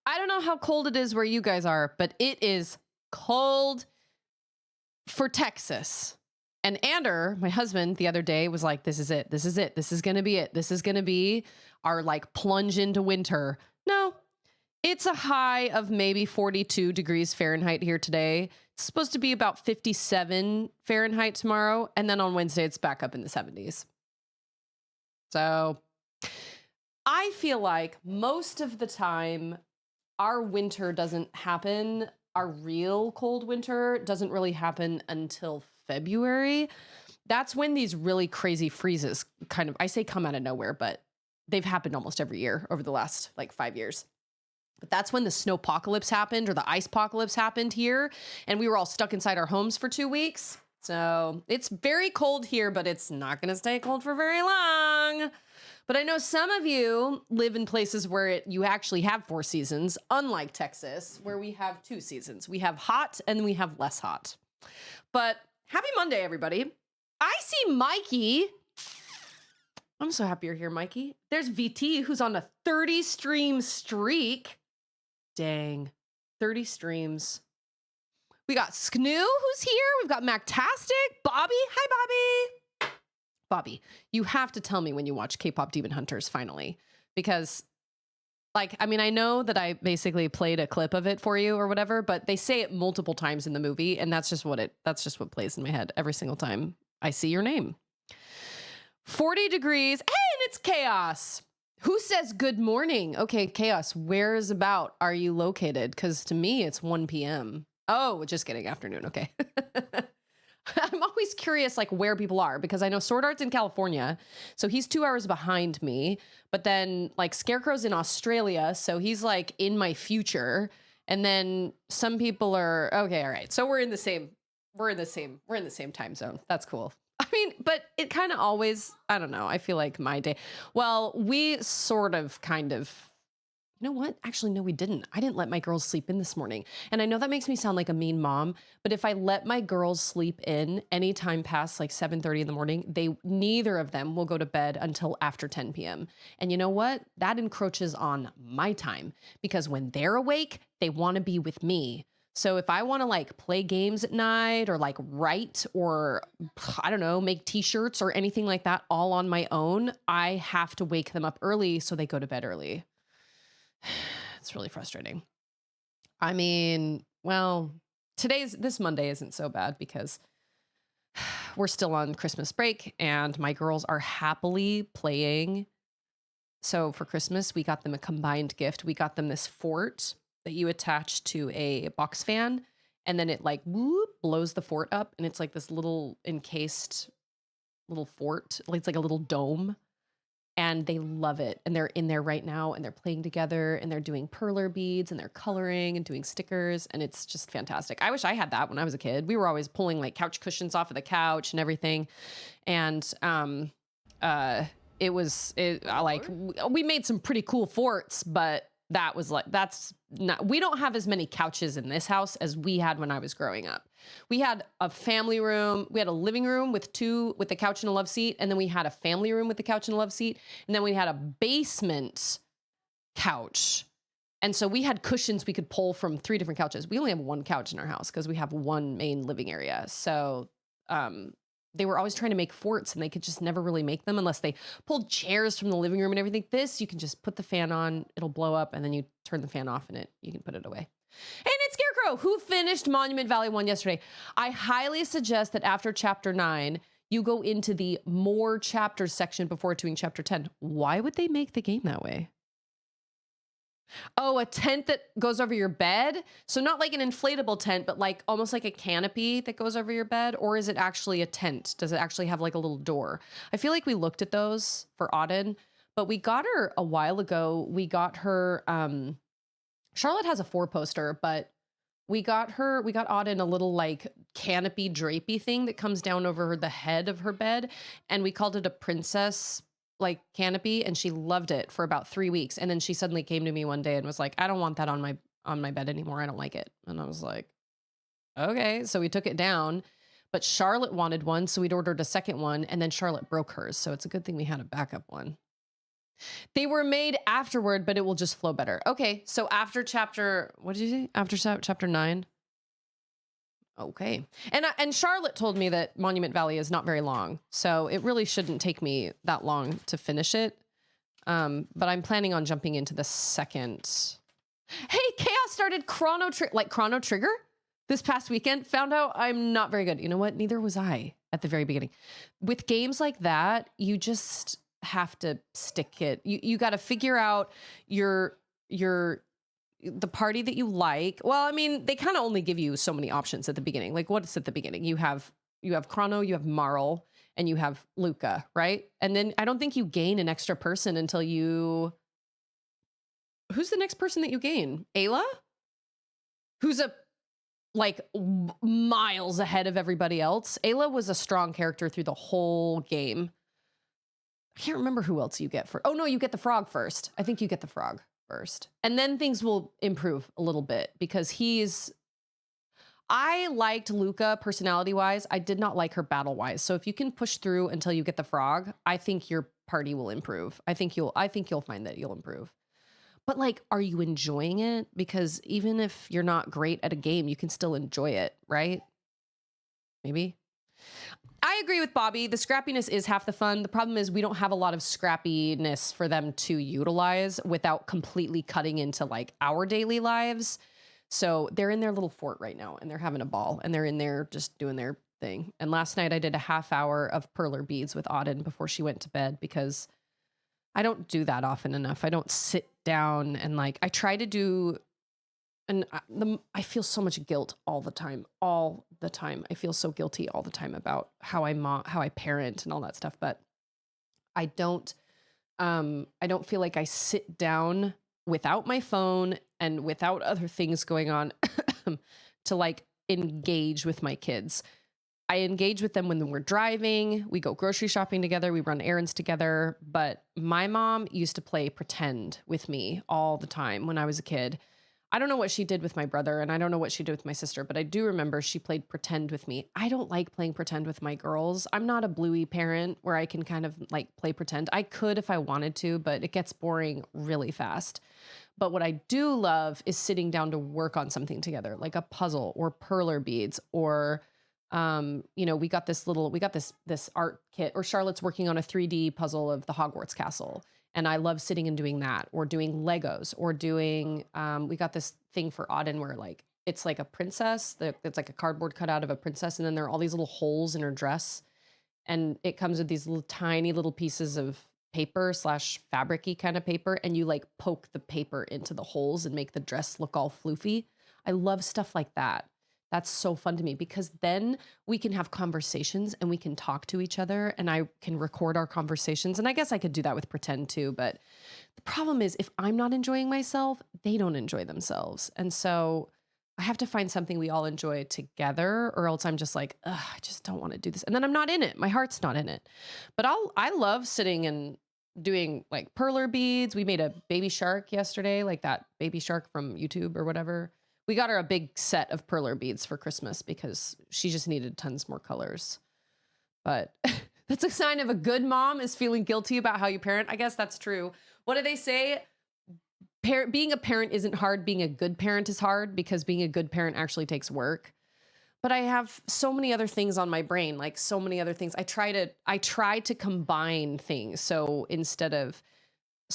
I don't know how cold it is where you guys are, but it is cold for Texas. And Ander, my husband, the other day was like, this is it. This is it. This is going to be it. This is going to be our like plunge into winter. No, it's a high of maybe 42 degrees Fahrenheit here today. It's supposed to be about 57 Fahrenheit tomorrow. And then on Wednesday, it's back up in the 70s. So I feel like most of the time, our winter doesn't happen. Our real cold winter doesn't really happen until February. That's when these really crazy freezes kind of, I say come out of nowhere, but they've happened almost every year over the last like 5 years. But that's when the snowpocalypse happened or the icepocalypse happened here. And we were all stuck inside our homes for 2 weeks. So it's very cold here, but it's not going to stay cold for very long. But I know some of you live in places where you actually have 4 seasons, unlike Texas, where we have 2 seasons. We have hot and we have less hot. But happy Monday, everybody. I see Mikey. I'm so happy you're here, Mikey. There's VT, who's on a 30 stream streak. Dang, 30 streams. We got Sknoo, who's here. We've got Mactastic, Bobby. Hi, Bobby. Bobby, you have to tell me when you watch K-pop Demon Hunters finally, because like, I mean, I know that I basically played a clip of it for you or whatever, but they say it multiple times in the movie. And that's just what plays in my head every single time I see your name. 40 degrees. Hey, and it's Chaos. Who says good morning? Okay, Chaos, where's about are you located? Because to me, it's 1 p.m. Oh, just kidding. Afternoon. Okay. I'm always curious, like, where people are, because I know Sword Art's in California, so he's 2 hours behind me. But then, like, Scarecrow's in Australia, so he's like in my future. And then some people are okay. All right, so we're in the same time zone. That's cool. I mean, but it kind of always, I don't know. I feel like my day. Well, we sort of, kind of. You know what? Actually, no, we didn't. I didn't let my girls sleep in this morning. And I know that makes me sound like a mean mom, but if I let my girls sleep in anytime past like 7:30 in the morning, neither of them will go to bed until after 10 p.m. And you know what? That encroaches on my time because when they're awake, they want to be with me. So if I want to like play games at night or like write or I don't know, make t-shirts or anything like that all on my own, I have to wake them up early so they go to bed early. It's really frustrating. I mean, well, this Monday isn't so bad because we're still on Christmas break and my girls are happily playing. So for Christmas, we got them a combined gift. We got them this fort that you attach to a box fan and then it like whoop, blows the fort up. And it's like this little encased little fort. It's like a little dome. And they love it. And they're in there right now and they're playing together and they're doing perler beads and they're coloring and doing stickers. And it's just fantastic. I wish I had that when I was a kid. We were always pulling like couch cushions off of the couch and everything. And we made some pretty cool forts, but we don't have as many couches in this house as we had when I was growing up. We had a family room. We had a living room with the couch and a love seat. And then we had a family room with the couch and a love seat. And then we had a basement couch. And so we had cushions we could pull from 3 different couches. We only have 1 couch in our house because we have 1 main living area. So, they were always trying to make forts and they could just never really make them unless they pulled chairs from the living room and everything. This, you can just put the fan on, it'll blow up, and then you turn the fan off and you can put it away. And it's Scarecrow, who finished Monument Valley 1 yesterday. I highly suggest that after chapter 9, you go into the more chapters section before doing chapter 10. Why would they make the game that way? Oh, a tent that goes over your bed? So not like an inflatable tent, but like almost like a canopy that goes over your bed? Or is it actually a tent? Does it actually have like a little door? I feel like we looked at those for Auden, but we got her a while ago. We got her, Charlotte has a 4-poster, but we got Auden a little like canopy drapey thing that comes down over the head of her bed. And we called it a princess like canopy, and she loved it for about 3 weeks. And then she suddenly came to me one day and was like, I don't want that on my bed anymore. I don't like it. And I was like, okay. So we took it down, but Charlotte wanted one. So we'd ordered a second one and then Charlotte broke hers. So it's a good thing we had a backup one. They were made afterward, but it will just flow better. Okay, so after chapter, what did you say? After chapter 9? Okay. And Charlotte told me that Monument Valley is not very long, so it really shouldn't take me that long to finish it. But I'm planning on jumping into the second. Hey, Chaos started Chrono Trigger this past weekend. Found out I'm not very good. You know what? Neither was I at the very beginning. With games like that, you just have to stick it. You got to figure out the party that you like. Well, I mean, they kind of only give you so many options at the beginning. Like, what's at the beginning? You have Chrono, you have Marl, and you have Luca, right? And then I don't think you gain an extra person until you... Who's the next person that you gain? Ayla? Who's miles ahead of everybody else. Ayla was a strong character through the whole game. I can't remember who else you get for... Oh, no, you get the frog first. I think you get the frog first. And then things will improve a little bit because I liked Luca personality-wise. I did not like her battle-wise. So if you can push through until you get the frog, I think your party will improve. I think you'll find that you'll improve. But like, are you enjoying it? Because even if you're not great at a game, you can still enjoy it, right? Maybe. I agree with Bobby. The scrappiness is half the fun. The problem is we don't have a lot of scrappiness for them to utilize without completely cutting into like our daily lives. So they're in their little fort right now and they're having a ball and they're in there just doing their thing. And last night I did a half hour of perler beads with Auden before she went to bed because I don't do that often enough. I don't sit down and like, I try to do, and I feel so much guilt all the time. I feel so guilty all the time about how I parent and all that stuff. But I don't feel like I sit down without my phone and without other things going on to like engage with my kids. I engage with them when we're driving, we go grocery shopping together, we run errands together. But my mom used to play pretend with me all the time when I was a kid. I don't know what she did with my brother and I don't know what she did with my sister, but I do remember she played pretend with me. I don't like playing pretend with my girls. I'm not a Bluey parent where I can kind of like play pretend. I could if I wanted to, but it gets boring really fast. But what I do love is sitting down to work on something together, like a puzzle or perler beads or, we got this art kit, or Charlotte's working on a 3D puzzle of the Hogwarts castle. And I love sitting and doing that, or doing Legos, or doing, we got this thing for Auden where like, it's like a princess, it's like a cardboard cutout of a princess. And then there are all these little holes in her dress. And it comes with these little tiny little pieces of paper / fabric-y kind of paper. And you like poke the paper into the holes and make the dress look all floofy. I love stuff like that. That's so fun to me because then we can have conversations and we can talk to each other and I can record our conversations. And I guess I could do that with pretend too. But the problem is if I'm not enjoying myself, they don't enjoy themselves. And so I have to find something we all enjoy together or else I'm just like, ugh, I just don't want to do this. And then I'm not in it. My heart's not in it. But I love sitting and doing like perler beads. We made a baby shark yesterday, like that baby shark from YouTube or whatever. We got her a big set of perler beads for Christmas because she just needed tons more colors. But that's a sign of a good mom is feeling guilty about how you parent. I guess that's true. What do they say? Being a parent isn't hard. Being a good parent is hard because being a good parent actually takes work. But I have so many other things on my brain, like so many other things. I try to combine things. So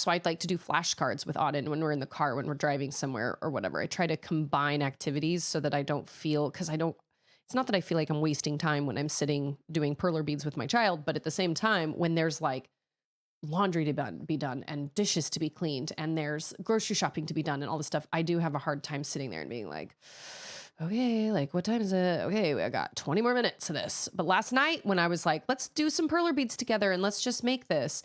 I'd like to do flashcards with Auden when we're in the car, when we're driving somewhere or whatever. I try to combine activities so that I don't feel, it's not that I feel like I'm wasting time when I'm sitting doing perler beads with my child, but at the same time, when there's like laundry to be done and dishes to be cleaned and there's grocery shopping to be done and all this stuff, I do have a hard time sitting there and being like, okay, like what time is it? Okay, I got 20 more minutes of this. But last night when I was like, let's do some perler beads together and let's just make this,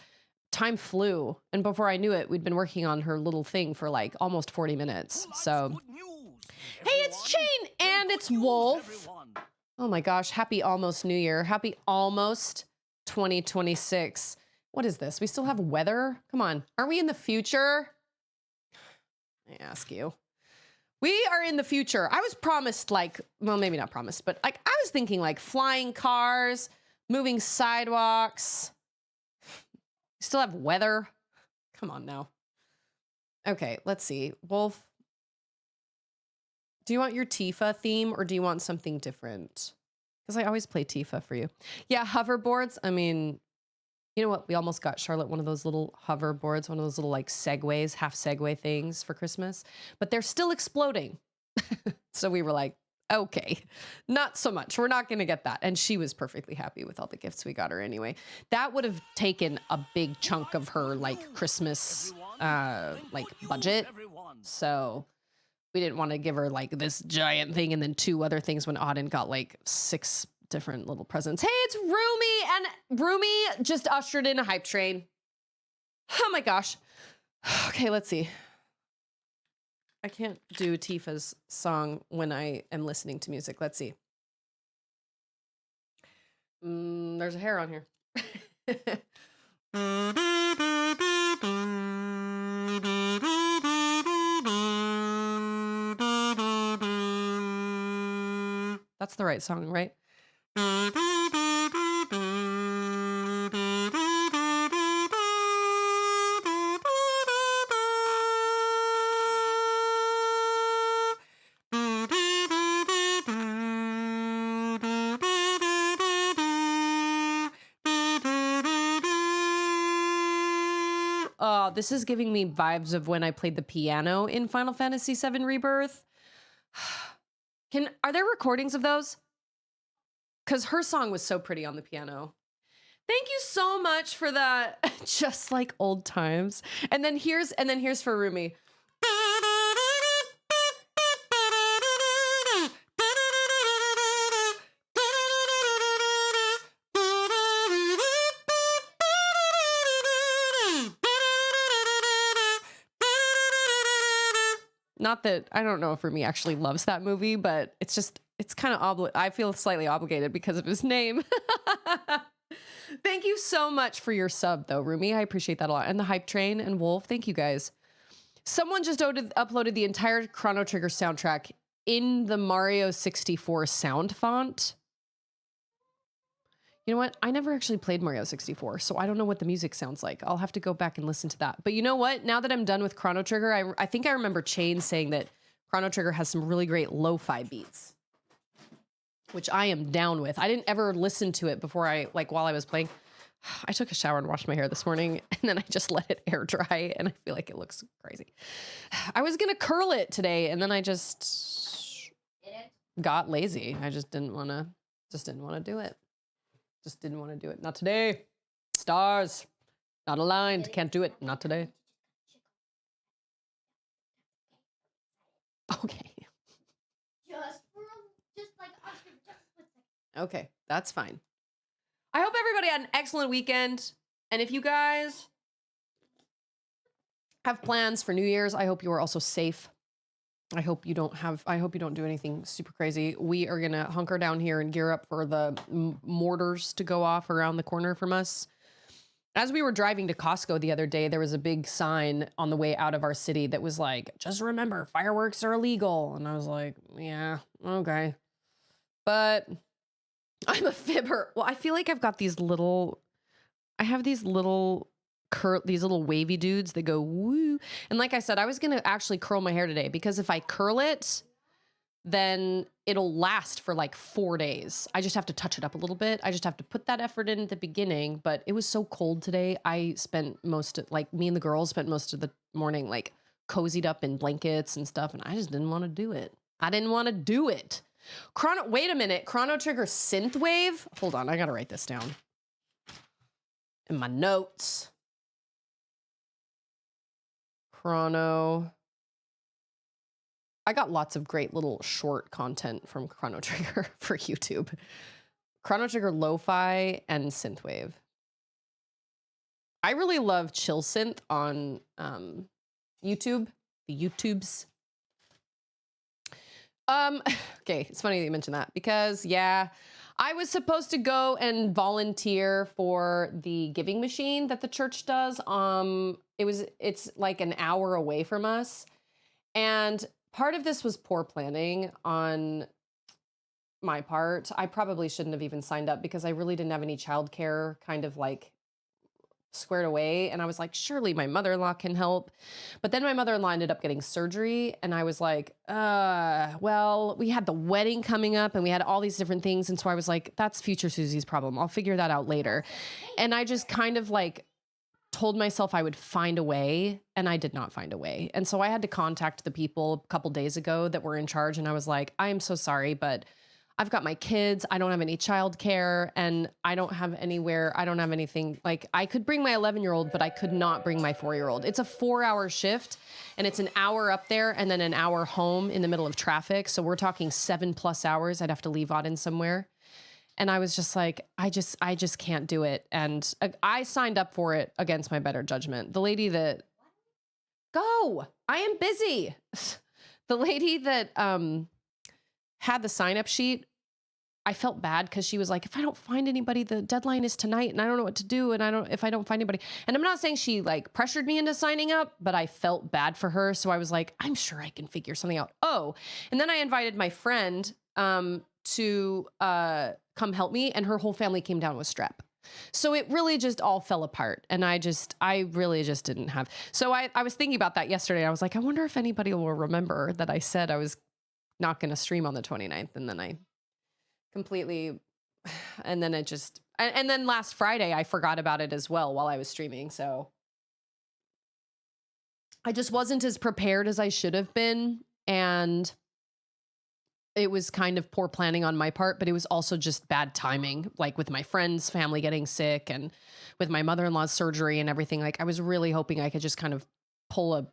time flew. And before I knew it, we'd been working on her little thing for like almost 40 minutes. So, hey, it's Chain and it's Wolf. Oh my gosh. Happy almost New Year. Happy almost 2026. What is this? We still have weather? Come on. Aren't we in the future? I ask you. We are in the future. I was promised maybe not promised, but like I was thinking like flying cars, moving sidewalks. Still have weather. Come on now. Okay, let's see. Wolf, do you want your Tifa theme or do you want something different? Because I always play Tifa for you. Yeah, hoverboards. I mean, you know what? We almost got Charlotte one of those little hoverboards, one of those little like segways, half segway things for Christmas, but they're still exploding. So we were like, okay, not so much. We're not going to get that. And she was perfectly happy with all the gifts we got her anyway. That would have taken a big chunk of her like Christmas like budget. So we didn't want to give her like this giant thing and then 2 other things when Auden got like 6 different little presents. Hey, it's Rumi, and Rumi just ushered in a hype train. Oh my gosh. Okay, let's see. I can't do Tifa's song when I am listening to music. Let's see. There's a hair on here. That's the right song, right? This is giving me vibes of when I played the piano in Final Fantasy VII Rebirth. Are there recordings of those? Because her song was so pretty on the piano. Thank you so much for that. Just like old times. And then here's for Rumi. Not that I don't know if Rumi actually loves that movie, but it's kind of I feel slightly obligated because of his name. Thank you so much for your sub though, Rumi. I appreciate that a lot. And the Hype Train and Wolf, thank you guys. Someone just uploaded the entire Chrono Trigger soundtrack in the Mario 64 sound font. You know what? I never actually played Mario 64, so I don't know what the music sounds like. I'll have to go back and listen to that. But you know what? Now that I'm done with Chrono Trigger, I think I remember Chain saying that Chrono Trigger has some really great lo-fi beats, which I am down with. I didn't ever listen to it before while I was playing. I took a shower and washed my hair this morning, and then I just let it air dry, and I feel like it looks crazy. I was gonna curl it today, and then I just got lazy. I just didn't want to do it. Just didn't want to do it. Not today. Stars. Not aligned. Can't do it. Not today. Okay. Okay, that's fine. I hope everybody had an excellent weekend. And if you guys have plans for New Year's, I hope you are also safe. I hope you don't do anything super crazy. We are going to hunker down here and gear up for the mortars to go off around the corner from us. As we were driving to Costco the other day, there was a big sign on the way out of our city that was like, just remember, fireworks are illegal. And I was like, yeah, okay. But I'm a fibber. Well, I feel like I've got these little wavy dudes that go woo. And like I said, I was going to actually curl my hair today because if I curl it, then it'll last for like 4 days. I just have to touch it up a little bit. I just have to put that effort in at the beginning, but it was so cold today. Me and the girls spent most of the morning like cozied up in blankets and stuff. And I just didn't want to do it. Wait a minute. Chrono Trigger Synthwave. Hold on. I got to write this down in my notes. Chrono. I got lots of great little short content from Chrono Trigger for YouTube. Chrono Trigger Lo-Fi and Synthwave. I really love Chill Synth on YouTube, the YouTubes. Okay, it's funny that you mentioned that because yeah, I was supposed to go and volunteer for the giving machine that the church does. It's like an hour away from us. And part of this was poor planning on my part. I probably shouldn't have even signed up because I really didn't have any childcare kind of like squared away. And I was like, surely my mother-in-law can help. But then my mother-in-law ended up getting surgery. And I was like, well, we had the wedding coming up and we had all these different things. And so I was like, that's future Susie's problem. I'll figure that out later. And I just kind of like told myself I would find a way, and I did not find a way. And so I had to contact the people a couple days ago that were in charge. And I was like, I am so sorry, but I've got my kids. I don't have any childcare, and I don't have anywhere. I don't have anything. Like, I could bring my 11-year-old, but I could not bring my 4-year-old. It's a 4-hour shift, and it's an hour up there and then an hour home in the middle of traffic. So we're talking 7+ hours. I'd have to leave Auden somewhere. And I was just like, I just can't do it. And I signed up for it against my better judgment. The lady that I am busy. The lady that had the sign up sheet, I felt bad because she was like, if I don't find anybody, the deadline is tonight and I don't know what to do. And if I don't find anybody, and I'm not saying she like pressured me into signing up, but I felt bad for her. So I was like, I'm sure I can figure something out. Oh, and then I invited my friend to come help me, and her whole family came down with strep. So it really just all fell apart. And I really just didn't have. So I was thinking about that yesterday. I was like, I wonder if anybody will remember that I said I was not going to stream on the 29th. And then I completely, and then it just, and then last Friday, I forgot about it as well while I was streaming. So I just wasn't as prepared as I should have been. And it was kind of poor planning on my part, but it was also just bad timing, like with my friend's family getting sick and with my mother-in-law's surgery and everything. Like, I was really hoping I could just kind of pull a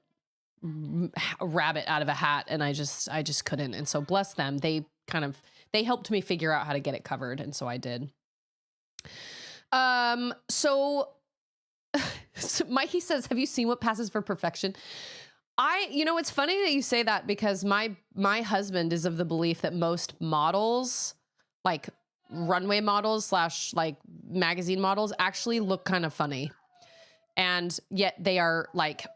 rabbit out of a hat, and I just couldn't. And so bless them. They helped me figure out how to get it covered. And so I did. So Mikey says, have you seen What Passes for Perfection? It's funny that you say that, because my husband is of the belief that most models, like runway models / like magazine models, actually look kind of funny. And yet they are like,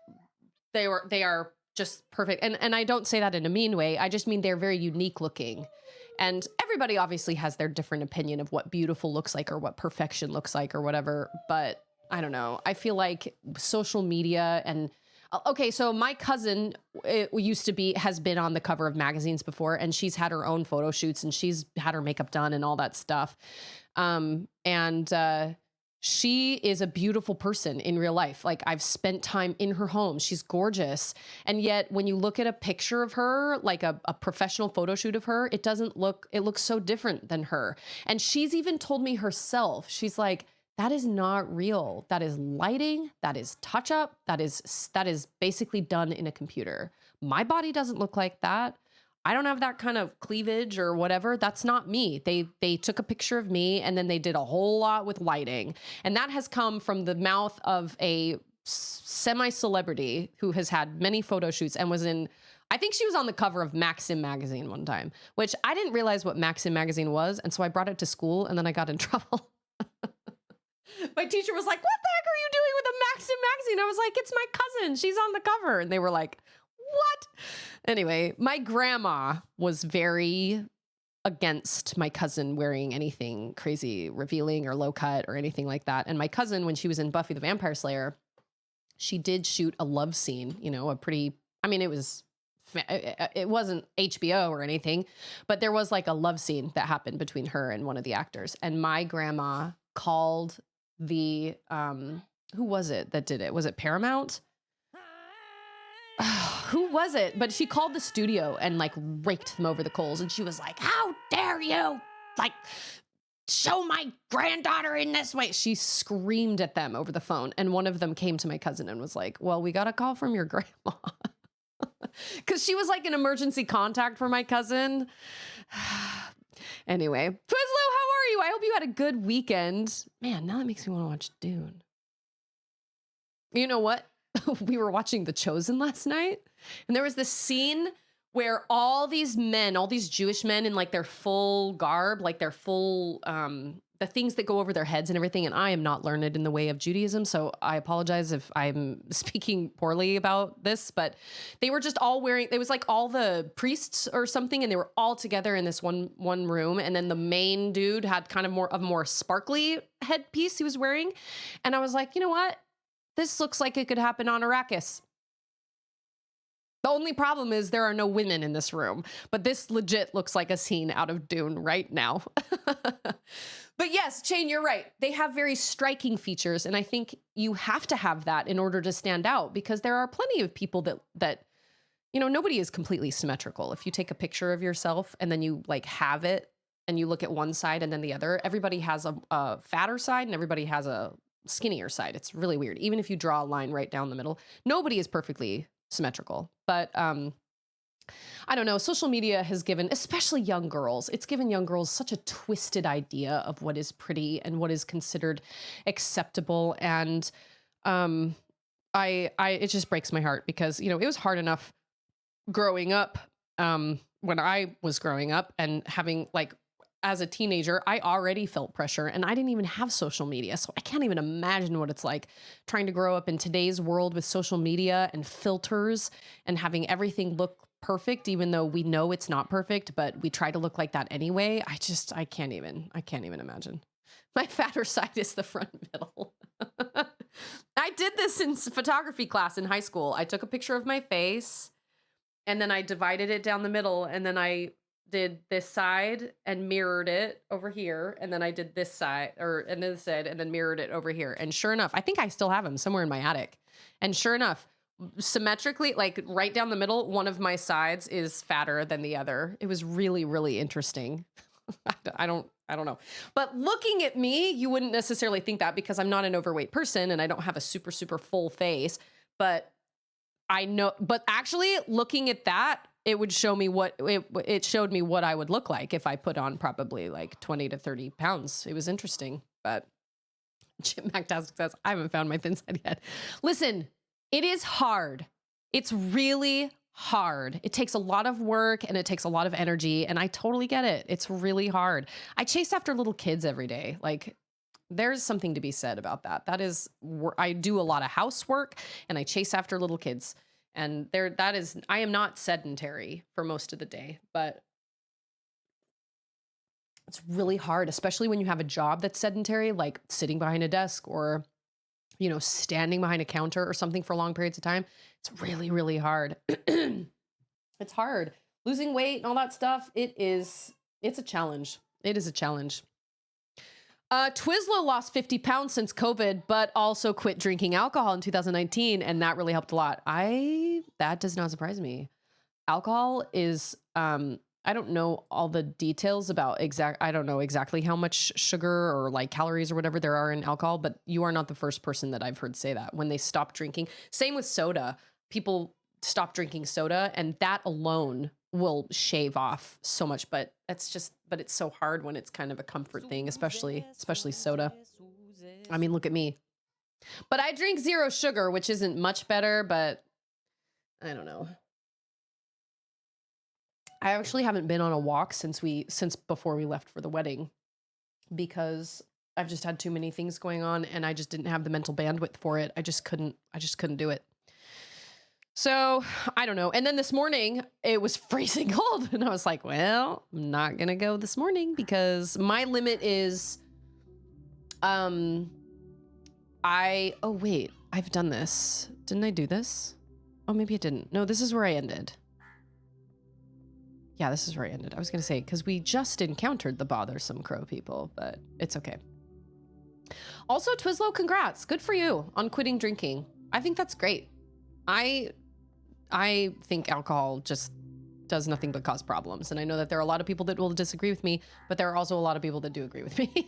they are just perfect. And I don't say that in a mean way. I just mean they're very unique looking. And everybody obviously has their different opinion of what beautiful looks like or what perfection looks like or whatever. But I don't know. I feel like social media and okay, so my cousin has been on the cover of magazines before, and she's had her own photo shoots and she's had her makeup done and all that stuff. She is a beautiful person in real life. Like, I've spent time in her home. She's gorgeous. And yet when you look at a picture of her, like a professional photo shoot of her, it looks so different than her. And she's even told me herself, she's like, that is not real. That is lighting. That is touch up. That is basically done in a computer. My body doesn't look like that. I don't have that kind of cleavage or whatever. That's not me. They took a picture of me, and then they did a whole lot with lighting. And that has come from the mouth of a semi-celebrity who has had many photo shoots and I think she was on the cover of Maxim magazine one time, which I didn't realize what Maxim magazine was. And so I brought it to school, and then I got in trouble. My teacher was like, what the heck are you doing with a Maxim magazine? I was like, it's my cousin. She's on the cover. And they were like, what? Anyway, my grandma was very against my cousin wearing anything crazy, revealing or low cut or anything like that. And my cousin, when she was in Buffy the Vampire Slayer, she did shoot a love scene, it wasn't HBO or anything, but there was like a love scene that happened between her and one of the actors. And my grandma called the who was it that did it? Was it Paramount? Who was it? But she called the studio and like raked them over the coals, and she was like, how dare you like show my granddaughter in this way? She screamed at them over the phone, and one of them came to my cousin and was like, well, we got a call from your grandma. Because she was like an emergency contact for my cousin. Anyway, Twizzlo, how are you? I hope you had a good weekend. Man, now that makes me want to watch Dune. You know what? We were watching The Chosen last night, and there was this scene where all these men, all these Jewish men in like their full garb, like their full, the things that go over their heads and everything. And I am not learned in the way of Judaism, so I apologize if I'm speaking poorly about this, but they were just all wearing, it was like all the priests or something, and they were all together in this one room. And then the main dude had kind of more sparkly headpiece he was wearing. And I was like, you know what? This looks like it could happen on Arrakis. The only problem is there are no women in this room, but this legit looks like a scene out of Dune right now. But yes, Chain, you're right. They have very striking features, and I think you have to have that in order to stand out, because there are plenty of people that you know, nobody is completely symmetrical. If you take a picture of yourself and then you like have it and you look at one side and then the other, everybody has a fatter side and everybody has a skinnier side. It's really weird. Even if you draw a line right down the middle, nobody is perfectly symmetrical. But I don't know, social media has given, especially young girls, it's given young girls such a twisted idea of what is pretty and what is considered acceptable. And it just breaks my heart, because, you know, it was hard enough growing up, when I was growing up and having, like, as a teenager, I already felt pressure and I didn't even have social media. So I can't even imagine what it's like trying to grow up in today's world with social media and filters and having everything look perfect, even though we know it's not perfect, but we try to look like that anyway. I can't even imagine. My fatter side is the front middle. I did this in photography class in high school. I took a picture of my face and then I divided it down the middle, and then I did this side and mirrored it over here, and then I did this side and this side and then mirrored it over here. And sure enough, I think I still have them somewhere in my attic. And sure enough, symmetrically, like right down the middle, one of my sides is fatter than the other. It was really, really interesting. I don't know. But looking at me, you wouldn't necessarily think that, because I'm not an overweight person and I don't have a super, super full face. But I know, but actually looking at that, it would show me it showed me what I would look like if I put on probably like 20 to 30 pounds. It was interesting. But Jim McTask says, I haven't found my thin side yet. Listen, it is hard. It's really hard. It takes a lot of work and it takes a lot of energy, and I totally get it. It's really hard. I chase after little kids every day. Like, there's something to be said about that. That is, I do a lot of housework and I chase after little kids, and I am not sedentary for most of the day, but it's really hard, especially when you have a job that's sedentary, like sitting behind a desk or, you know, standing behind a counter or something for long periods of time. It's really, really hard. It's hard. Losing weight and all that stuff. It's a challenge. It is a challenge. Twizzler lost 50 pounds since COVID, but also quit drinking alcohol in 2019. And that really helped a lot. That does not surprise me. Alcohol is, I don't know all the details about I don't know exactly how much sugar or like calories or whatever there are in alcohol, but you are not the first person that I've heard say that when they stop drinking. Same with soda. People stop drinking soda, and that alone will shave off so much, but it's so hard when it's kind of a comfort thing, especially soda. I mean, look at me. But I drink zero sugar, which isn't much better, but I don't know. I actually haven't been on a walk since before we left for the wedding, because I've just had too many things going on and I just didn't have the mental bandwidth for it. I just couldn't do it. So I don't know. And then this morning it was freezing cold and I was like, well, I'm not going to go this morning because my limit is, oh wait, I've done this. Didn't I do this? Oh, maybe I didn't. No, this is where I ended. Yeah, this is where I ended. I was going to say, because we just encountered the bothersome crow people, but it's okay. Also, Twizzlo, congrats. Good for you on quitting drinking. I think that's great. I think alcohol just does nothing but cause problems. And I know that there are a lot of people that will disagree with me, but there are also a lot of people that do agree with me.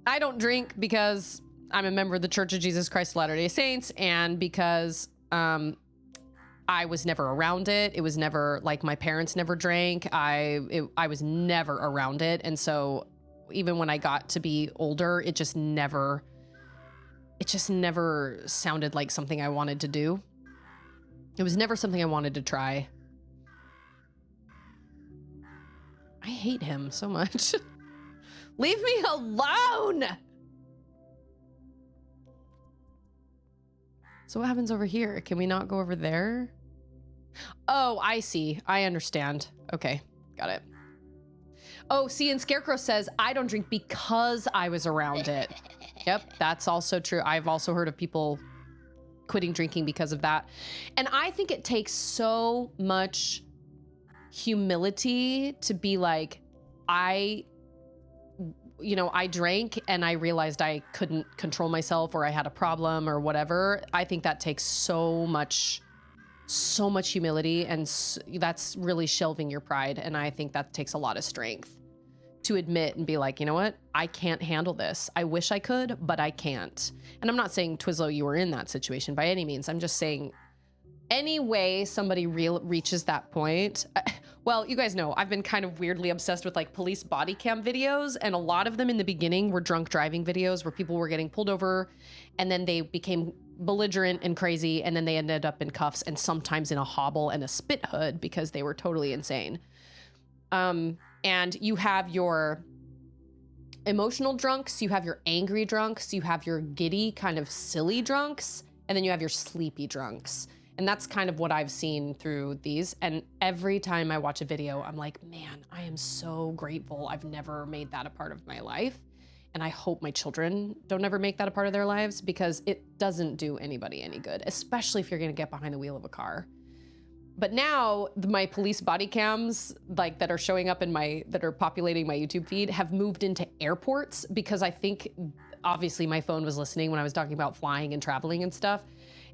I don't drink because I'm a member of the Church of Jesus Christ of Latter-day Saints, and because I was never around it. It was never like my parents never drank. I was never around it. And so even when I got to be older, it just never sounded like something I wanted to do. It was never something I wanted to try. I hate him so much. Leave me alone! So what happens over here? Can we not go over there? Oh, I see. I understand. Okay, got it. Oh, see, and Scarecrow says, I don't drink because I was around it. Yep, that's also true. I've also heard of people quitting drinking because of that. And I think it takes so much humility to be like, I drank and I realized I couldn't control myself or I had a problem or whatever. I think that takes so much humility, and that's really shelving your pride. And I think that takes a lot of strength to admit and be like, you know what? I can't handle this. I wish I could, but I can't. And I'm not saying, Twizzler, you were in that situation by any means. I'm just saying any way somebody reaches that point. Well, you guys know I've been kind of weirdly obsessed with like police body cam videos, and a lot of them in the beginning were drunk driving videos where people were getting pulled over and then they became belligerent and crazy, and then they ended up in cuffs and sometimes in a hobble and a spit hood because they were totally insane. And you have your emotional drunks, you have your angry drunks, you have your giddy kind of silly drunks, and then you have your sleepy drunks. And that's kind of what I've seen through these. And every time I watch a video, I'm like, man, I am so grateful I've never made that a part of my life. And I hope my children don't ever make that a part of their lives, because it doesn't do anybody any good, especially if you're gonna get behind the wheel of a car. But now my police body cams, like that are showing up that are populating my YouTube feed, have moved into airports, because I think obviously my phone was listening when I was talking about flying and traveling and stuff.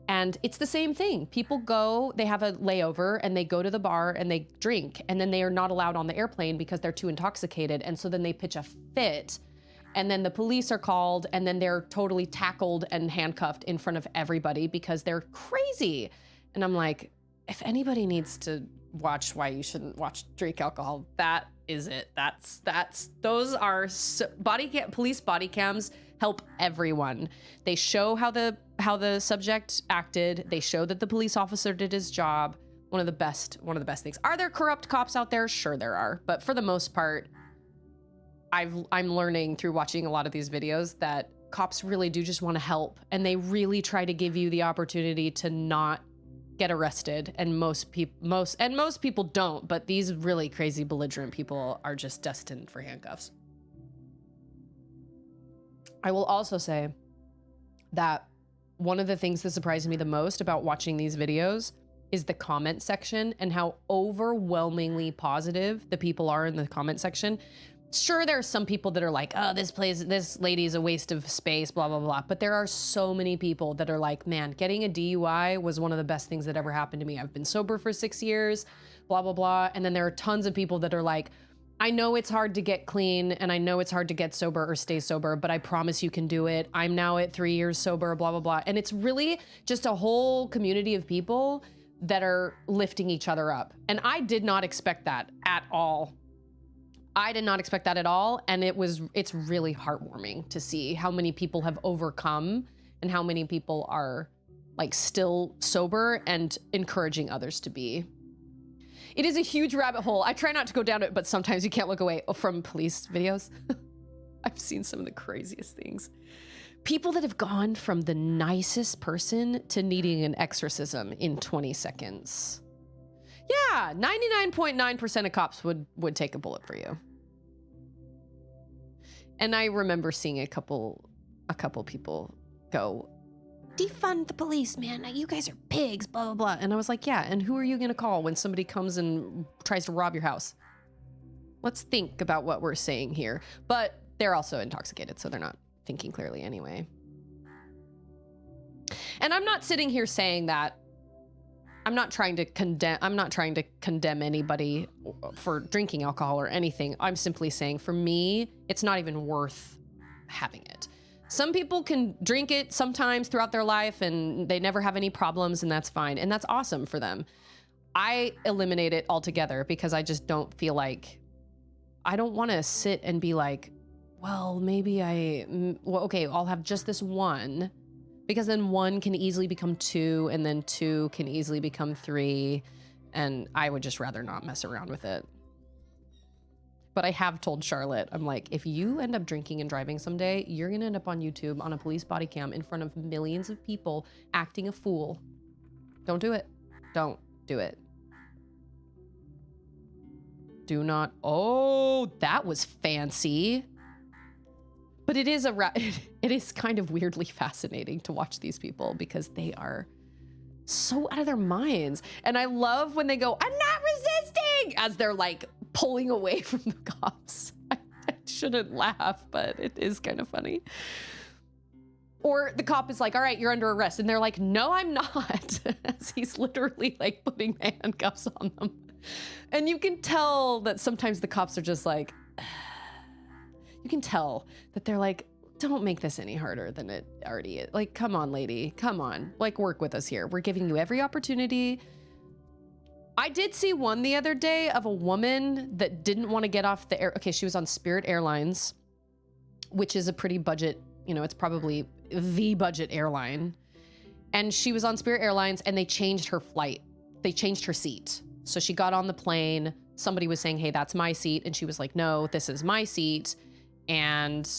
And it's the same thing. People go, they have a layover and they go to the bar and they drink, and then they are not allowed on the airplane because they're too intoxicated. And so then they pitch a fit, and then the police are called, and then they're totally tackled and handcuffed in front of everybody because they're crazy. And I'm like, if anybody needs to watch why you shouldn't drink alcohol, that is it. Those are police body cams help everyone. They show how the subject acted. They show that the police officer did his job. One of the best things. Are there corrupt cops out there? Sure there are. But for the most part, I'm learning through watching a lot of these videos that cops really do just want to help, and they really try to give you the opportunity to not get arrested. And most people don't, but these really crazy belligerent people are just destined for handcuffs. I will also say that one of the things that surprised me the most about watching these videos is the comment section, and how overwhelmingly positive the people are in the comment section. Sure, there are some people that are like, oh, this lady is a waste of space, blah, blah, blah. But there are so many people that are like, man, getting a DUI was one of the best things that ever happened to me. I've been sober for 6 years, blah, blah, blah. And then there are tons of people that are like, I know it's hard to get clean, and I know it's hard to get sober or stay sober, but I promise you can do it. I'm now at 3 years sober, blah, blah, blah. And it's really just a whole community of people that are lifting each other up. And I did not expect that at all. And it's really heartwarming to see how many people have overcome and how many people are like still sober and encouraging others to be. It is a huge rabbit hole. I try not to go down it, but sometimes you can't look away from police videos. I've seen some of the craziest things. People that have gone from the nicest person to needing an exorcism in 20 seconds. Yeah, 99.9% of cops would take a bullet for you. And I remember seeing a couple people go, defund the police, man. You guys are pigs, blah, blah, blah. And I was like, yeah, and who are you gonna call when somebody comes and tries to rob your house? Let's think about what we're saying here. But they're also intoxicated, so they're not thinking clearly anyway. And I'm not sitting here saying that I'm not trying to condemn anybody for drinking alcohol or anything. I'm simply saying, for me, it's not even worth having it. Some people can drink it sometimes throughout their life and they never have any problems, and that's fine. And that's awesome for them. I eliminate it altogether because I just don't feel like, I don't want to sit and be like, well, maybe okay, I'll have just this one. Because then one can easily become two, and then two can easily become three. And I would just rather not mess around with it. But I have told Charlotte, I'm like, if you end up drinking and driving someday, you're going to end up on YouTube on a police body cam in front of millions of people acting a fool. Don't do it. Don't do it. Do not. Oh, that was fancy. But it is it is kind of weirdly fascinating to watch these people because they are so out of their minds. And I love when they go, I'm not resisting, as they're like pulling away from the cops. I shouldn't laugh, but it is kind of funny. Or the cop is like, all right, you're under arrest. And they're like, no, I'm not. As he's literally like putting handcuffs on them. And you can tell that sometimes the cops are just like, you can tell that they're like, don't make this any harder than it already is. Like, come on, lady, come on. Like, work with us here. We're giving you every opportunity. I did see one the other day of a woman that didn't want to get off the air. Okay, she was on Spirit Airlines, which is a pretty budget, you know, it's probably the budget airline. And she was on Spirit Airlines and they changed her flight. They changed her seat. So she got on the plane. Somebody was saying, hey, that's my seat. And she was like, no, this is my seat. And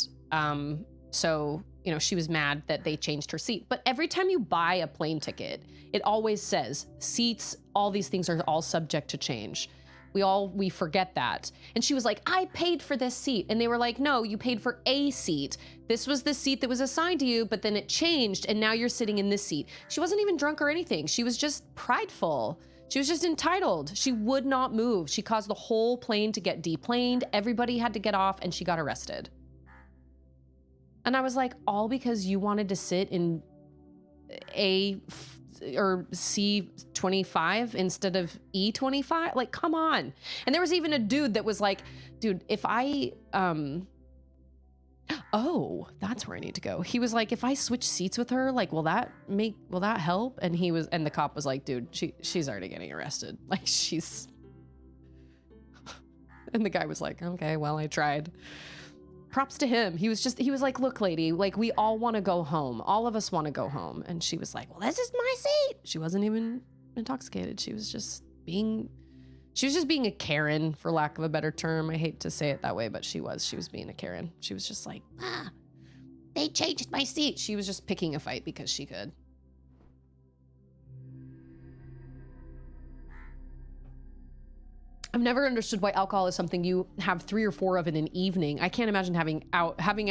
so, you know, she was mad that they changed her seat. But every time you buy a plane ticket, it always says seats, all these things are all subject to change. We forget that. And she was like, I paid for this seat. And they were like, no, you paid for a seat. This was the seat that was assigned to you, but then it changed and now you're sitting in this seat. She wasn't even drunk or anything. She was just prideful. She was just entitled. She would not move. She caused the whole plane to get deplaned. Everybody had to get off and she got arrested. And I was like, all because you wanted to sit in A or C25 instead of E25? Like, come on. And there was even a dude that was like, dude, if I, oh, that's where I need to go. He was like, if I switch seats with her, like, will that help? And the cop was like, dude, she's already getting arrested. Like, she's, and the guy was like, okay, well, I tried. Props to him. He was like, look, lady, like, we all want to go home. All of us want to go home. And she was like, well, this is my seat. She wasn't even intoxicated. She was just being a Karen, for lack of a better term. I hate to say it that way, but she was being a Karen. She was just like, they changed my seat. She was just picking a fight because she could. I've never understood why alcohol is something you have 3 or 4 of in an evening. I can't imagine hanging out, having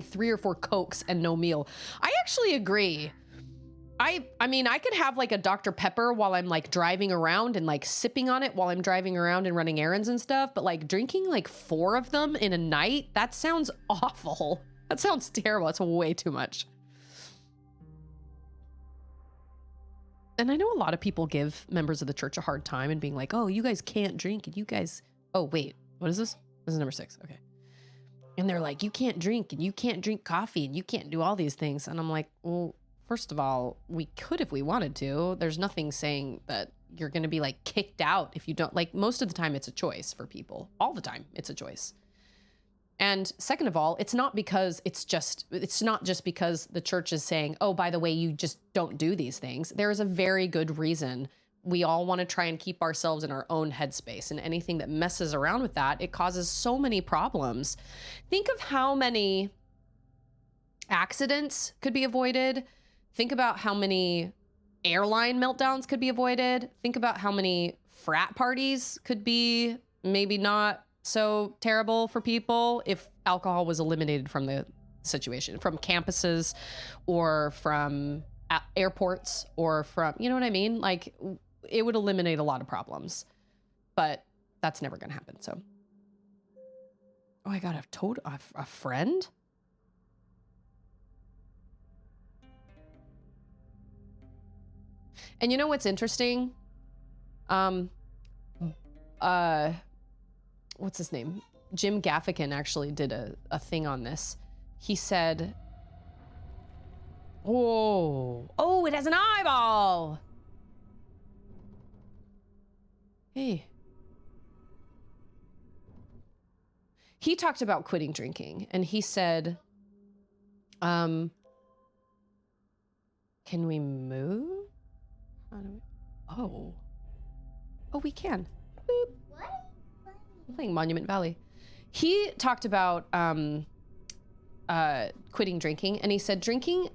3 or 4 Cokes and no meal. I actually agree. I mean, I could have like a Dr. Pepper while I'm like driving around and like sipping on it while I'm driving around and running errands and stuff. But like drinking like 4 of them in a night, that sounds awful. That sounds terrible. It's way too much. And I know a lot of people give members of the church a hard time and being like, oh, you guys can't drink and you guys, oh, wait, what is this? This is number 6. Okay. And they're like, you can't drink and you can't drink coffee and you can't do all these things. And I'm like, well, first of all, we could if we wanted to. There's nothing saying that you're going to be like kicked out if you don't. Like, most of the time it's a choice for people. All the time it's a choice. And second of all, it's not just because the church is saying, oh, by the way, you just don't do these things. There is a very good reason. We all want to try and keep ourselves in our own headspace, and anything that messes around with that, it causes so many problems. Think of how many accidents could be avoided. Think about how many airline meltdowns could be avoided. Think about how many frat parties could be maybe not so terrible for people if alcohol was eliminated from the situation, from campuses or from airports or from, you know what I mean? Like, it would eliminate a lot of problems, but that's never going to happen. So, oh, I got a friend. And you know what's interesting? What's his name? Jim Gaffigan actually did a thing on this. He said, oh, it has an eyeball. Hey. He talked about quitting drinking and he said, can we move? How do we, oh, we can. Boop. playing Monument Valley. He talked about quitting drinking, and he said quitting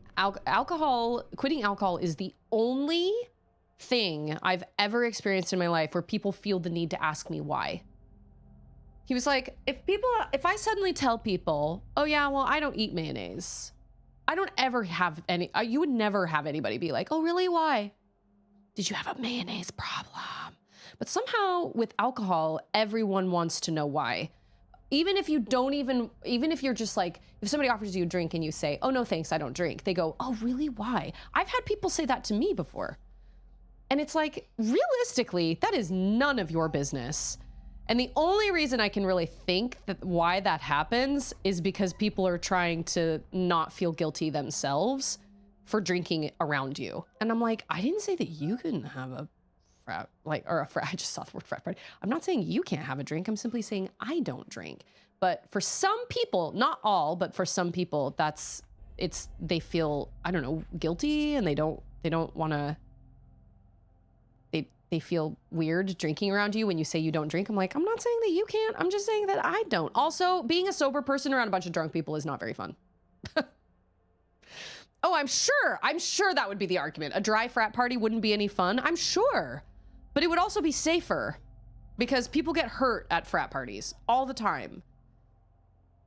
alcohol is the only thing I've ever experienced in my life where people feel the need to ask me why. He was like, if I suddenly tell people, oh yeah, well, I don't eat mayonnaise, I don't ever have any, you would never have anybody be like, oh really, why? Did you have a mayonnaise problem? But somehow with alcohol, everyone wants to know why. Even if you don't even if you're just like, if somebody offers you a drink and you say, oh no thanks, I don't drink, they go, oh really, why? I've had people say that to me before. And it's like, realistically, that is none of your business. And the only reason I can really think that why that happens is because people are trying to not feel guilty themselves for drinking around you. And I'm like, I didn't say that you couldn't have a frat, I just saw the word frat party. I'm not saying you can't have a drink. I'm simply saying I don't drink. But for some people, not all, but for some people, they feel, I don't know, guilty, and they don't want to, they feel weird drinking around you when you say you don't drink. I'm like, I'm not saying that you can't. I'm just saying that I don't. Also, being a sober person around a bunch of drunk people is not very fun. Oh, I'm sure that would be the argument. A dry frat party wouldn't be any fun. I'm sure. But it would also be safer because people get hurt at frat parties all the time.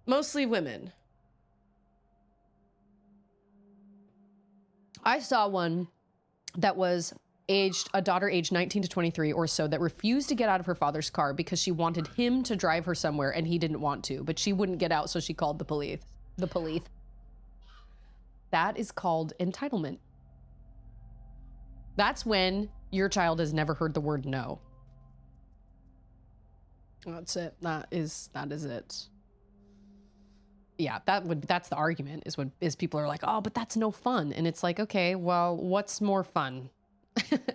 Mostly women. I saw one that was a daughter aged 19 to 23 or so, that refused to get out of her father's car because she wanted him to drive her somewhere and he didn't want to, but she wouldn't get out, so she called the police. That is called entitlement. That's when your child has never heard the word no. That's it. That is it. Yeah, that's the argument, is people are like, oh, but that's no fun. And it's like, okay, well, what's more fun?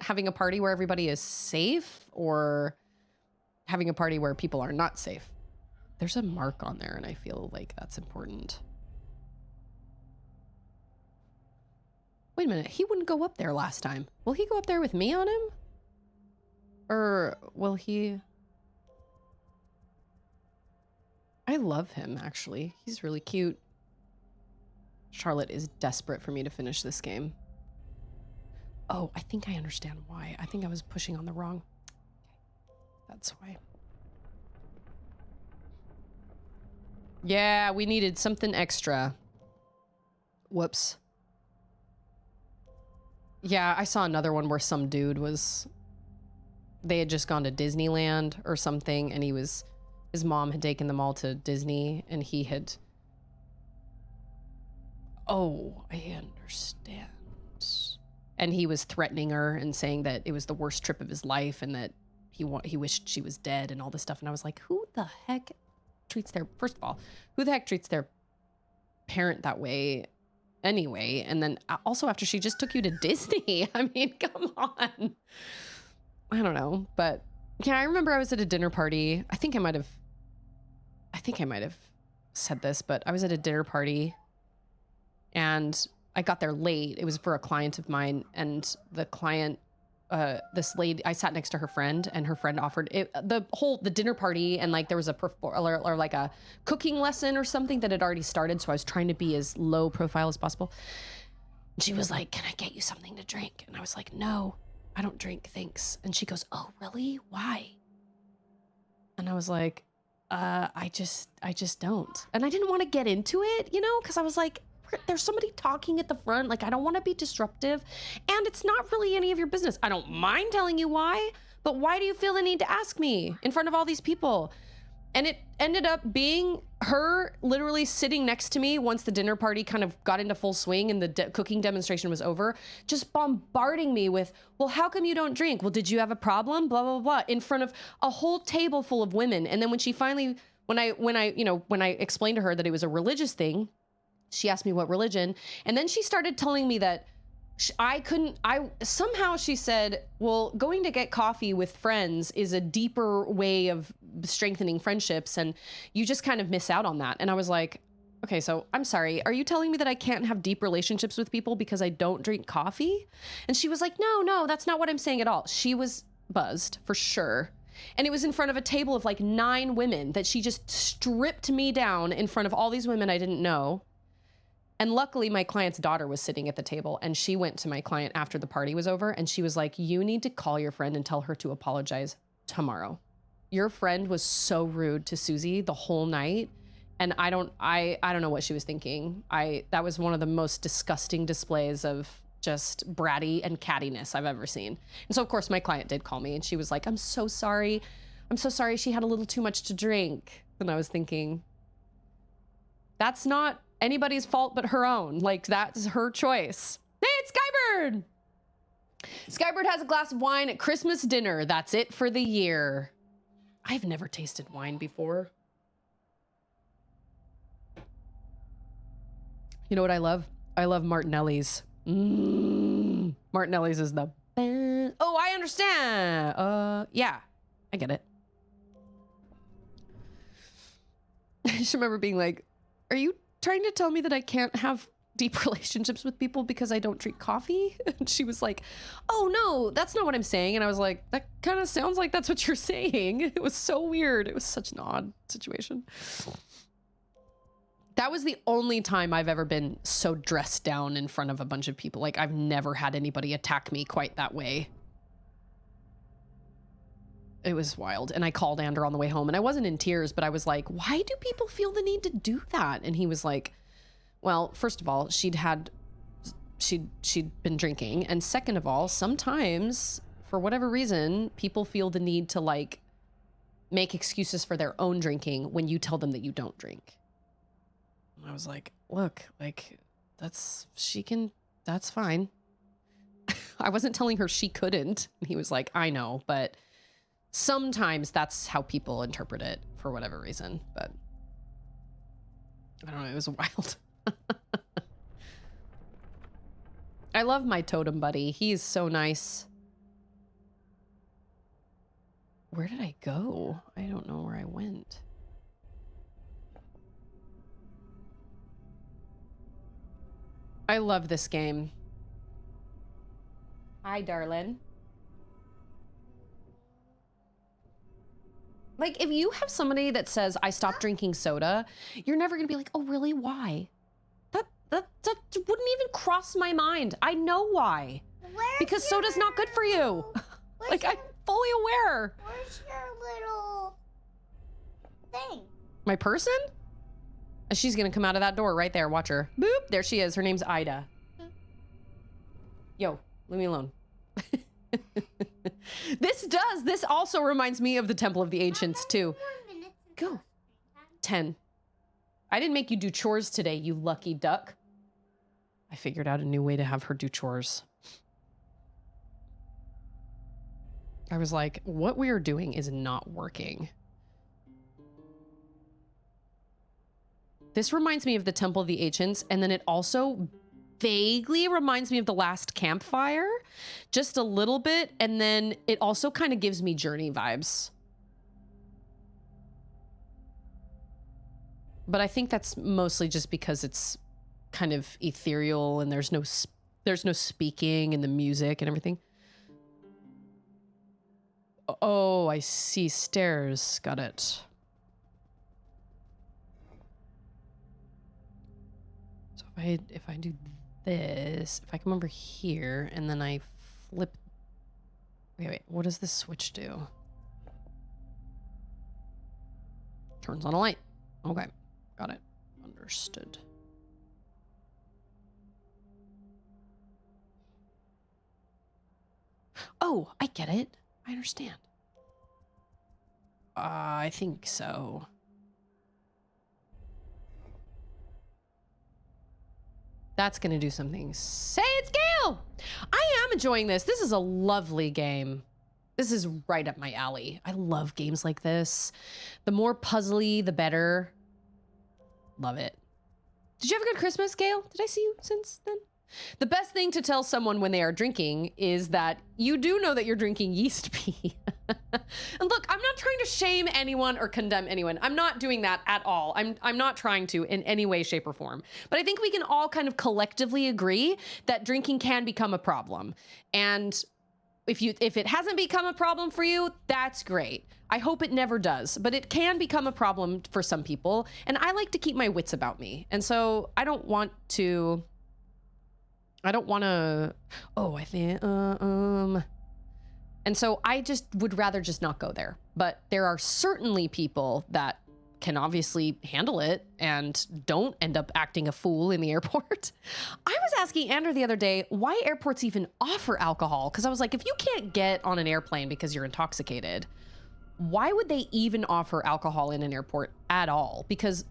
Having a party where everybody is safe, or having a party where people are not safe? There's a mark on there, and I feel like that's important. Wait a minute, he wouldn't go up there last time. Will he go up there with me on him? Or will he? I love him, actually. He's really cute. Charlotte is desperate for me to finish this game. Oh, I think I understand why. I think I was pushing on the wrong. Okay. That's why. Yeah, we needed something extra. Whoops. Yeah, I saw another one where some dude they had just gone to Disneyland or something, and his mom had taken them all to Disney, and he had... Oh, I understand. And he was threatening her and saying that it was the worst trip of his life, and that he wished she was dead and all this stuff. And I was like, who the heck treats first of all, who the heck treats their parent that way anyway? And then also after she just took you to Disney. I mean, come on. I don't know. But yeah, I remember I was at a dinner party. I think I might have said this, but I was at a dinner party and I got there late. It was for a client of mine, and the client, this lady, I sat next to her friend, and her friend offered the dinner party, and like there was or like a cooking lesson or something that had already started. So I was trying to be as low profile as possible. And she was like, "Can I get you something to drink?" And I was like, "No, I don't drink, thanks." And she goes, "Oh, really? Why?" And I was like, I just don't." And I didn't want to get into it, because I was like, there's somebody talking at the front. Like, I don't want to be disruptive, and it's not really any of your business. I don't mind telling you why, but why do you feel the need to ask me in front of all these people? And it ended up being her literally sitting next to me once the dinner party kind of got into full swing and the cooking demonstration was over, just bombarding me with, well, how come you don't drink? Well, did you have a problem? Blah, blah, blah, in front of a whole table full of women. And then when she finally, when I explained to her that it was a religious thing, she asked me what religion. And then she started telling me that somehow she said, well, going to get coffee with friends is a deeper way of strengthening friendships, and you just kind of miss out on that. And I was like, okay, so I'm sorry. Are you telling me that I can't have deep relationships with people because I don't drink coffee? And she was like, no, that's not what I'm saying at all. She was buzzed for sure. And it was in front of a table of like 9 women that she just stripped me down in front of all these women I didn't know. And luckily my client's daughter was sitting at the table, and she went to my client after the party was over, and she was like, you need to call your friend and tell her to apologize tomorrow. Your friend was so rude to Susie the whole night. And I don't know what she was thinking. That was one of the most disgusting displays of just bratty and cattiness I've ever seen. And so of course my client did call me, and she was like, I'm so sorry. I'm so sorry she had a little too much to drink. And I was thinking, that's not anybody's fault but her own. Like, that's her choice. Hey, it's Skybird. Skybird has a glass of wine at Christmas dinner. That's it for the year. I've never tasted wine before. You know what I love? I love Martinelli's. Martinelli's is the best. Oh, I understand. Yeah, I get it. I just remember being like, are you trying to tell me that I can't have deep relationships with people because I don't drink coffee? And she was like, oh no, that's not what I'm saying. And I was like, that kind of sounds like that's what you're saying. It was so weird. It was such an odd situation. That was the only time I've ever been so dressed down in front of a bunch of people. Like, I've never had anybody attack me quite that way. It was wild. And I called Andrew on the way home, and I wasn't in tears, but I was like, why do people feel the need to do that? And he was like, well, first of all, she'd been drinking. And second of all, sometimes for whatever reason, people feel the need to like make excuses for their own drinking when you tell them that you don't drink. I was like, look, like, that's fine. I wasn't telling her she couldn't. And he was like, I know, but sometimes that's how people interpret it for whatever reason. But I don't know, it was wild. I love my totem buddy. He's so nice. Where did I go? I don't know where I went. I love this game. Hi, darling. Like, if you have somebody that says, I stopped drinking soda, you're never going to be like, oh, really? Why? That wouldn't even cross my mind. I know why. Because soda's not good for you. Like, I'm fully aware. Where's your little thing? My person? She's going to come out of that door right there. Watch her. Boop. There she is. Her name's Ida. Yo, leave me alone. This also reminds me of the Temple of the Ancients, too. Go. 10. I didn't make you do chores today, you lucky duck. I figured out a new way to have her do chores. I was like, what we are doing is not working. This reminds me of the Temple of the Ancients, and then it also vaguely reminds me of the last campfire, just a little bit, and then it also kind of gives me Journey vibes. But I think that's mostly just because it's kind of ethereal and there's no speaking and the music and everything. Oh, I see stairs. Got it. So if I do this, if I come over here and then I flip. Wait, what does this switch do? Turns on a light. Okay, got it. Understood. Oh, I get it. I understand. I think so. That's going to do something. Say it's Gail! I am enjoying this. This is a lovely game. This is right up my alley. I love games like this. The more puzzly, the better. Love it. Did you have a good Christmas, Gail? Did I see you since then? The best thing to tell someone when they are drinking is that you do know that you're drinking yeast pee. And look, I'm not trying to shame anyone or condemn anyone. I'm not doing that at all. I'm not trying to in any way, shape, or form. But I think we can all kind of collectively agree that drinking can become a problem. And if it hasn't become a problem for you, that's great. I hope it never does, but it can become a problem for some people. And I like to keep my wits about me. And so I don't want to, oh, I think, and so I just would rather just not go there. But there are certainly people that can obviously handle it and don't end up acting a fool in the airport. I was asking Andrew the other day why airports even offer alcohol, because I was like, if you can't get on an airplane because you're intoxicated, why would they even offer alcohol in an airport at all? Because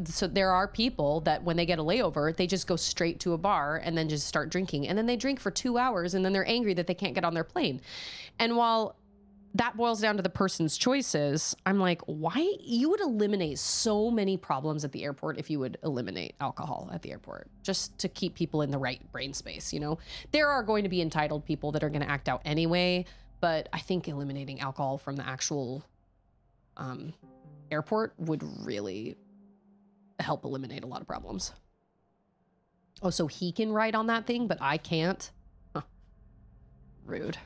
so there are people that when they get a layover, they just go straight to a bar and then just start drinking. And then they drink for 2 hours and then they're angry that they can't get on their plane. And while that boils down to the person's choices, I'm like, why? You would eliminate so many problems at the airport if you would eliminate alcohol at the airport, just to keep people in the right brain space, you know? There are going to be entitled people that are going to act out anyway, but I think eliminating alcohol from the actual airport would really help eliminate a lot of problems. Oh, so he can ride on that thing, but I can't? Huh. Rude.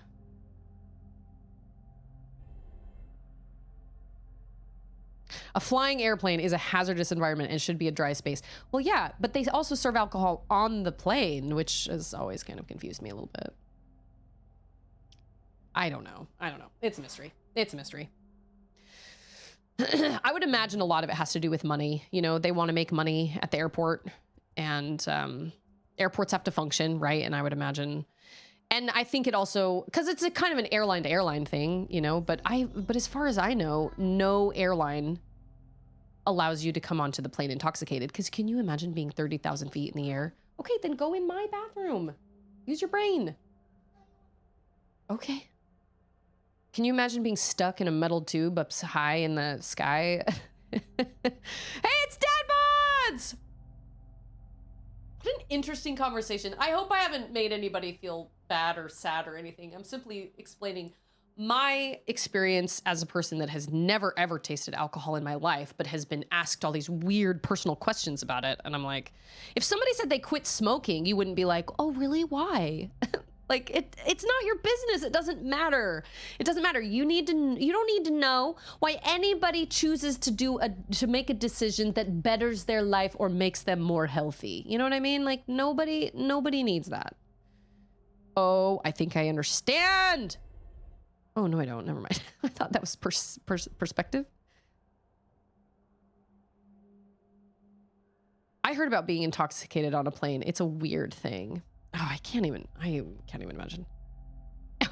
A flying airplane is a hazardous environment and should be a dry space. Well, yeah, but they also serve alcohol on the plane, which has always kind of confused me a little bit. I don't know. It's a mystery. It's a mystery. I would imagine a lot of it has to do with money. You know, they want to make money at the airport, and airports have to function, right? And I would imagine, and I think it also, because it's a kind of an airline to airline thing, you know, but as far as I know, no airline allows you to come onto the plane intoxicated. Because can you imagine being 30,000 feet in the air? Okay, then go in my bathroom. Use your brain. Okay. Can you imagine being stuck in a metal tube up high in the sky? Hey, it's Dad Mods! What an interesting conversation. I hope I haven't made anybody feel bad or sad or anything. I'm simply explaining my experience as a person that has never ever tasted alcohol in my life, but has been asked all these weird personal questions about it. And I'm like, if somebody said they quit smoking, you wouldn't be like, oh, really? Why? Like, it's not your business. It doesn't matter. It doesn't matter. You don't need to know why anybody chooses to make a decision that betters their life or makes them more healthy. You know what I mean? Like, nobody needs that. Oh, I think I understand. Oh, no, I don't. Never mind. I thought that was perspective. I heard about being intoxicated on a plane. It's a weird thing. Oh, I can't even imagine.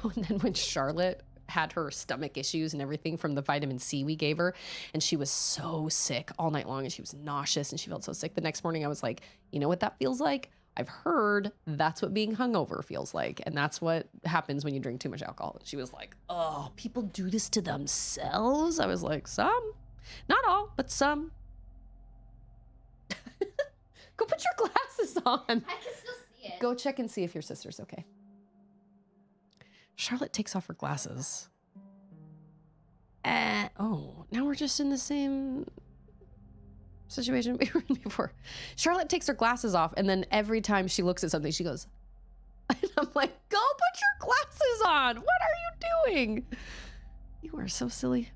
Oh, and then when Charlotte had her stomach issues and everything from the vitamin C we gave her, and she was so sick all night long, and she was nauseous and she felt so sick. The next morning I was like, you know what that feels like? I've heard that's what being hungover feels like. And that's what happens when you drink too much alcohol. She was like, oh, people do this to themselves? I was like, some. Not all, but some. Go put your glasses on. I can still see it. Go check and see if your sister's okay. Charlotte takes off her glasses. Oh, now we're just in the same situation we were in before. Charlotte takes her glasses off, and then every time she looks at something, she goes, and I'm like, go put your glasses on. What are you doing? You are so silly.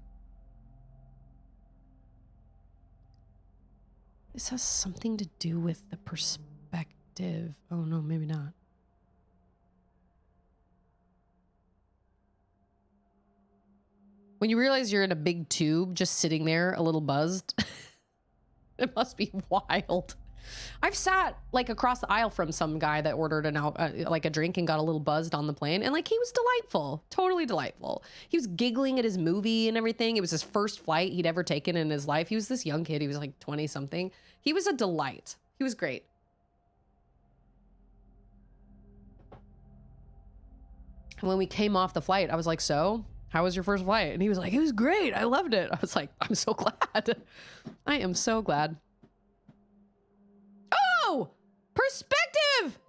This has something to do with the perspective. Oh, no, maybe not. When you realize you're in a big tube just sitting there a little buzzed, it must be wild. I've sat like across the aisle from some guy that ordered like a drink and got a little buzzed on the plane, and like he was delightful, totally delightful. He was giggling at his movie and everything. It was his first flight he'd ever taken in his life. He was this young kid. He was like 20 something. He was a delight. He was great. And when we came off the flight, I was like, so how was your first flight? And he was like, it was great. I loved it. I was like, I'm so glad. I am so glad. Oh, perspective.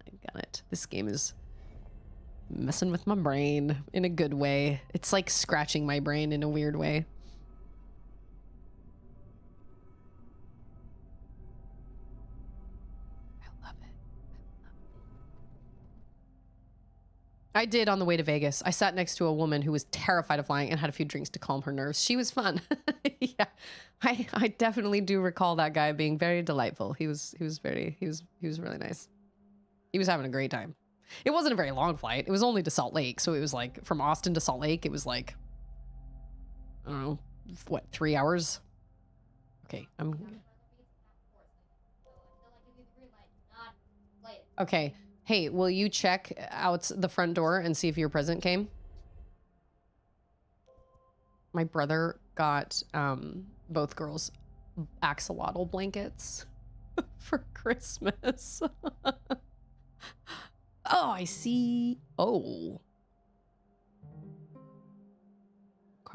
I got it. This game is messing with my brain in a good way. It's like scratching my brain in a weird way. I love it. I did on the way to Vegas. I sat next to a woman who was terrified of flying and had a few drinks to calm her nerves. She was fun. Yeah, I definitely do recall that guy being very delightful. He was really nice. He was having a great time. It wasn't a very long flight. It was only to Salt Lake, so it was like from Austin to Salt Lake. It was like, I don't know, what, 3 hours? Okay, okay. Hey, will you check out the front door and see if your present came? My brother got both girls axolotl blankets for Christmas. Oh, I see. Oh.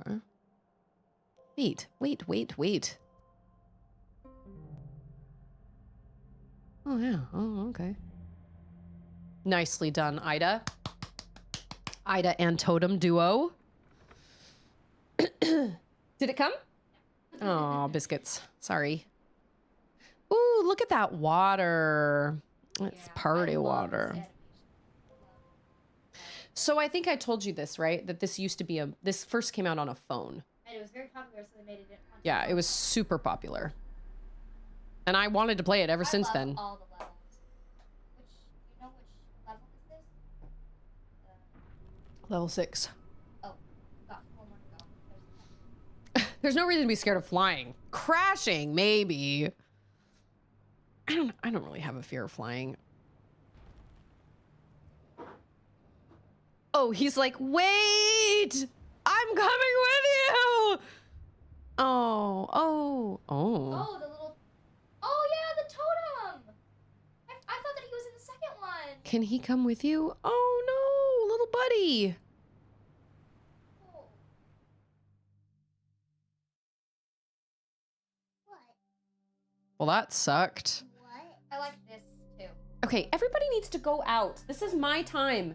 Okay. Wait. Oh, yeah. Oh, okay. Nicely done, Ida. Ida and Totem duo. Did it come? Oh, biscuits. Sorry. Ooh, look at that water. It's party water. So I think I told you this, right? That this used to be this first came out on a phone. And it was very popular, so they made it. Yeah, it was super popular. And I wanted to play it ever since then. All the levels. Which level is this? Level 6. Oh, got 4 more to go. There's no reason to be scared of flying. Crashing, maybe. I don't really have a fear of flying. Oh, he's like, wait! I'm coming with you! Oh. Oh, the little... Oh, yeah, the totem! I thought that he was in the second one. Can he come with you? Oh, no, little buddy. Oh. What? Well, that sucked. What? I like this, too. Okay, everybody needs to go out. This is my time.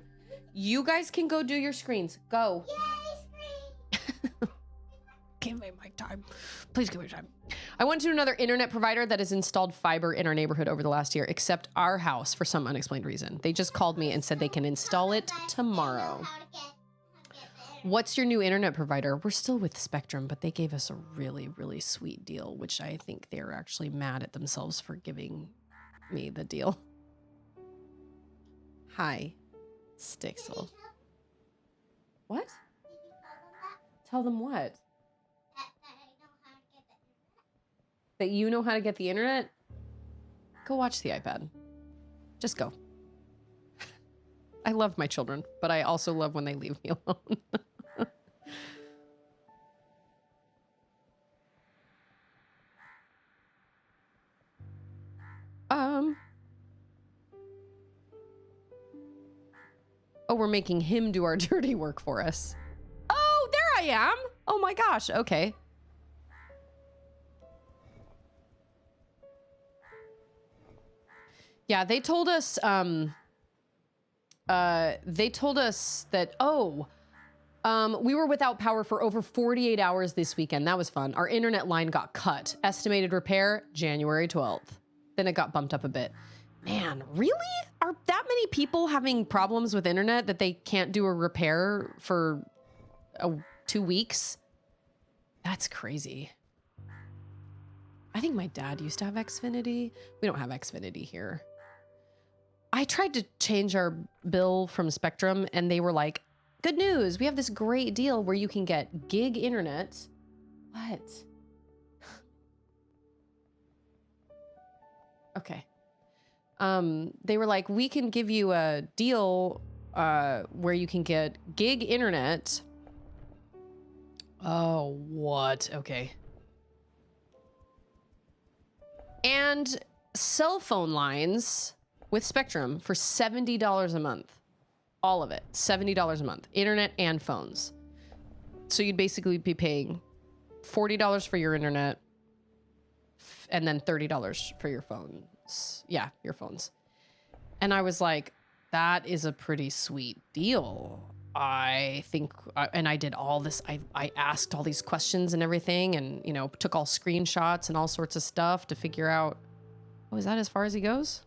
You guys can go do your screens. Go. Yay, screen! Give me my time. Please give me time. I went to another internet provider that has installed fiber in our neighborhood over the last year, except our house for some unexplained reason. They just called me and said they can install it tomorrow. What's your new internet provider? We're still with Spectrum, but they gave us a really, really sweet deal, which I think they're actually mad at themselves for giving me the deal. Hi, Stixel. What? Tell them what? That you know how to get the internet? Go watch the iPad. Just go. I love my children, but I also love when they leave me alone. Oh, we're making him do our dirty work for us. Oh, there I am. Oh my gosh. Okay. Yeah, they told us that, we were without power for over 48 hours this weekend. That was fun. Our internet line got cut. Estimated repair, January 12th. Then it got bumped up a bit. Man, really? Are that many people having problems with internet that they can't do a repair for 2 weeks? That's crazy. I think my dad used to have Xfinity. We don't have Xfinity here. I tried to change our bill from Spectrum and they were like, good news, we have this great deal where you can get gig internet. What? Okay. They were like, we can give you a deal where you can get gig internet. Oh, what? Okay. And cell phone lines with Spectrum for $70 a month. All of it. $70 a month. Internet and phones. So you'd basically be paying $40 for your internet and then $30 for your phones. Yeah, your phones. And I was like, that is a pretty sweet deal. I think, and I did all this. I asked all these questions and everything and, you know, took all screenshots and all sorts of stuff to figure out, oh, is that as far as he goes?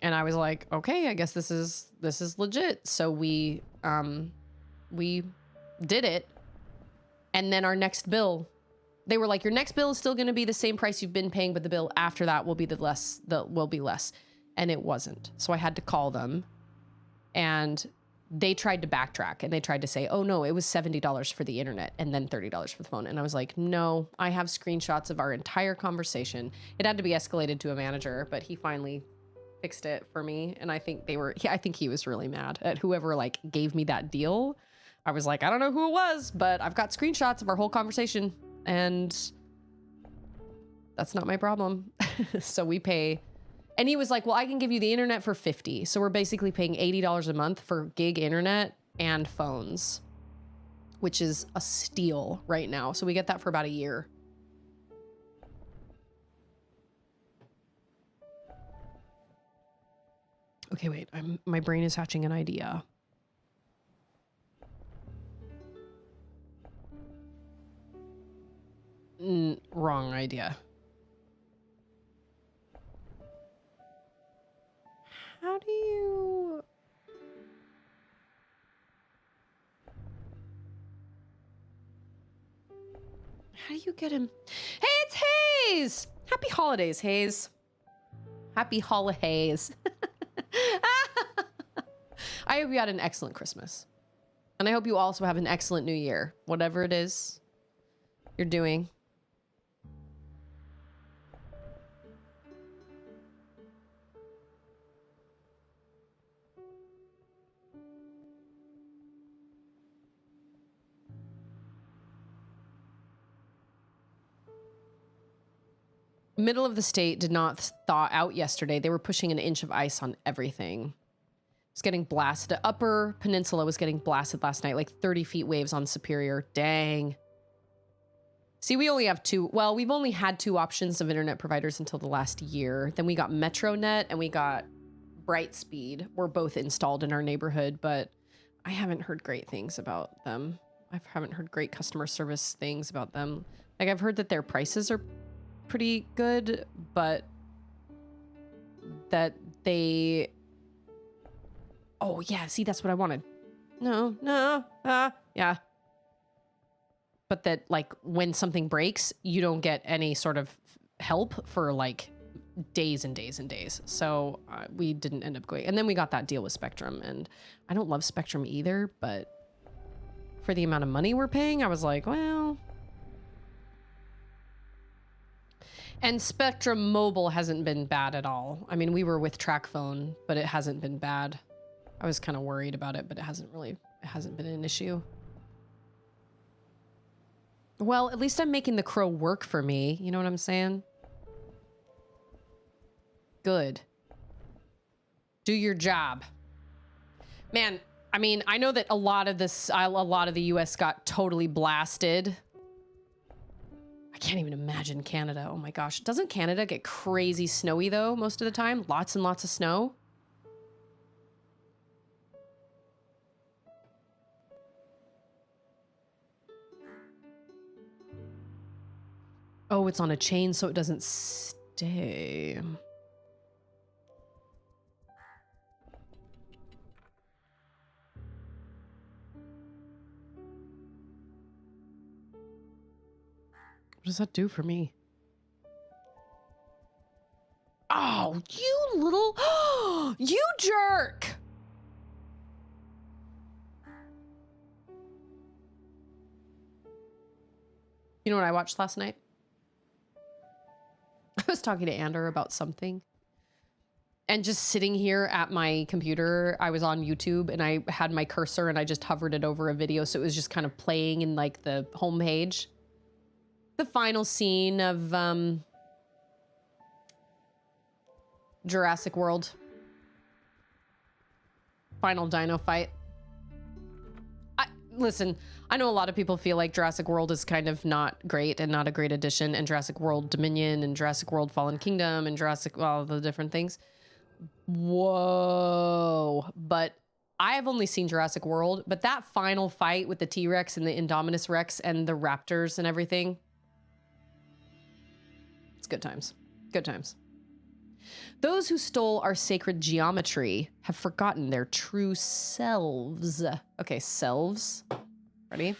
And I was like, okay, I guess this is legit. So we did it. And then our next bill, they were like, your next bill is still going to be the same price you've been paying, but the bill after that will be less. And it wasn't. So I had to call them, and they tried to backtrack, and they tried to say, oh no, it was $70 for the internet and then $30 for the phone. And I was like, no, I have screenshots of our entire conversation. It had to be escalated to a manager, but he finally fixed it for me. And I think I think he was really mad at whoever like gave me that deal. I was like, I don't know who it was, but I've got screenshots of our whole conversation, and that's not my problem. So we pay. And he was like, well, I can give you the internet for $50. So we're basically paying $80 a month for gig internet and phones, which is a steal right now. So we get that for about a year. Okay, wait, my brain is hatching an idea. Wrong idea. How do you... How do you get him? Hey, it's Hayes! Happy holidays, Hayes. Happy holidays. I hope you had an excellent Christmas. And I hope you also have an excellent new year. Whatever it is you're doing. Middle of the state did not thaw out yesterday. They were pushing an inch of ice on everything. It's getting blasted. Upper Peninsula was getting blasted last night, like 30 feet waves on Superior. Dang. See, we only have two. Well, we've only had two options of internet providers until the last year. Then we got MetroNet and we got Brightspeed. We're both installed in our neighborhood, but I haven't heard great things about them. I haven't heard great customer service things about them. Like, I've heard that their prices are pretty good, but that they... Oh, yeah, see, that's what I wanted. Yeah. But that, like, when something breaks, you don't get any sort of help for, like, days and days and days. So we didn't end up going. And then we got that deal with Spectrum, and I don't love Spectrum either, but for the amount of money we're paying, I was like, well... And Spectrum Mobile hasn't been bad at all. I mean, we were with TracFone, but it hasn't been bad. I was kind of worried about it, but it hasn't been an issue. Well, at least I'm making the Crow work for me. You know what I'm saying? Good. Do your job. Man, I mean, I know that a lot of the US got totally blasted. I can't even imagine Canada. Oh my gosh. Doesn't Canada get crazy snowy though most of the time? Lots and lots of snow? Oh, it's on a chain so it doesn't stay. What does that do for me? Oh, you little... You jerk! You know what I watched last night? I was talking to Ander about something. And just sitting here at my computer, I was on YouTube and I had my cursor and I just hovered it over a video. So it was just kind of playing in like the homepage. The final scene of Jurassic World. Final dino fight. Listen, I know a lot of people feel like Jurassic World is kind of not great and not a great addition, and Jurassic World Dominion and Jurassic World Fallen Kingdom and Jurassic, well, the different things. Whoa. But I have only seen Jurassic World, but that final fight with the T-Rex and the Indominus Rex and the raptors and everything, it's good times. Good times. Those who stole our sacred geometry have forgotten their true selves. Okay, selves. Ready?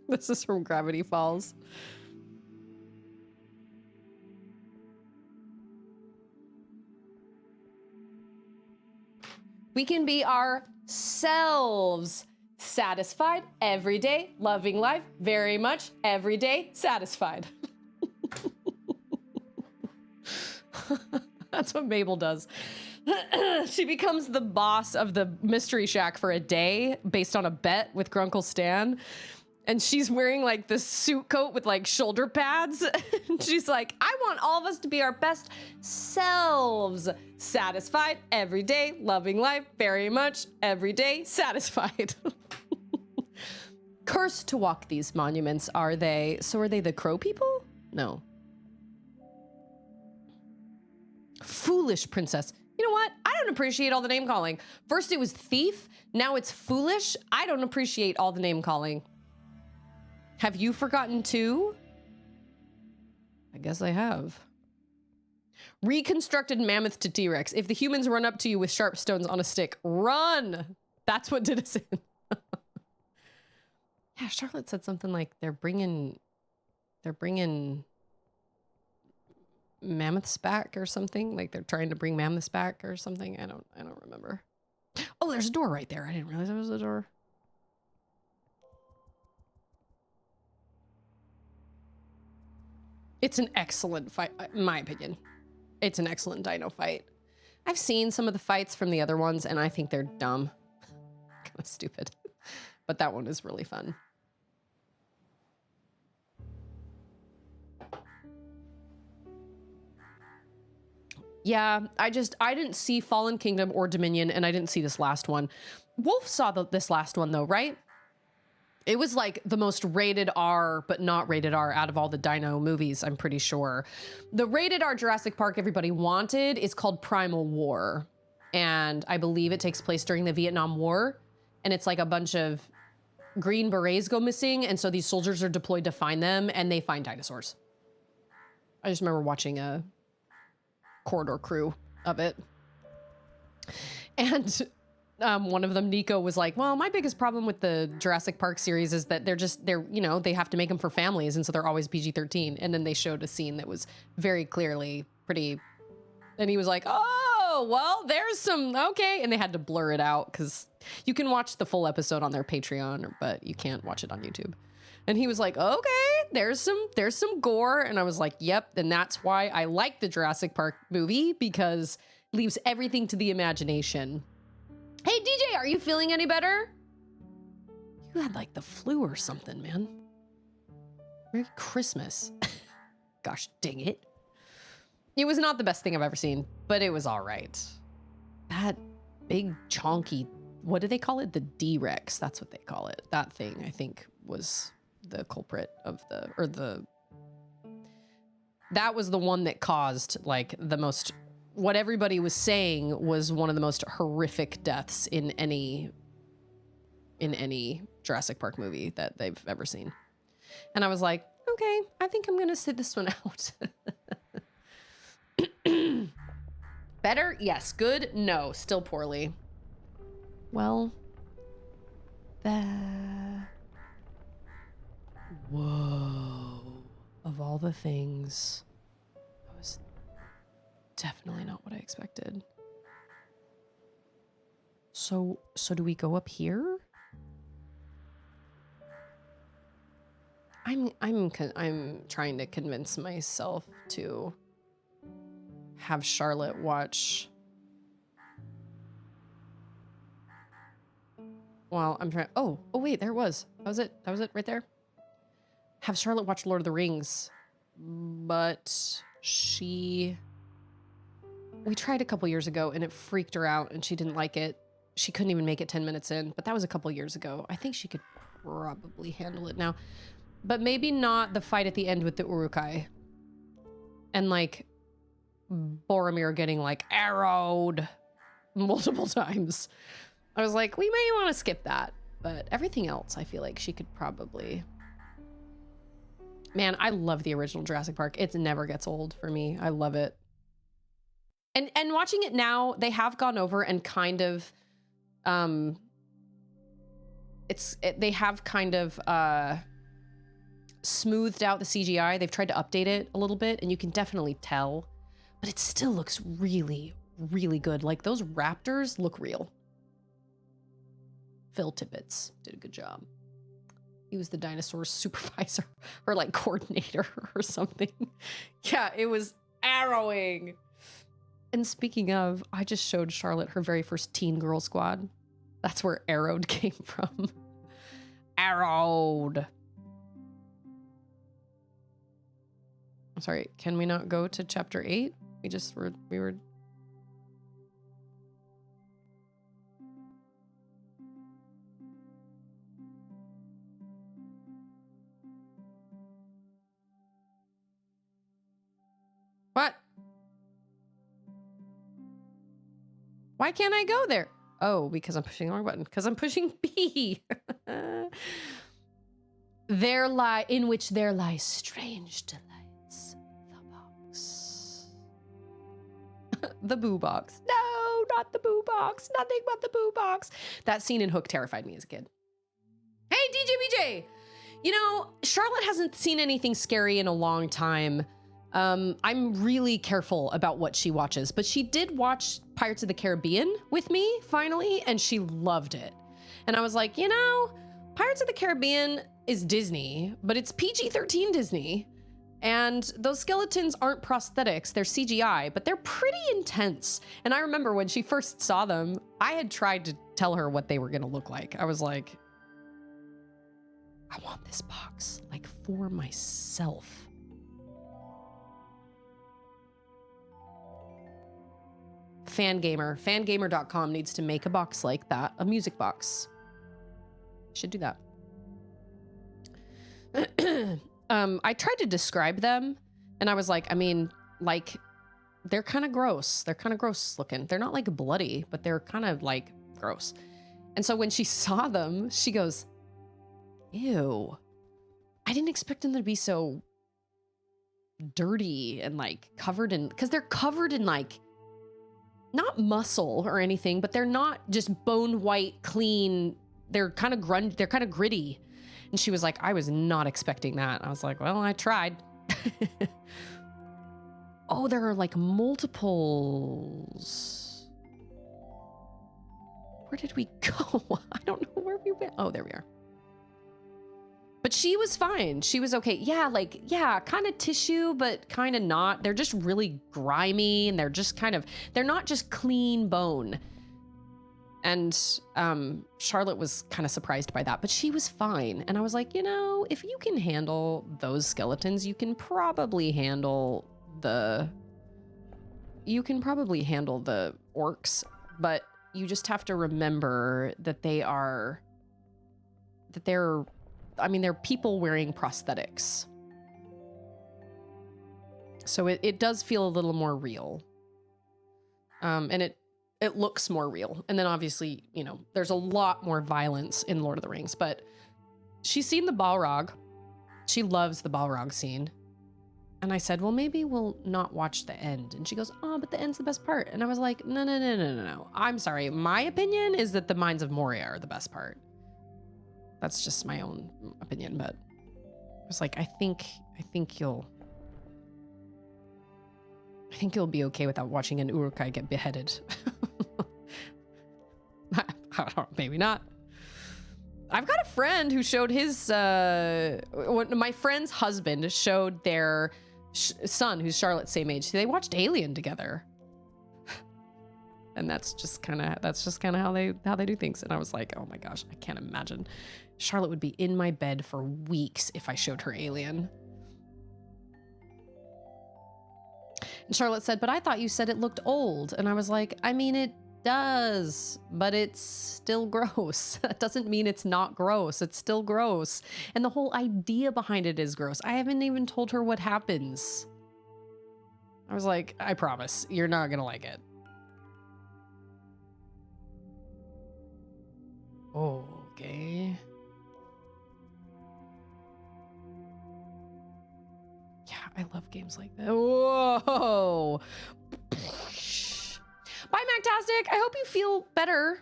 This is from Gravity Falls. We can be ourselves, satisfied every day, loving life very much every day, satisfied. That's what Mabel does. She becomes the boss of the Mystery Shack for a day based on a bet with Grunkle Stan. And she's wearing like this suit coat with like shoulder pads. And she's like, I want all of us to be our best selves. Satisfied every day, loving life very much every day, satisfied. Cursed to walk these monuments, are they? So are they the crow people? No. Foolish princess. You know what? I don't appreciate all the name calling. First it was thief, now it's foolish. I don't appreciate all the name calling. Have you forgotten too? I guess I have. Reconstructed mammoth to T-Rex. If the humans run up to you with sharp stones on a stick, run! That's what did us in. Yeah, Charlotte said something like they're bringing mammoths back or something. Like they're trying to bring mammoths back or something. I don't remember. Oh, there's a door right there. I didn't realize there was a door. It's an excellent fight, in my opinion. It's an excellent dino fight. I've seen some of the fights from the other ones, and I think they're dumb. Kind of stupid. But that one is really fun. Yeah, I didn't see Fallen Kingdom or Dominion, and I didn't see this last one. Wolf saw this last one, though, right? It was like the most rated R, but not rated R out of all the dino movies, I'm pretty sure. The rated R Jurassic Park everybody wanted is called Primal War. And I believe it takes place during the Vietnam War. And it's like a bunch of Green Berets go missing. And so these soldiers are deployed to find them, and they find dinosaurs. I just remember watching a Corridor Crew of it. And one of them, Nico, was like, well, my biggest problem with the Jurassic Park series is that they're, you know, they have to make them for families. And so they're always PG-13. And then they showed a scene that was very clearly pretty. And he was like, oh, well, there's some, okay. And they had to blur it out because you can watch the full episode on their Patreon, but you can't watch it on YouTube. And he was like, okay, there's some gore. And I was like, yep. And that's why I like the Jurassic Park movie, because it leaves everything to the imagination. Hey, DJ, are you feeling any better? You had like the flu or something, man. Merry Christmas. Gosh dang it. It was not the best thing I've ever seen, but it was all right. That big chonky, what do they call it? The D-Rex, that's what they call it. That thing, I think, was the culprit of that was the one that caused like the most, what everybody was saying was one of the most horrific deaths in any Jurassic Park movie that they've ever seen. And I was like, okay, I think I'm gonna sit this one out. Better? Yes. Good? No. Still poorly. Well, whoa. Of all the things, that was definitely not what I expected. So do we go up here? I'm trying to convince myself to have Charlotte watch. Well, I'm trying. Oh wait, there it was. That was it right there. Have Charlotte watch Lord of the Rings, but we tried a couple years ago and it freaked her out and she didn't like it. she couldn't even make it 10 minutes in, but that was a couple years ago. I think she could probably handle it now. But maybe not the fight at the end with the Urukai. And like Boromir getting like arrowed multiple times. I was like, we may want to skip that. But everything else, I feel like she could probably... Man, I love the original Jurassic Park. It never gets old for me. I love it. And watching it now, they have gone over and kind of... they have kind of smoothed out the CGI. They've tried to update it a little bit, and you can definitely tell. But it still looks really, really good. Like, those raptors look real. Phil Tippett did a good job. He was the dinosaur supervisor or like coordinator or something. Yeah, it was harrowing. And speaking of, I just showed Charlotte her very first Teen Girl Squad. That's where arrowed came from. Arrowed. I'm sorry, can we not go to chapter 8? We were What? Why can't I go there? Oh, because I'm pushing the wrong button. Because I'm pushing B. In which there lie strange delights. The box. The boo box. No, not the boo box. Nothing but the boo box. That scene in Hook terrified me as a kid. Hey, DJBJ. You know, Charlotte hasn't seen anything scary in a long time. I'm really careful about what she watches, but she did watch Pirates of the Caribbean with me finally, and she loved it. And I was like, you know, Pirates of the Caribbean is Disney, but it's PG-13 Disney. And those skeletons aren't prosthetics, they're CGI, but they're pretty intense. And I remember when she first saw them, I had tried to tell her what they were gonna look like. I was like, I want this box, like, for myself. Fangamer.com needs to make a box like that, a music box. Should do that. I tried to describe them, and I was like, I mean, like, they're kind of gross. They're kind of gross looking. They're not like bloody, but they're kind of like gross. And so when she saw them, she goes, ew. I didn't expect them to be so dirty and like covered in, because they're covered in like, not muscle or anything, but they're not just bone white, clean. They're kind of they're kind of gritty. And she was like, I was not expecting that. I was like, well, I tried. Oh, there are like multiples. Where did we go? I don't know where we went. Oh, there we are. But she was fine. She was okay. Yeah, like, yeah, kind of tissue, but kind of not. They're just really grimy, and they're just kind of, they're not just clean bone. And Charlotte was kind of surprised by that, but she was fine. And I was like, you know, if you can handle those skeletons, you can probably handle the orcs, but you just have to remember that they're people wearing prosthetics. So it does feel a little more real. And it looks more real. And then obviously, you know, there's a lot more violence in Lord of the Rings, but she's seen the Balrog. She loves the Balrog scene. And I said, well, maybe we'll not watch the end. And she goes, oh, but the end's the best part. And I was like, no. I'm sorry. My opinion is that the Mines of Moria are the best part. That's just my own opinion, but I was like, I think you'll be okay without watching an Urukai get beheaded. I don't know, maybe not. I've got a friend who showed his, my friend's husband showed their son, who's Charlotte's same age. They watched Alien together. And that's just kind of how they do things. And I was like, oh my gosh, I can't imagine. Charlotte would be in my bed for weeks if I showed her Alien. And Charlotte said, but I thought you said it looked old. And I was like, I mean, does, but it's still gross. That doesn't mean it's not gross. It's still gross. And the whole idea behind it is gross. I haven't even told her what happens. I was like, I promise, you're not gonna like it. Okay. Yeah, I love games like that. Whoa. Bye, Mactastic. I hope you feel better.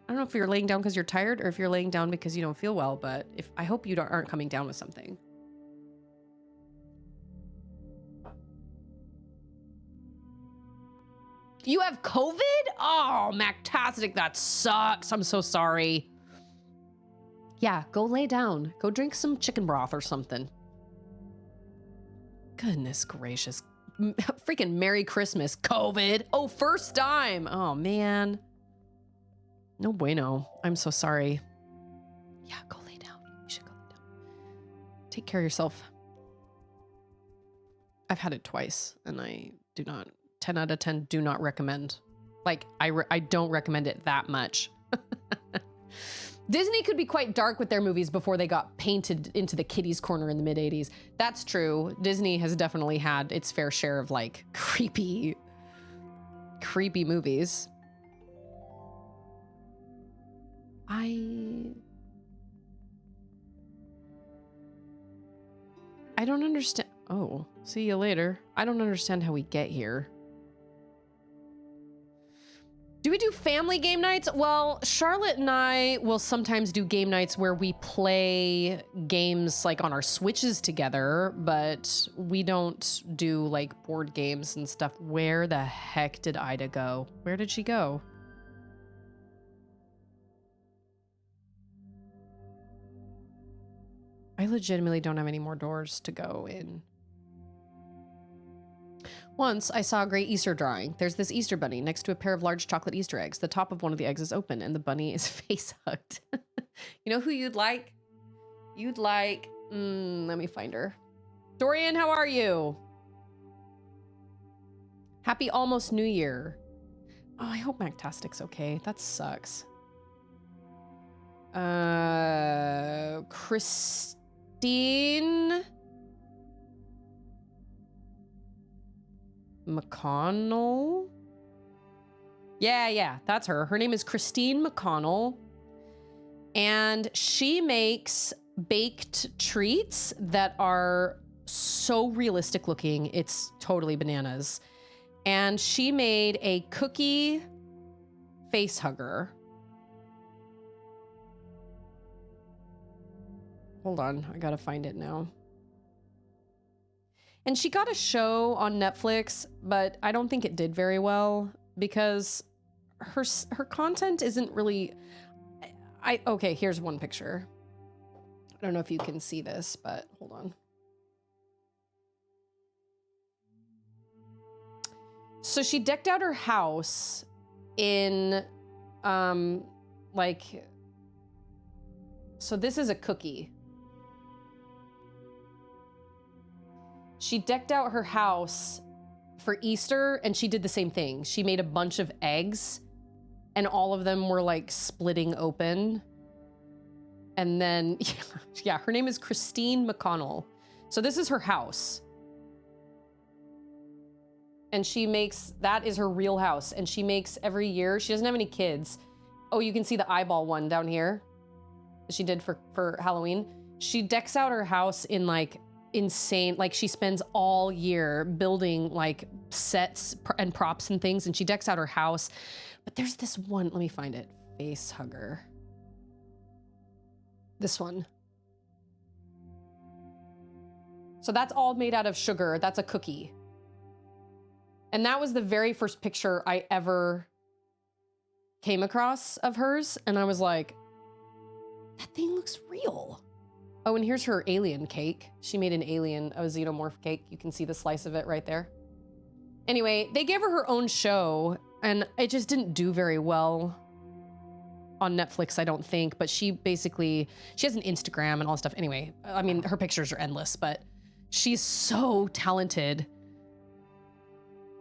I don't know if you're laying down because you're tired or if you're laying down because you don't feel well, but I hope you aren't coming down with something. You have COVID? Oh, Mactastic, that sucks. I'm so sorry. Yeah, go lay down. Go drink some chicken broth or something. Goodness gracious. Freaking Merry Christmas, COVID. Oh, first time. Oh, man. No bueno. I'm so sorry. Yeah, go lay down. You should go lay down. Take care of yourself. I've had it twice, and I do not, 10 out of 10, do not recommend. Like, I don't recommend it that much. Disney could be quite dark with their movies before they got painted into the kiddies corner in the mid 80s. That's true. Disney has definitely had its fair share of like creepy movies. I don't understand. Oh, see you later. I don't understand how we get here. Do we do family game nights? Well, Charlotte and I will sometimes do game nights where we play games like on our Switches together, but we don't do like board games and stuff. Where the heck did Ida go? Where did she go? I legitimately don't have any more doors to go in. Once I saw a great Easter drawing. There's this Easter bunny next to a pair of large chocolate Easter eggs. The top of one of the eggs is open and the bunny is face hugged. You know who you'd like? You'd like, let me find her. Dorian, how are you? Happy almost New Year. Oh, I hope Mactastic's okay. That sucks. Christine McConnell? Yeah, that's her. Her name is Christine McConnell. And she makes baked treats that are so realistic looking. It's totally bananas. And she made a cookie face hugger. Hold on, I gotta find it now. And she got a show on Netflix, but I don't think it did very well because her content isn't really... Okay, here's one picture. I don't know if you can see this, but hold on. So she decked out her house in, like... So this is a cookie. She decked out her house for Easter and she did the same thing. She made a bunch of eggs and all of them were like splitting open. And then, yeah, her name is Christine McConnell. So this is her house. And she makes, that is her real house. And she makes every year, she doesn't have any kids. Oh, you can see the eyeball one down here. She did for Halloween. She decks out her house in like insane, like she spends all year building like sets and props and things, and she decks out her house. But there's this one, let me find it, face hugger. This one. So that's all made out of sugar. That's a cookie. And that was the very first picture I ever came across of hers, and I was like, that thing looks real. Oh, and here's her alien cake. She made an alien, a xenomorph cake. You can see the slice of it right there. Anyway, they gave her own show, and it just didn't do very well on Netflix, I don't think. But she has an Instagram and all that stuff. Anyway, I mean, her pictures are endless, but she's so talented.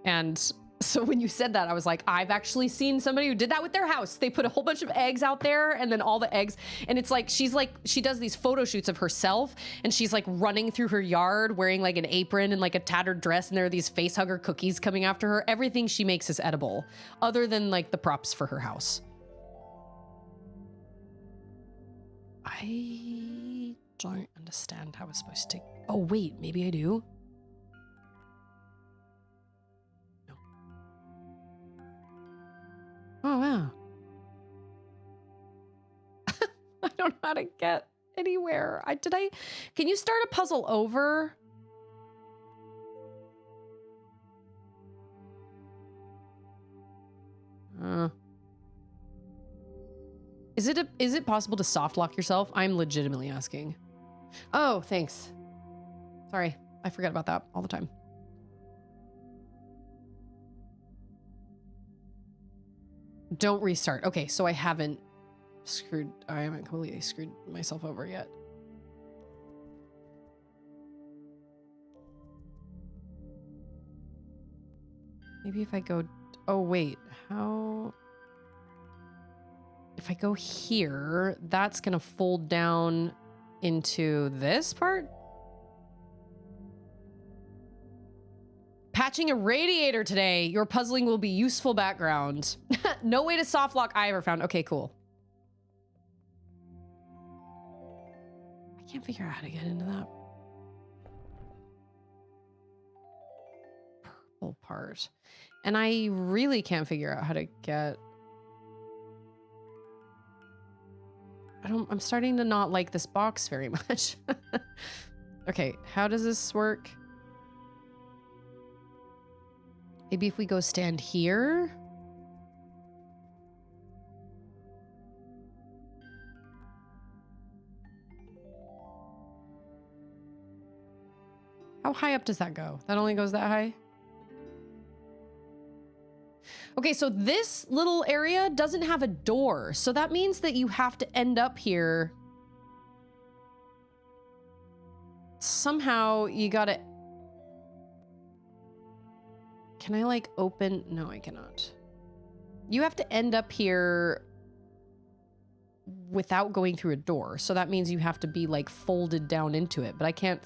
And So when you said that, I was like, I've actually seen somebody who did that with their house. They put a whole bunch of eggs out there and then all the eggs. And it's like, she does these photo shoots of herself and she's like running through her yard wearing like an apron and like a tattered dress. And there are these face hugger cookies coming after her. Everything she makes is edible other than like the props for her house. I don't understand how it's supposed to. Oh, wait, maybe I do. Oh, wow. I don't know how to get anywhere. Can you start a puzzle over? Is it possible to soft lock yourself? I'm legitimately asking. Oh, thanks. Sorry, I forget about that all the time. Don't restart. Okay, so I haven't completely screwed myself over yet. Maybe if I go, oh wait, how? If I go here, that's gonna fold down into this part? Patching a radiator today. Your puzzling will be useful background. No way to soft lock I ever found. Okay, cool. I can't figure out how to get into that purple part. And I really can't figure out how to get... I'm starting to not like this box very much. Okay, how does this work? Maybe if we go stand here. How high up does that go? That only goes that high? Okay, so this little area doesn't have a door. So that means that you have to end up here. Somehow you gotta... Can I like open? No, I cannot. You have to end up here without going through a door. So that means you have to be like folded down into it, but I can't.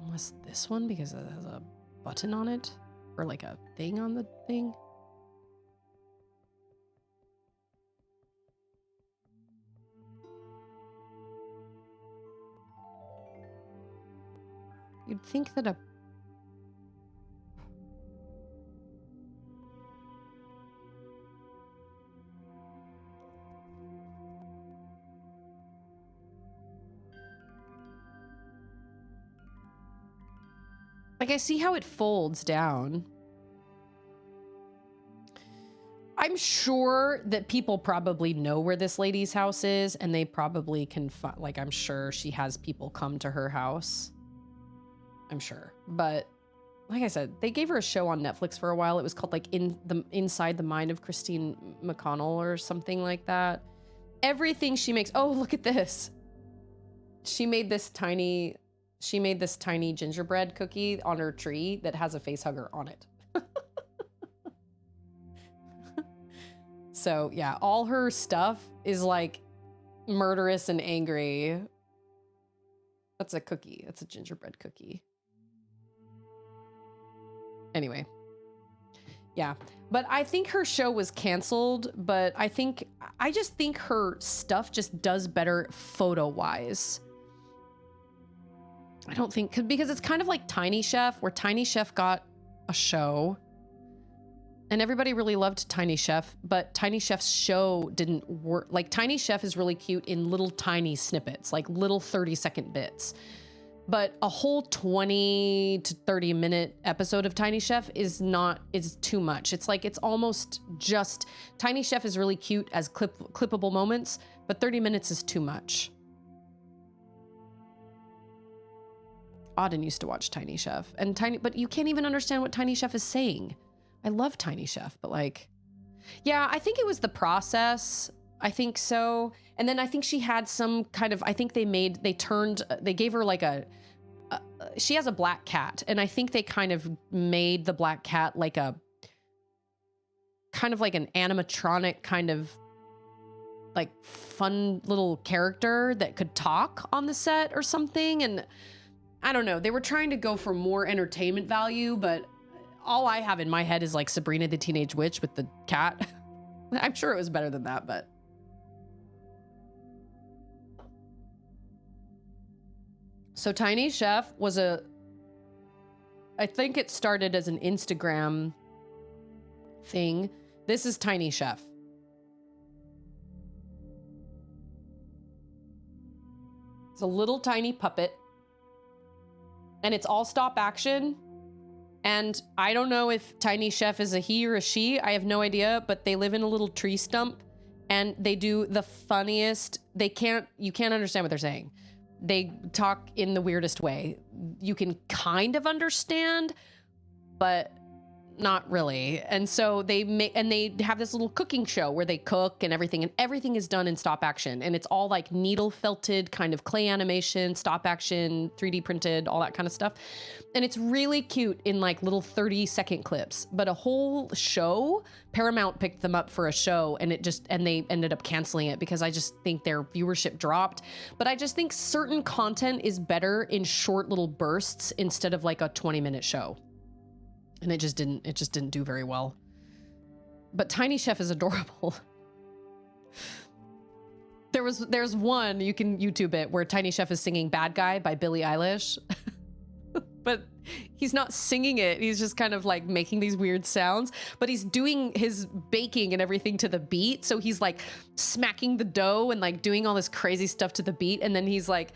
Unless this one, because it has a button on it or like a thing on the thing. You'd think that a like, I see how it folds down. I'm sure that people probably know where this lady's house is, and they probably can find, like, I'm sure she has people come to her house. I'm sure. But like I said, they gave her a show on Netflix for a while. It was called like Inside the Mind of Christine McConnell or something like that. Everything she makes. Oh, look at this. She made this tiny gingerbread cookie on her tree that has a face hugger on it. So yeah, all her stuff is like murderous and angry. That's a cookie. That's a gingerbread cookie. Anyway. Yeah. But I think her show was canceled, but I just think her stuff just does better photo-wise. I don't think, because it's kind of like Tiny Chef, where Tiny Chef got a show and everybody really loved Tiny Chef, but Tiny Chef's show didn't work. Like, Tiny Chef is really cute in little tiny snippets, like little 30-second bits. But a whole 20 to 30 minute episode of Tiny Chef is too much. It's like, it's almost just, Tiny Chef is really cute as clippable moments, but 30 minutes is too much. Auden used to watch Tiny Chef, but you can't even understand what Tiny Chef is saying. I love Tiny Chef, but like, yeah, I think it was the process. I think so. And then I think she had some kind of, I think they gave her like a she has a black cat, and I think they kind of made the black cat like a kind of like an animatronic kind of like fun little character that could talk on the set or something. And I don't know, they were trying to go for more entertainment value, but all I have in my head is like Sabrina the Teenage Witch with the cat. I'm sure it was better than that, but. So Tiny Chef was I think it started as an Instagram thing. This is Tiny Chef. It's a little tiny puppet, and it's all stop action. And I don't know if Tiny Chef is a he or a she. I have no idea, but they live in a little tree stump, and they do the funniest. You can't understand what they're saying. They talk in the weirdest way. You can kind of understand, but not really. And so they have this little cooking show where they cook and everything is done in stop action, and it's all like needle felted kind of clay animation, stop action, 3D printed, all that kind of stuff. And it's really cute in like little 30-second clips. But a whole show, Paramount picked them up for a show, and they ended up canceling it because I just think their viewership dropped. But I just think certain content is better in short little bursts instead of like a 20-minute show. And it just didn't do very well. But Tiny Chef is adorable. There's one, you can YouTube it, where Tiny Chef is singing Bad Guy by Billie Eilish. But he's not singing it. He's just kind of like making these weird sounds, but he's doing his baking and everything to the beat. So he's like smacking the dough and like doing all this crazy stuff to the beat. And then he's like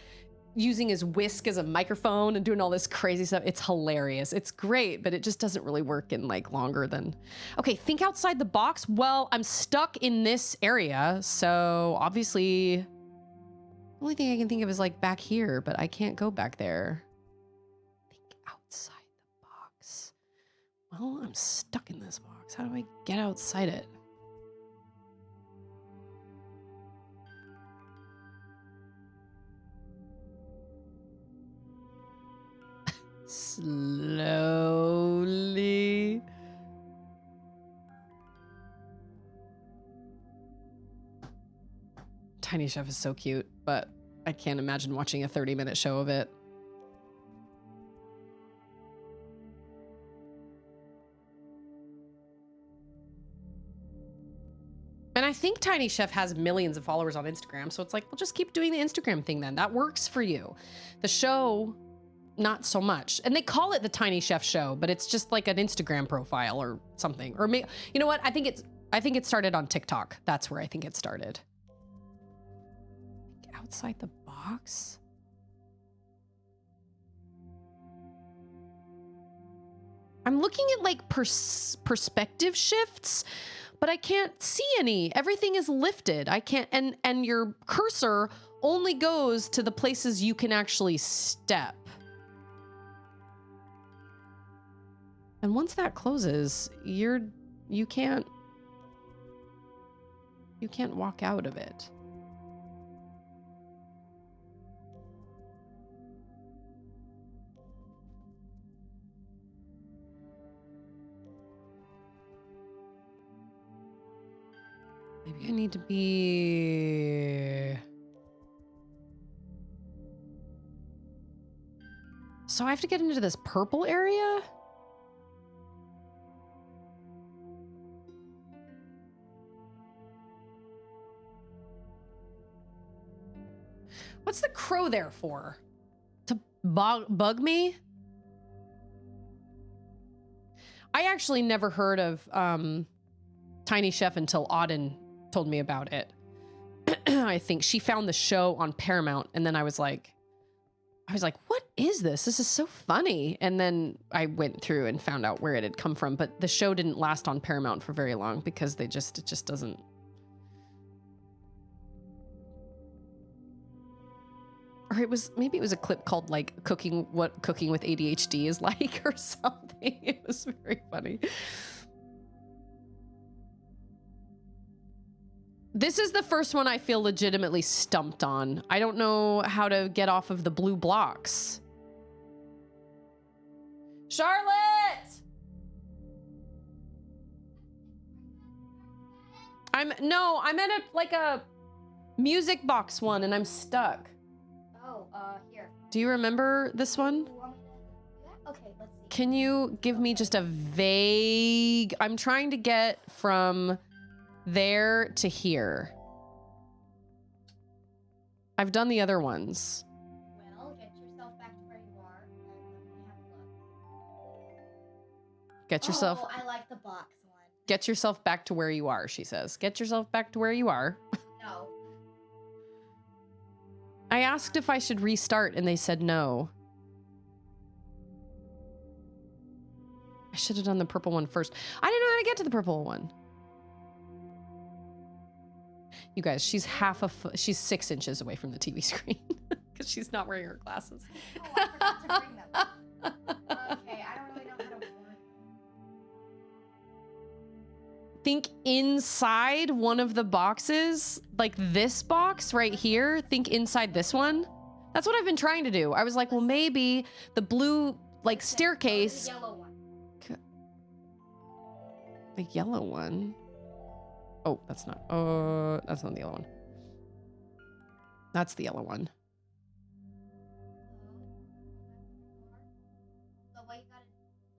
using his whisk as a microphone and doing all this crazy stuff. It's hilarious. It's great, but it just doesn't really work in like longer than, okay, think outside the box. Well, I'm stuck in this area. So obviously the only thing I can think of is like back here, but I can't go back there. Think outside the box. Well, I'm stuck in this box. How do I get outside it? Slowly. Tiny Chef is so cute, but I can't imagine watching a 30-minute show of it. And I think Tiny Chef has millions of followers on Instagram, so it's like, well, just keep doing the Instagram thing then. That works for you. The show, not so much. And they call it the Tiny Chef Show, but it's just like an Instagram profile or something. Or you know what? I think it started on TikTok. That's where I think it started. Outside the box? I'm looking at like perspective shifts, but I can't see any. Everything is lifted. I can't, and your cursor only goes to the places you can actually step. And once that closes, you can't walk out of it. Maybe I need to be... So I have to get into this purple area? What's the crow there for? To bug me? I actually never heard of Tiny Chef until Auden told me about it. I think she found the show on Paramount, and then I was like, what is this? This is so funny. And then I went through and found out where it had come from, but the show didn't last on Paramount for very long because it just doesn't. Or maybe it was a clip called like what cooking with ADHD is like or something. It was very funny. This is the first one I feel legitimately stumped on. I don't know how to get off of the blue blocks. Charlotte! I'm at a music box one and I'm stuck. Oh, here. Do you remember this one? You want me to do that? Okay, let's see. Can you give me just a vague... I'm trying to get from there to here. I've done the other ones. Well, get yourself back to where you are, and let me have a look. Get yourself... Oh, I like the box one. Get yourself back to where you are, she says. Get yourself back to where you are. No. I asked if I should restart, and they said no. I should have done the purple one first. I didn't know how to get to the purple one. You guys, she's she's 6 inches away from the TV screen because she's not wearing her glasses. Oh, I forgot to bring them. Okay, I don't really know how to work. Think inside one of the boxes, like this box right here. Think inside this one. That's what I've been trying to do. I was like, well, maybe the blue, like, staircase. The yellow one. The yellow one. Oh, that's not the yellow one. That's the yellow one. So what you gotta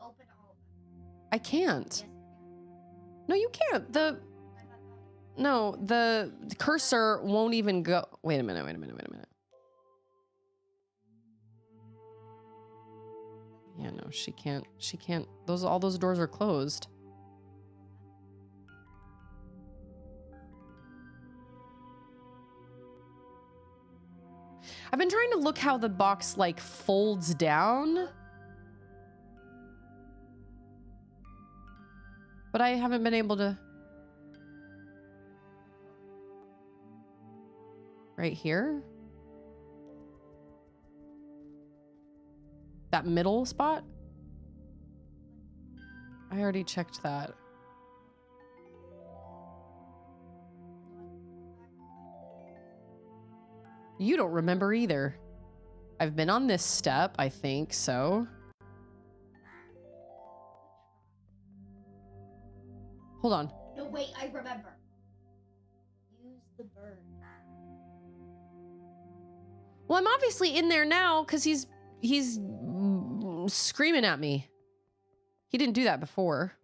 open all of them. I can't. Yes, you No, you can't. can. No, the cursor won't even go. Wait a minute. Yeah, no, she can't. All those doors are closed. I've been trying to look how the box, like, folds down. But I haven't been able to... Right here? That middle spot? I already checked that. You don't remember either. I've been on this step, I think, so. Hold on. No, wait, I remember. Use the bird. Well, I'm obviously in there now because he's screaming at me. He didn't do that before.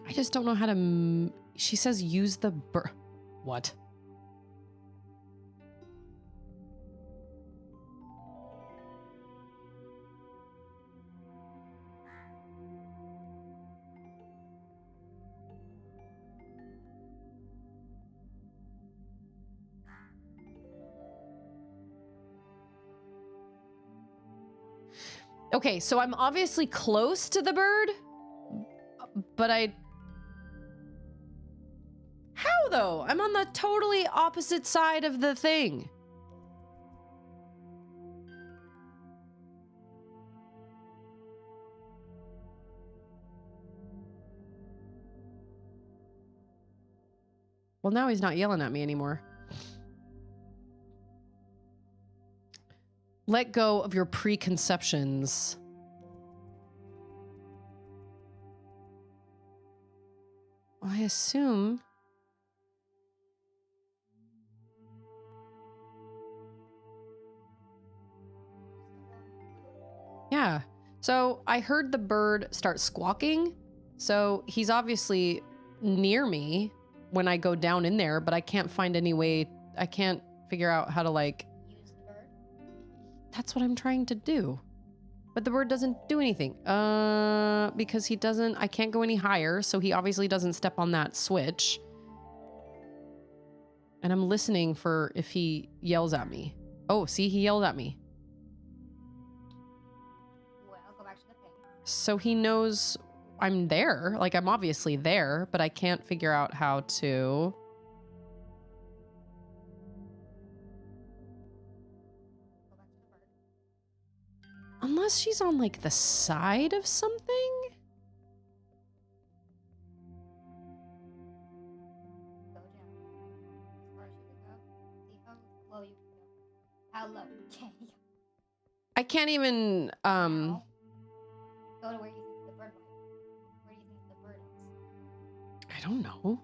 I just don't know how to... She says use the bird. What? Okay, so I'm obviously close to the bird, but How, though? I'm on the totally opposite side of the thing. Well, now he's not yelling at me anymore. Let go of your preconceptions. I assume... Yeah. So I heard the bird start squawking. So he's obviously near me when I go down in there, but I can't find any way. I can't figure out how to, like... Use the bird. That's what I'm trying to do. But the bird doesn't do anything. Because he doesn't... I can't go any higher, so he obviously doesn't step on that switch. And I'm listening for if he yells at me. Oh, see? He yelled at me. Well, go back to the thing. So he knows I'm there. Like, I'm obviously there, but I can't figure out how to... Go back to the bird. Unless she's on, like, the side of something? Go down. As far as you can go. See how low you can go. How low can you go? I can't even, Now, go to where you think the bird went. Where do you think the bird is? I don't know.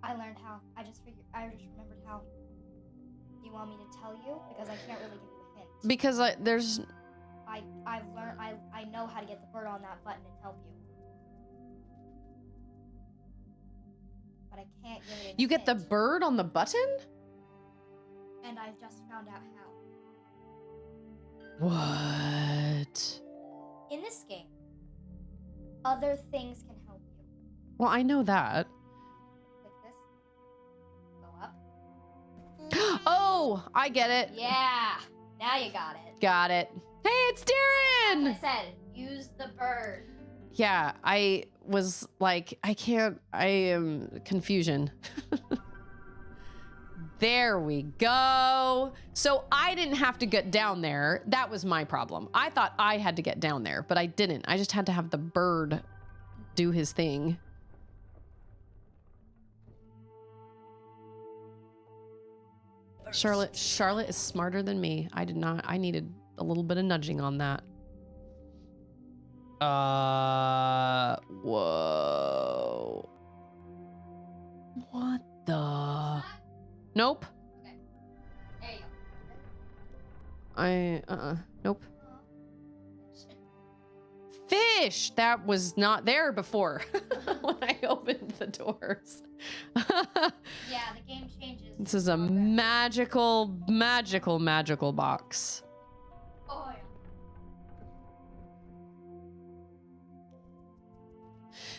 I learned how. I just remembered how. Do you want me to tell you? Because I can't really give you a hint. Because there's, I've learned, I know how to get the bird on that button and help you. But I can't give it a you get the hint. bird on the button? And I've just found out how. What? In this game, other things can help you. Well, I know that. Click this. Go up. Oh, I get it. Yeah. Now you got it. Got it. Hey, it's I Darren. said, use the bird. Yeah, I was like, I am confusion. There we go. So I didn't have to get down there. That was my problem. I thought I had to get down there, but I didn't. I just had to have the bird do his thing. Charlotte is smarter than me. I needed a little bit of nudging on that. Whoa. What the? Nope. Okay. There you go. Nope. Fish! That was not there before when I opened the doors. Yeah, the game changes. This is a magical box. Oh, yeah.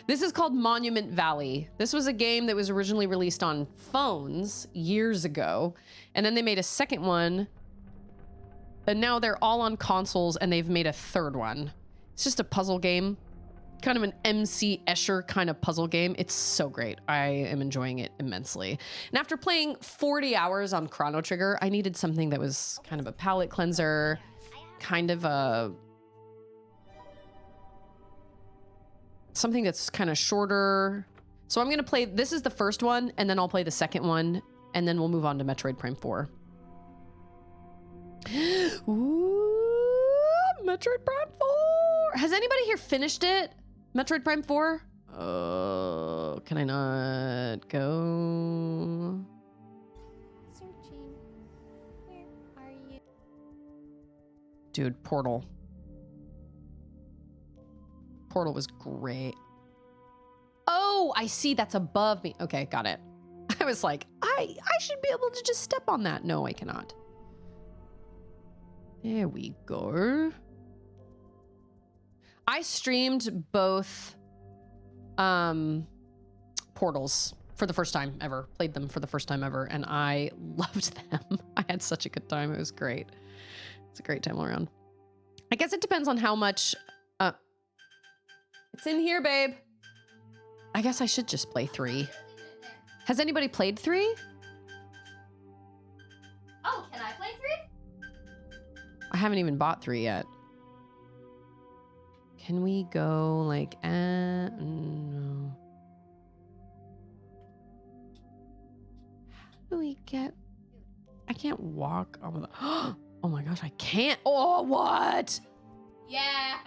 This is called Monument Valley. This was a game that was originally released on phones years ago, and then they made a second one, and now they're all on consoles, and they've made a third one. It's just a puzzle game, kind of an MC Escher kind of puzzle game. It's so great. I am enjoying it immensely. And after playing 40 hours on Chrono Trigger, I needed something that was kind of a palate cleanser, kind of a... something that's kind of shorter. So I'm going to play... this is the first one, and then I'll play the second one, and then we'll move on to Metroid Prime 4. Ooh, Metroid Prime 4! Has anybody here finished it? Metroid Prime 4? Oh, can I not go? Searching. Where are you? Dude, Portal. Portal was great. Oh, I see. That's above me. Okay, got it. I was like, I should be able to just step on that. No, I cannot. There we go. I streamed both Portals for the first time ever. Played them for the first time ever, and I loved them. I had such a good time. It was great. It's a great time all around. I guess it depends on how much... it's in here, babe. I guess I should just play 3. Has anybody played 3? Oh, can I play 3? I haven't even bought 3 yet. Can we go like, no. How do we get, I can't walk over the, oh my gosh, I can't. Oh, what? Yeah.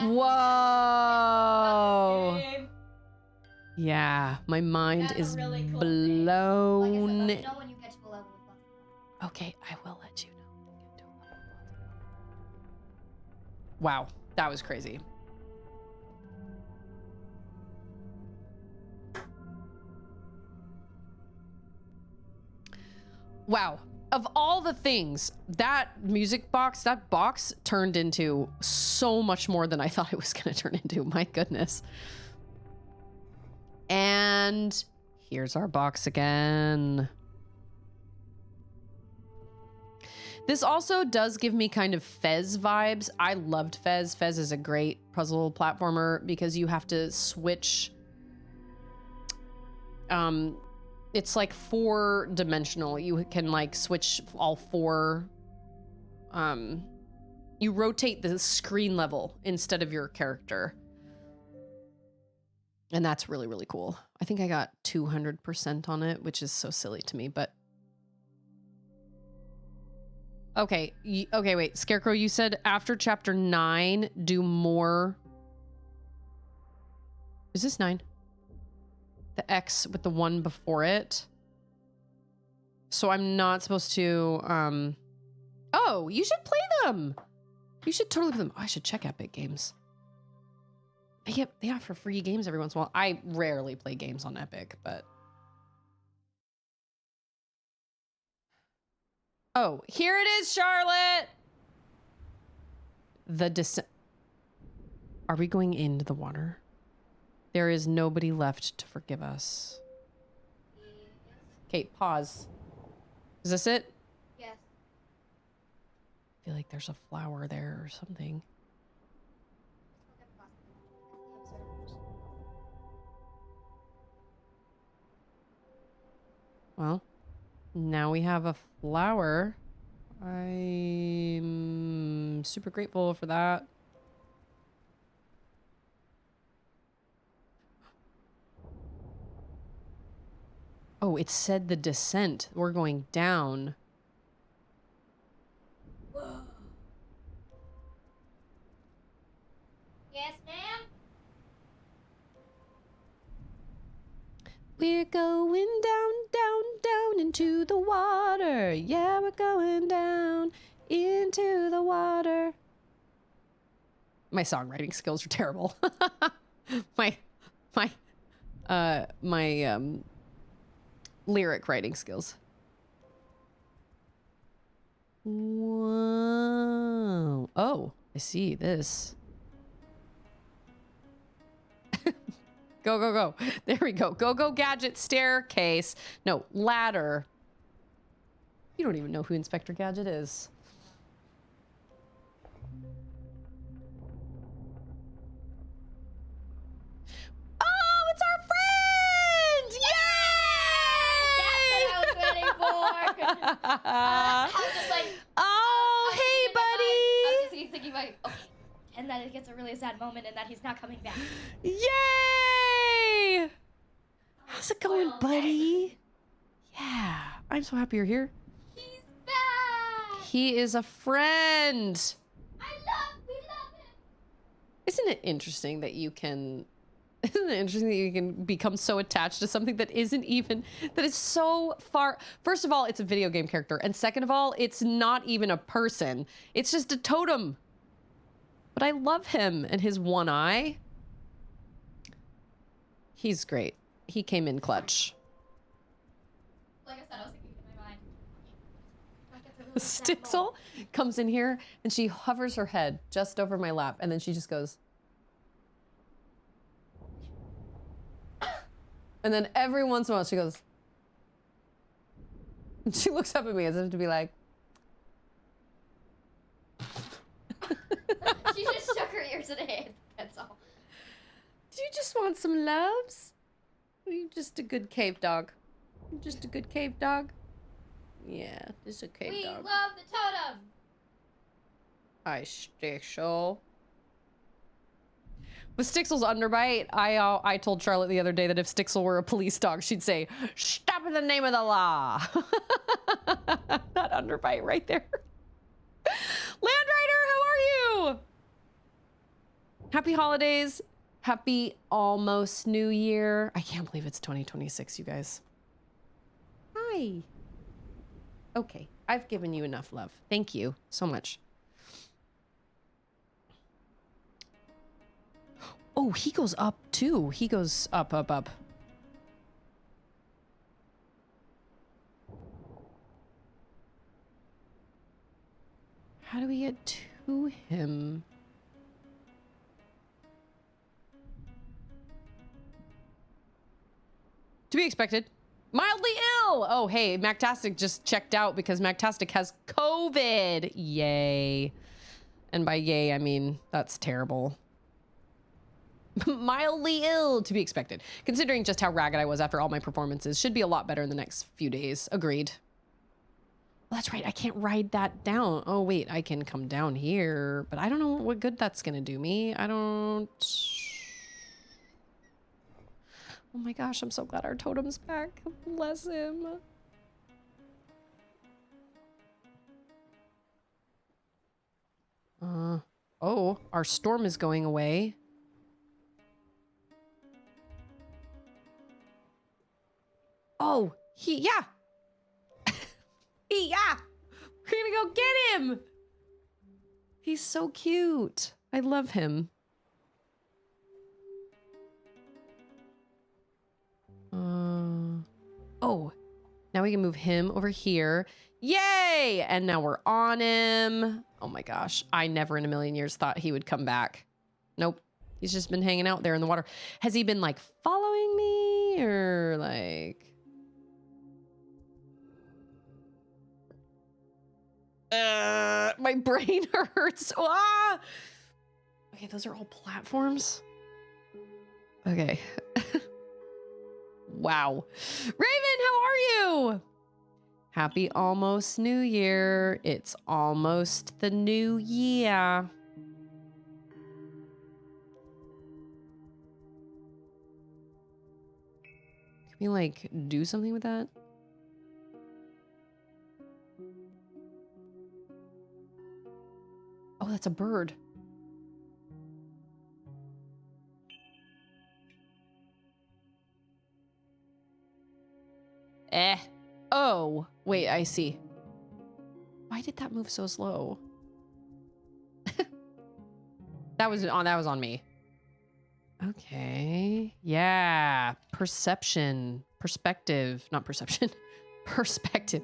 Whoa. Yeah, my mind That's a is really cool thing. blown. Like I said, let me know when you get to a level with lots of Okay, I will let you know when I get to a level. Wow, that was crazy. Wow. Of all the things, that music box, that box turned into so much more than I thought it was going to turn into. My goodness. And here's our box again. This also does give me kind of Fez vibes. I loved Fez. Fez is a great puzzle platformer because you have to switch. It's like 4-dimensional. You can like switch all 4. You rotate the screen level instead of your character. And that's really, really cool. I think I got 200% on it, which is so silly to me, but Okay. Okay, wait. Scarecrow, you said after chapter 9, do more. Is this 9? The X with the 1 before it. So I'm not supposed to, Oh, you should play them. You should totally play them. Oh, I should check Epic Games. They offer free games every once in a while. I rarely play games on Epic, but... Oh, here it is, Charlotte! The descent... Are we going into the water? There is nobody left to forgive us. Okay, pause. Is this it? Yes. I feel like there's a flower there or something. Well, now we have a flower. I'm super grateful for that. Oh, it said the descent. We're going down. Whoa. Yes, ma'am? We're going down, down, down into the water. Yeah, we're going down into the water. My songwriting skills are terrible. my lyric writing skills. Whoa. Oh, I see this. Go, go, go. There we go. Go, go, Gadget staircase. No, ladder. You don't even know who Inspector Gadget is. Oh, it's our friend! Yay! That's what I was waiting for. I was just like, oh, hey, buddy. I was just thinking like, okay. And that it gets a really sad moment and that he's not coming back. Yay! How's it going, buddy? Yeah, I'm so happy you're here. He's back! He is a friend. We love him! Isn't it interesting that you can... Isn't it interesting that you can become so attached to something that isn't even... That is so far... First of all, it's a video game character. And second of all, it's not even a person. It's just a totem. But I love him and his one eye. He's great. He came in clutch. Like I said, I was thinking in my mind. Stixel comes in here and she hovers her head just over my lap and then she just goes. And then every once in a while she goes. And she looks up at me as if to be like. She just shook her ears and head. That's all. Do you just want some loves? Are you just a good cave dog? You're just a good cave dog? Yeah, just a cave We dog. love the totem. Hi, Stixel. With Stixel's underbite, I told Charlotte the other day that if Stixel were a police dog, she'd say, "Stop in the name of the law." That underbite right there. Landrider, how are you? Happy holidays. Happy almost New Year. I can't believe it's 2026, you guys. Hi. Okay, I've given you enough love. Thank you so much. Oh, he goes up too. He goes up, up, up. How do we get to him? To be expected. Mildly ill! Oh, hey, Mactastic just checked out because Mactastic has COVID. Yay. And by yay, I mean, that's terrible. Mildly ill, to be expected. Considering just how ragged I was after all my performances. Should be a lot better in the next few days. Agreed. Well, that's right, I can't ride that down. Oh, wait, I can come down here. But I don't know what good that's gonna do me. I don't... Oh my gosh, I'm so glad our totem's back. Bless him. Oh, our storm is going away. Oh, yeah. Yeah. We're gonna go get him. He's so cute. I love him. Oh, now we can move him over here. Yay! And now we're on him. Oh my gosh. I never in a million years thought he would come back. Nope. He's just been hanging out there in the water. Has he been like following me or like... my brain hurts. Ah! Okay, those are all platforms. Okay. Wow. Raven, how are you? Happy almost New Year. It's almost the new year. Can we like do something with that? Oh, that's a bird. Oh, wait, I see. Why did that move so slow? That was on me. Okay. Yeah. Perception. Perspective. Not perception. Perspective.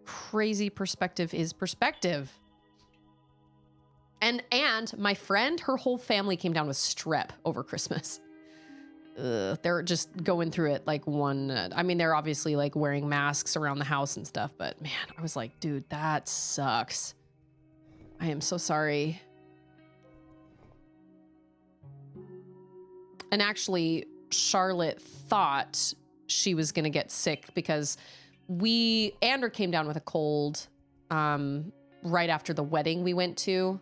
Crazy perspective is perspective. And my friend, her whole family came down with strep over Christmas. They're just going through it like one. I mean, they're obviously like wearing masks around the house and stuff, but man, I was like, dude, that sucks. I am so sorry. And actually, Charlotte thought she was going to get sick because Ander came down with a cold right after the wedding we went to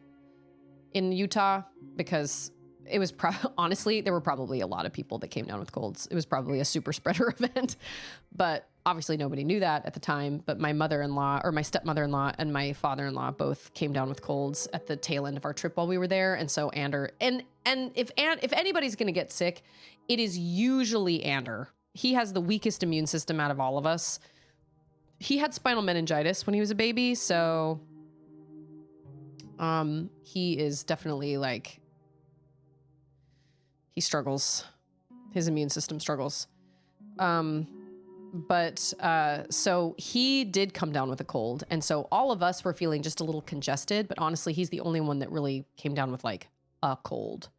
in Utah, because it was honestly, there were probably a lot of people that came down with colds. It was probably a super spreader event, but obviously nobody knew that at the time. But my mother-in-law, or my stepmother-in-law, and my father-in-law both came down with colds at the tail end of our trip while we were there. And so Ander, and if anybody's going to get sick, it is usually Ander. He has the weakest immune system out of all of us. He had spinal meningitis when he was a baby, so he is definitely like, he struggles. His immune system struggles. So he did come down with a cold. And so all of us were feeling just a little congested, but honestly, he's the only one that really came down with like a cold.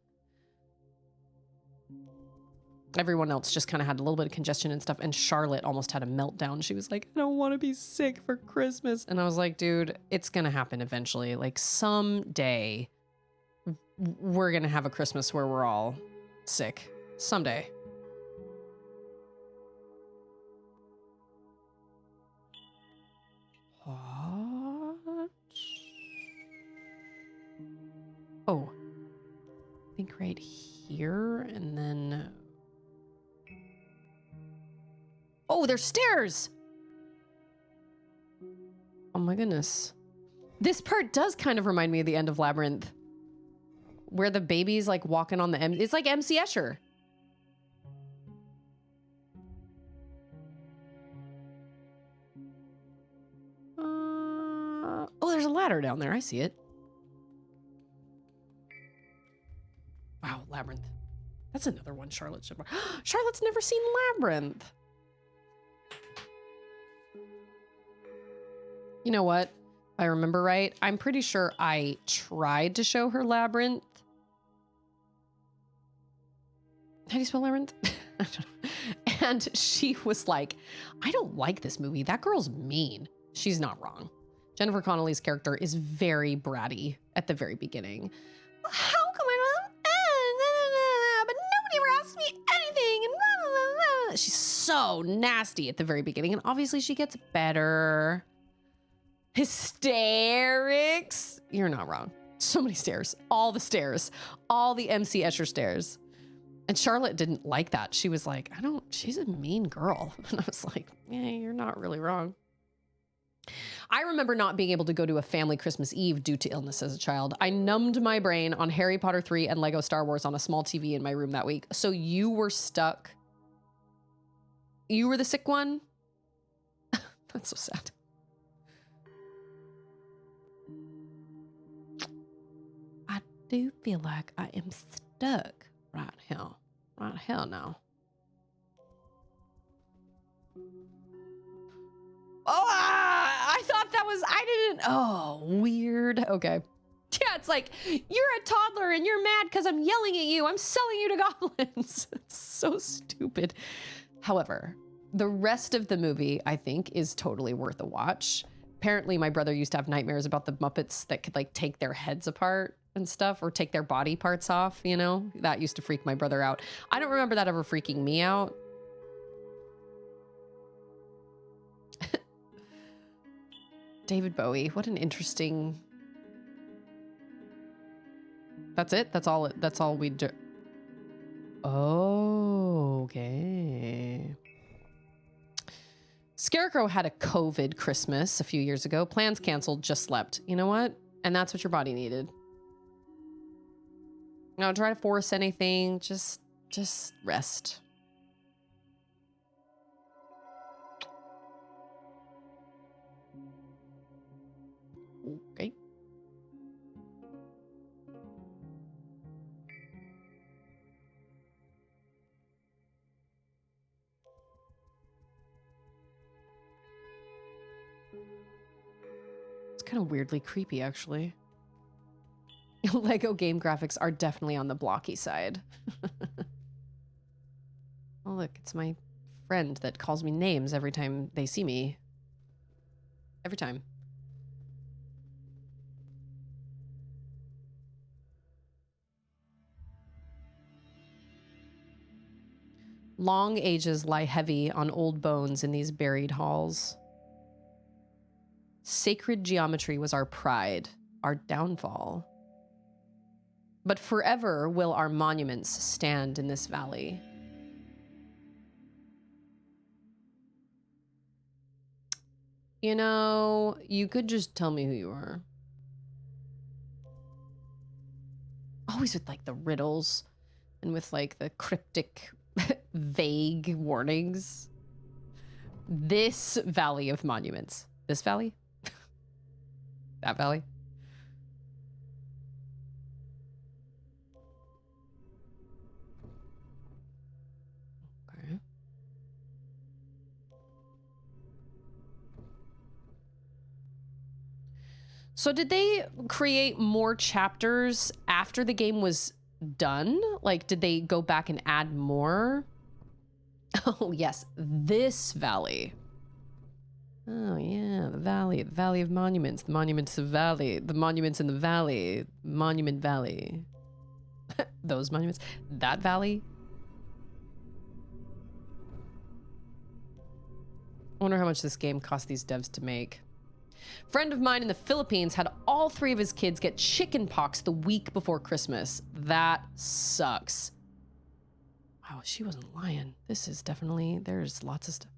Everyone else just kind of had a little bit of congestion and stuff. And Charlotte almost had a meltdown. She was like, I don't want to be sick for Christmas. And I was like, dude, it's going to happen eventually. Like someday we're going to have a Christmas where we're all sick. Someday. What? Oh. I think right here and then... Oh, there's stairs! Oh my goodness. This part does kind of remind me of the end of Labyrinth, where the baby's like walking on the it's like MC Escher. Oh, there's a ladder down there. I see it. Wow, Labyrinth. That's another one Charlotte should watch. Charlotte's never seen Labyrinth. You know what? If I remember right, I'm pretty sure I tried to show her Labyrinth. How do you spell Labyrinth? I don't know. And she was like, I don't like this movie. That girl's mean. She's not wrong. Jennifer Connelly's character is very bratty at the very beginning. How come I don't? But nobody ever asked me anything. And she's so nasty at the very beginning. And obviously she gets better. Hysterics. You're not wrong. So many stairs. All the stairs. All the MC Escher stairs. And Charlotte didn't like that. She was like, she's a mean girl. And I was like, yeah, you're not really wrong. I remember not being able to go to a family Christmas Eve due to illness as a child. I numbed my brain on Harry Potter 3 and Lego Star Wars on a small TV in my room that week. So you were stuck. You were the sick one? That's so sad. I do feel like I am stuck right here. Right here now. Oh, I thought that was, I didn't, oh, weird. Okay. Yeah, it's like, you're a toddler and you're mad because I'm yelling at you. I'm selling you to goblins. It's so stupid. However, the rest of the movie, I think, is totally worth a watch. Apparently, my brother used to have nightmares about the Muppets that could, like, take their heads apart and stuff, or take their body parts off, you know? That used to freak my brother out. I don't remember that ever freaking me out. David Bowie, what an interesting... That's it? That's all we do. Oh, okay. Scarecrow had a COVID Christmas a few years ago. Plans canceled, just slept. You know what? And that's what your body needed. Don't try to force anything. Just rest. Okay. It's kind of weirdly creepy, actually. Lego game graphics are definitely on the blocky side. Oh, look, it's my friend that calls me names every time they see me. Every time. Long ages lie heavy on old bones in these buried halls. Sacred geometry was our pride, our downfall. But forever will our monuments stand in this valley. You know, you could just tell me who you are. Always with like the riddles and with like the cryptic, vague warnings. This valley of monuments. This valley? That valley? Okay. So did they create more chapters after the game was done? Like, did they go back and add more? Oh, yes. This valley. Oh, yeah. The Valley of Monuments. The Monuments of Valley. The Monuments in the Valley. Monument Valley. Those monuments. That valley. I wonder how much this game cost these devs to make. Friend of mine in the Philippines had all 3 of his kids get chicken pox the week before Christmas. That sucks. Wow, she wasn't lying. This is definitely, there's lots of stuff.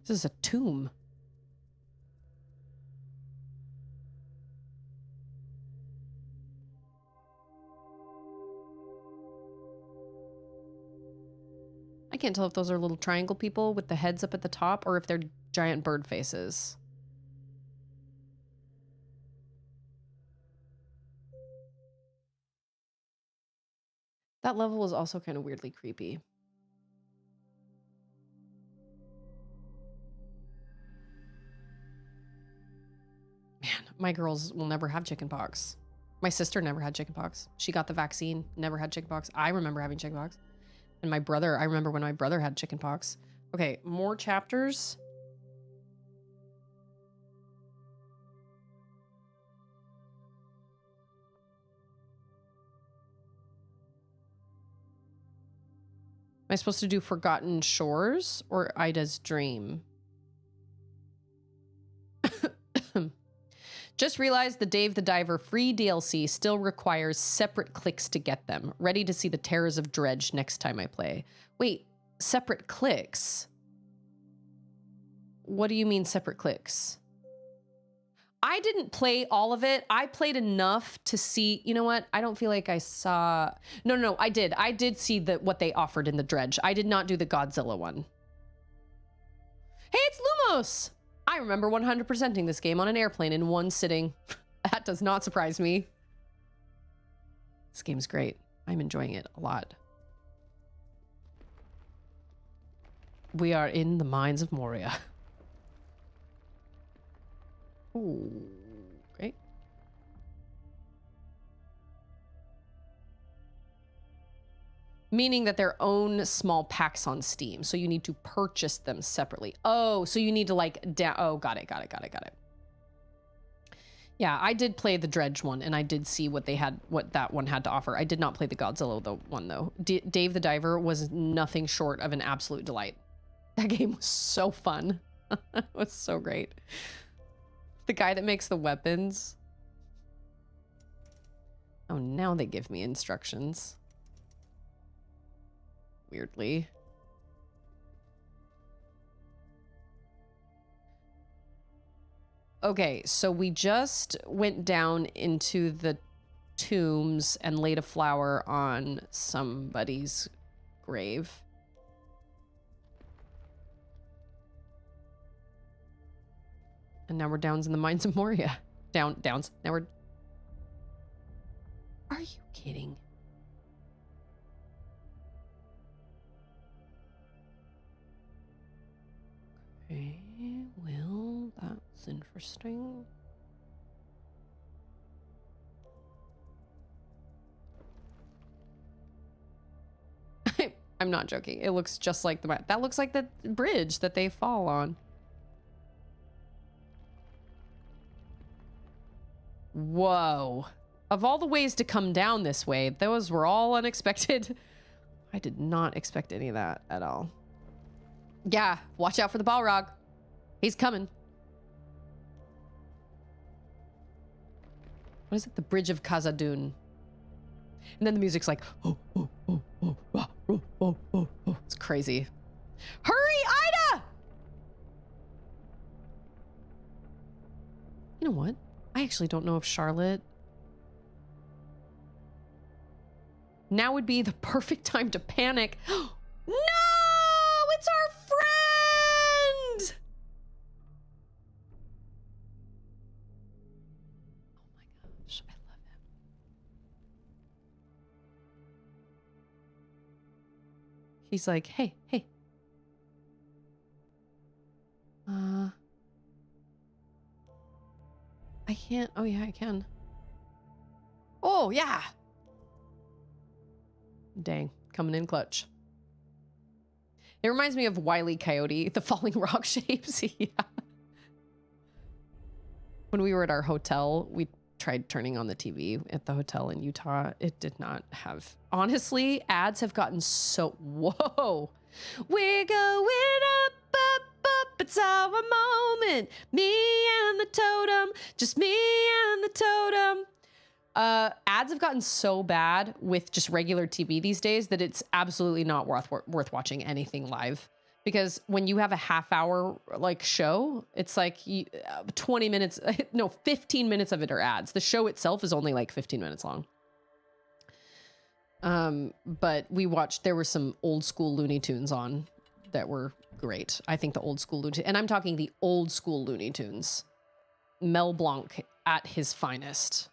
This is a tomb. I can't tell if those are little triangle people with the heads up at the top or if they're giant bird faces. That level was also kind of weirdly creepy. Man, my girls will never have chickenpox. My sister never had chickenpox. She got the vaccine, never had chickenpox. I remember having chickenpox. And my brother, I remember when my brother had chickenpox. Okay, more chapters. Am I supposed to do Forgotten Shores or Ida's Dream? Just realized the Dave the Diver free DLC still requires separate clicks to get them. Ready to see the terrors of Dredge next time I play. Wait, separate clicks? What do you mean separate clicks? I didn't play all of it. I played enough to see, you know what? I don't feel like I saw, no, I did. I did see what they offered in the Dredge. I did not do the Godzilla one. Hey, it's Lumos. I remember 100%ing this game on an airplane in one sitting. That does not surprise me. This game's great. I'm enjoying it a lot. We are in the mines of Moria. Ooh, great. Meaning that their own small packs on Steam. So you need to purchase them separately. Oh, so you need to like, oh, got it. Yeah, I did play the Dredge one and I did see what that one had to offer. I did not play the Godzilla one though. Dave the Diver was nothing short of an absolute delight. That game was so fun. It was so great. The guy that makes the weapons. Oh, now they give me instructions. Weirdly. Okay, so we just went down into the tombs and laid a flower on somebody's grave. And now we're downs in the mines of Moria. Downs. Now we're... Are you kidding? Okay, well, that's interesting. I'm not joking. It looks just like that looks like the bridge that they fall on. Whoa. Of all the ways to come down this way, those were all unexpected. I did not expect any of that at all. Yeah, watch out for the Balrog. He's coming. What is it? The Bridge of Khazad-dûm. And then the music's like, oh. It's crazy. Hurry, Ida! You know what? I actually don't know if Charlotte... Now would be the perfect time to panic. No! It's our friend! Oh my gosh, I love him. He's like, hey. I can't. Oh yeah, I can. Oh yeah. Dang, coming in clutch. It reminds me of Wile E. Coyote, the falling rock shapes. Yeah. When we were at our hotel, we tried turning on the TV at the hotel in Utah. It did not have... Honestly, ads have gotten so... Whoa. We're going up. It's our moment. Me and the totem. Just me and the totem. Ads have gotten so bad with just regular TV these days that it's absolutely not worth watching anything live. Because when you have a half-hour like show, it's like 20 minutes, no, 15 minutes of it are ads. The show itself is only like 15 minutes long. But we watched, there were some old school Looney Tunes on that were great. I think the old school Looney Tunes, and I'm talking the old school Looney Tunes. Mel Blanc at his finest.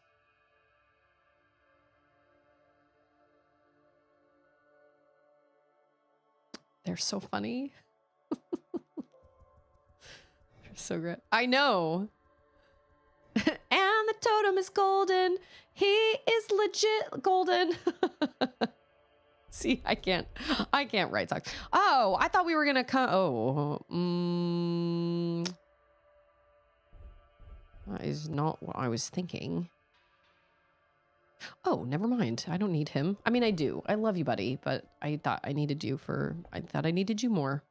They're so funny. They're so great. I know. And the totem is golden. He is legit golden. See, I can't write songs. Oh, I thought we were gonna come. Oh, that is not what I was thinking. Oh, never mind. I don't need him. I mean, I do. I love you, buddy, but I thought I needed you more.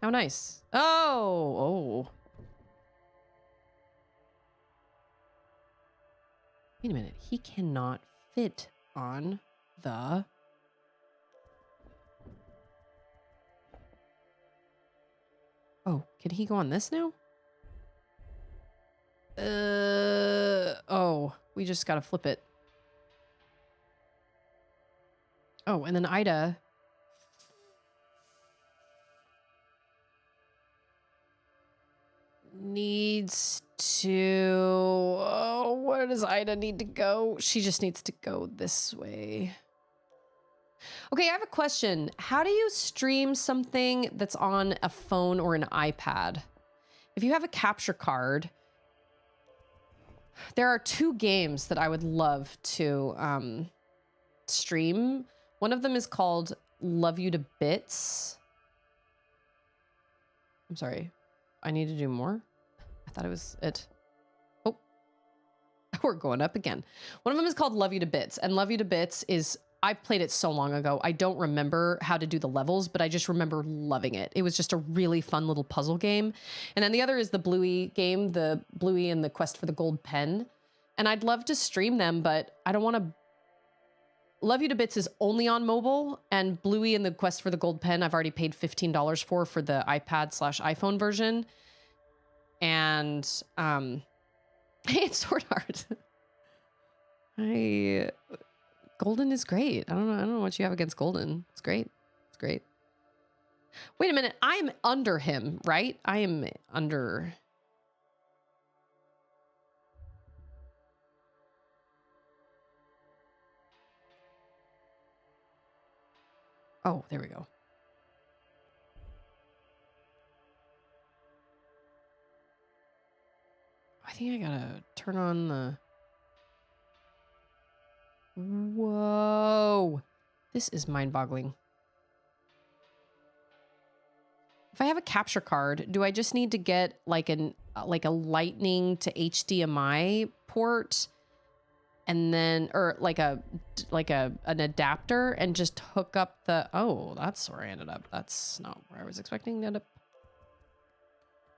How nice. Oh. Wait a minute. He cannot fit on the... Oh, can he go on this now? Oh, we just gotta flip it. Oh, and then Ida. Needs to... Oh, where does Ida need to go? She just needs to go this way. Okay, I have a question. How do you stream something that's on a phone or an iPad? If you have a capture card, there are 2 games that I would love to stream. One of them is called Love You to Bits. I'm sorry. I need to do more. I thought it was it. Oh, we're going up again. One of them is called Love You to Bits, and Love You to Bits is, I've played it so long ago. I don't remember how to do the levels, but I just remember loving it. It was just a really fun little puzzle game. And then the other is the Bluey game, the Bluey and the Quest for the Gold Pen. And I'd love to stream them, but I don't want to. Love You to Bits is only on mobile, and Bluey and the Quest for the Gold Pen I've already paid $15 for the iPad/iPhone version. And it's Sword Art. Golden is great. I don't know what you have against Golden. It's great. It's great. Wait a minute. I'm under him, right? I am under. Oh, there we go. I think I gotta turn on the... Whoa. This is mind-boggling. If I have a capture card, do I just need to get like a lightning to HDMI port and then, or like an adapter and just hook up the... Oh, that's where I ended up. That's not where I was expecting to end up.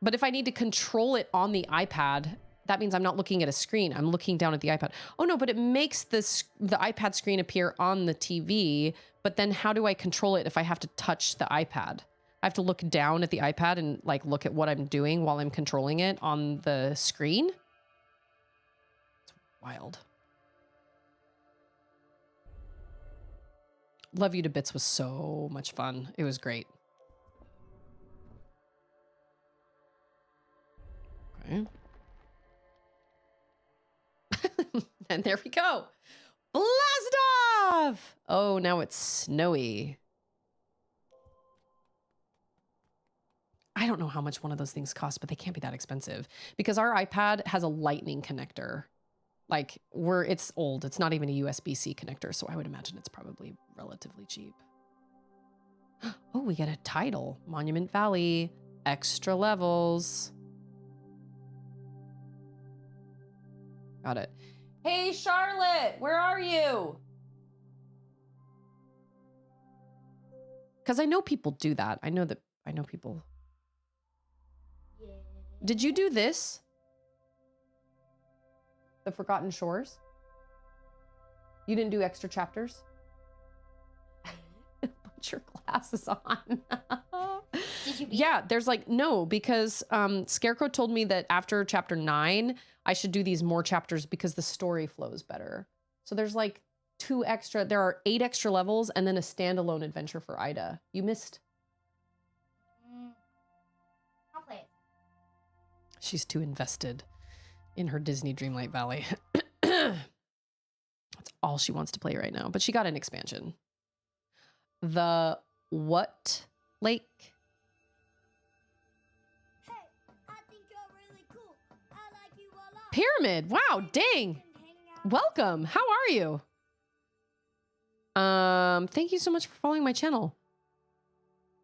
But if I need to control it on the iPad, that means I'm not looking at a screen. I'm looking down at the iPad. Oh no, but it makes the iPad screen appear on the TV. But then how do I control it if I have to touch the iPad? I have to look down at the iPad and like look at what I'm doing while I'm controlling it on the screen. It's wild. Love You to Bits was so much fun. It was great. Okay. And there we go. Blast off! Oh, now it's snowy. I don't know how much one of those things costs, but they can't be that expensive because our iPad has a lightning connector. Like it's old. It's not even a USB-C connector. So I would imagine it's probably relatively cheap. Oh, we get a title. Monument Valley, extra levels. Got it. Hey, Charlotte, where are you? Because I know people do that. I know people. Yeah. Did you do this? The Forgotten Shores? You didn't do extra chapters? Put your glasses on. Did you beat Yeah, there's like, no, because Scarecrow told me that after chapter 9, I should do these more chapters because the story flows better. So there's like there are 8 extra levels and then a standalone adventure for Ida. You missed. I'll play it. She's too invested in her Disney Dreamlight Valley. That's all she wants to play right now. But she got an expansion. The what lake? Hey, I think you're really cool. I like you a lot. Pyramid. Wow, dang. Welcome. How are you? Thank you so much for following my channel.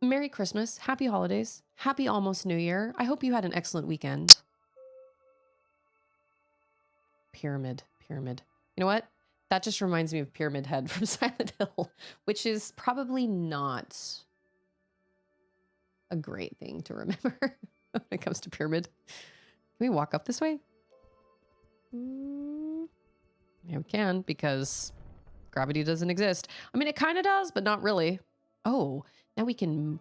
Merry Christmas. Happy holidays. Happy almost New Year. I hope you had an excellent weekend. Pyramid. You know what? That just reminds me of Pyramid Head from Silent Hill, which is probably not a great thing to remember when it comes to Pyramid. Can we walk up this way? Yeah, we can, because gravity doesn't exist. I mean, it kind of does, but not really. Oh, now we can...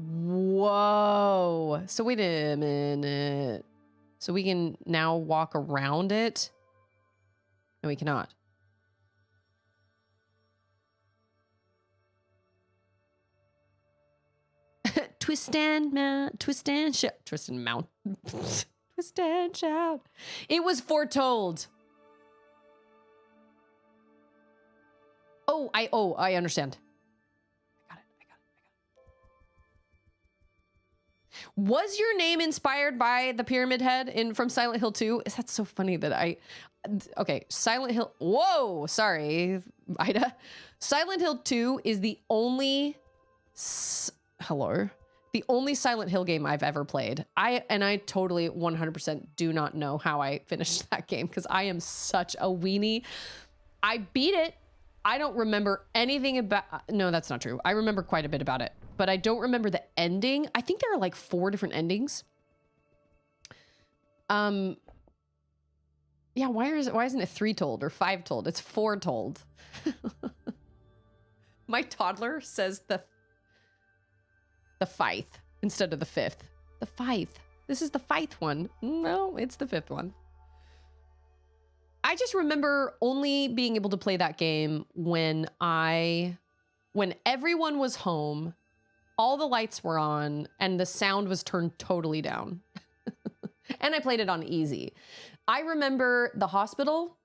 Whoa. So wait a minute. So we can now walk around it? No, we cannot. Twist and shout. Twist and mount. Twist and shout. It was foretold. I understand. I got it. Was your name inspired by the Pyramid Head from Silent Hill 2? Is that so funny that okay, Silent Hill. Whoa, sorry, Ida. Silent Hill 2 is the only the only Silent Hill game I've ever played. I totally 100% do not know how I finished that game because I am such a weenie. I beat it. I don't remember anything about... No, that's not true. I remember quite a bit about it, but I don't remember the ending. I think there are like 4 different endings. Yeah, why isn't it 3 told or 5 told? It's 4 told. My toddler says the 5th instead of the 5th. The 5th. This is the 5th one. No, it's the 5th one. I just remember only being able to play that game when everyone was home, all the lights were on, and the sound was turned totally down. And I played it on easy. I remember the hospital.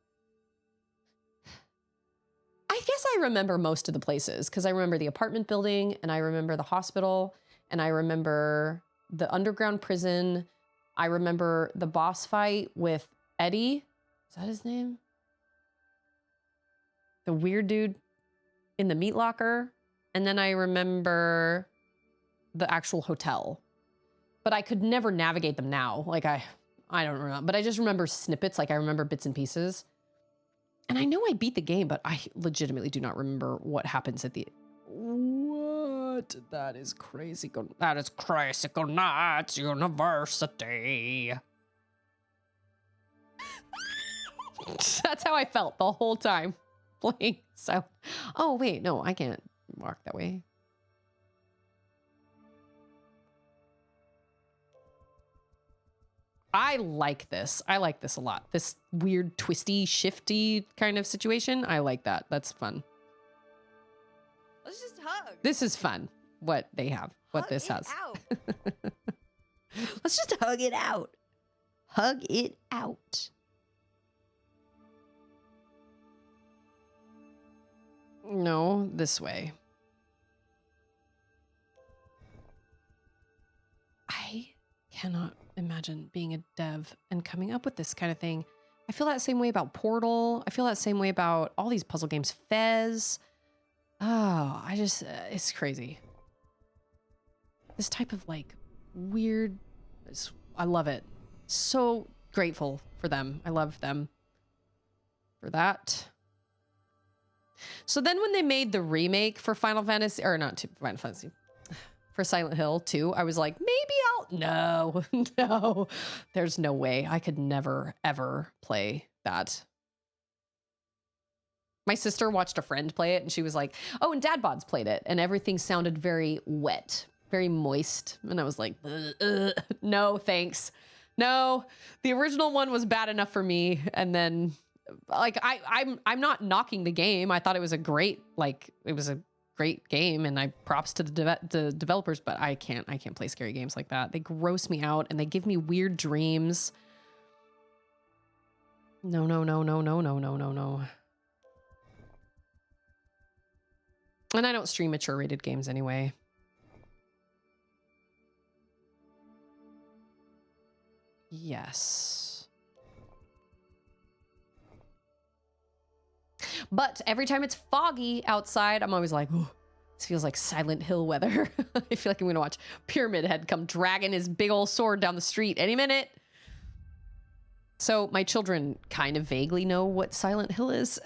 I guess I remember most of the places because I remember the apartment building and I remember the hospital and I remember the underground prison. I remember the boss fight with Eddie. Is that his name? The weird dude in the meat locker. And then I remember the actual hotel. But I could never navigate them now. Like I don't remember. But I just remember snippets. Like I remember bits and pieces. And I know I beat the game, but I legitimately do not remember what happens at the... What? That is crazy. That is crazy. Nuts University. That's how I felt the whole time playing. So, oh wait, no, I can't walk that way. I like this. I like this a lot. This weird, twisty, shifty kind of situation. I like that. That's fun. Let's just hug. This is fun. What they have. What Hug this it has. out. Let's just hug it out. Hug it out. No, this way. I cannot imagine being a dev and coming up with this kind of thing. I feel that same way about Portal. I feel that same way about all these puzzle games. Fez. Oh, it's crazy. This type of like weird, I love it. So grateful for them. I love them for that. So then when they made the remake for Final Fantasy, or not Final Fantasy, for Silent Hill 2, I was like, maybe no, no, there's no way. I could never, ever play that. My sister watched a friend play it and she was like, oh, and Dad Bods played it and everything sounded very wet, very moist. And I was like, no, thanks. No, the original one was bad enough for me. And then like, I'm not knocking the game. I thought it was a great, game and I props to the developers, but I can't play scary games like that. They gross me out and they give me weird dreams. No, no, no, no, no, no, no, no, no. And I don't stream mature rated games anyway. Yes. But every time it's foggy outside, I'm always like, oh, this feels like Silent Hill weather. I feel like I'm gonna watch Pyramid Head come dragging his big old sword down the street any minute. So my children kind of vaguely know what Silent Hill is.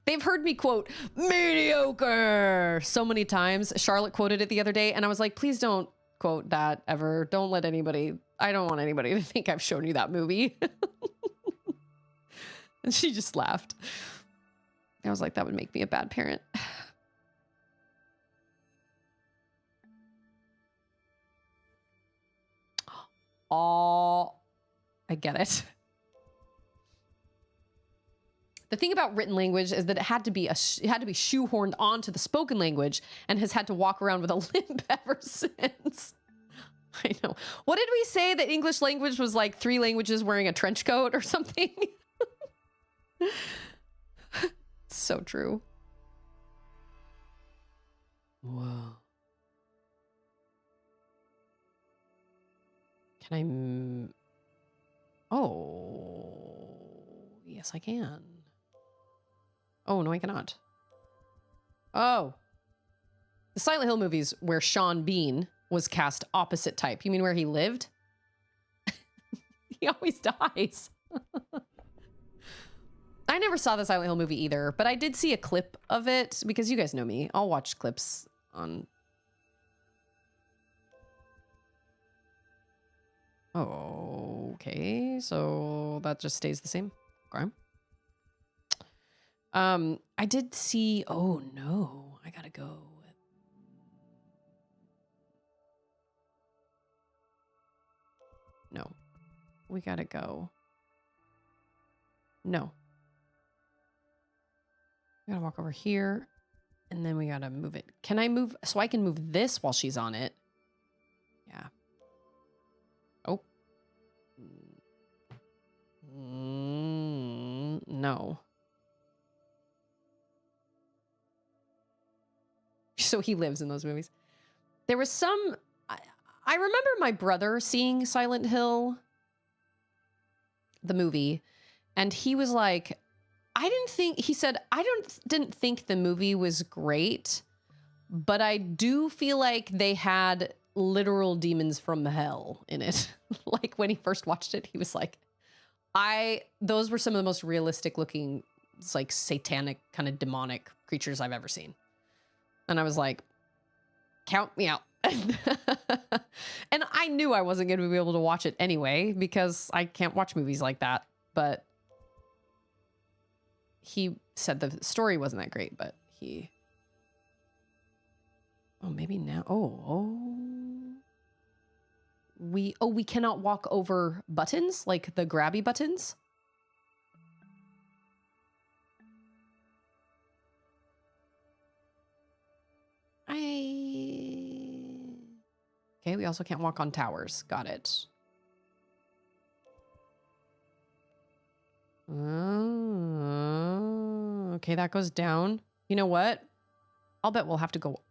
They've heard me quote mediocre so many times. Charlotte quoted it the other day and I was like, please don't quote that ever. Don't let anybody, I don't want anybody to think I've shown you that movie. And she just laughed. I was like, that would make me a bad parent. Oh, I get it. The thing about written language is that it had to be shoehorned onto the spoken language and has had to walk around with a limp ever since. I know. What did we say? That English language was like 3 languages wearing a trench coat or something? So true. Whoa. Can I... Oh, yes, I can. Oh, no, I cannot. Oh. The Silent Hill movies where Sean Bean was cast opposite type. You mean where he lived? He always dies. I never saw the Silent Hill movie either, but I did see a clip of it because you guys know me. I'll watch clips on... Oh, okay. So that just stays the same. Okay. I did see... Oh, no. I gotta go. No. We gotta go. No. We gotta walk over here. And then we gotta move it. Can I move... So I can move this while she's on it. Yeah. Oh. No. So he lives in those movies. There was some... I remember my brother seeing Silent Hill, the movie, and he was like, he said, didn't think the movie was great, but I do feel like they had literal demons from hell in it. Like when he first watched it, he was like, those were some of the most realistic looking, like satanic kind of demonic creatures I've ever seen. And I was like, count me out. And I knew I wasn't going to be able to watch it anyway because I can't watch movies like that. But he said the story wasn't that great, but he... Oh, maybe now... We cannot walk over buttons, like the grabby buttons. Okay, we also can't walk on towers. Got it. Okay, that goes down. You know what? I'll bet we'll have to go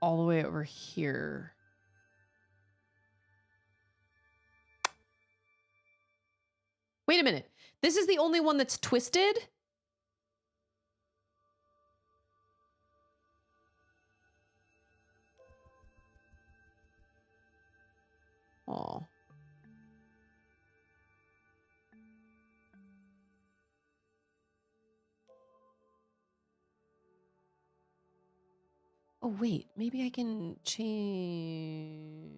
all the way over here. Wait a minute. This is the only one that's twisted? Oh. Oh, wait. Maybe I can change...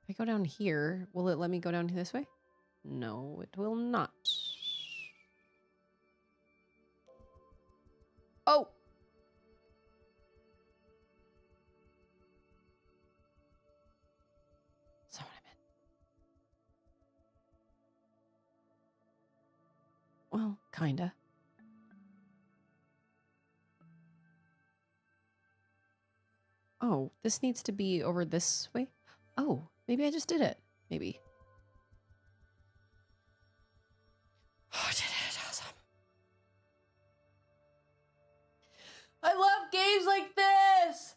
If I go down here, will it let me go down this way? No, it will not. Oh! That's not what I meant. Well, kinda. Oh, this needs to be over this way? Oh, maybe I just did it. Maybe. Oh, I did it. Awesome. I love games like this.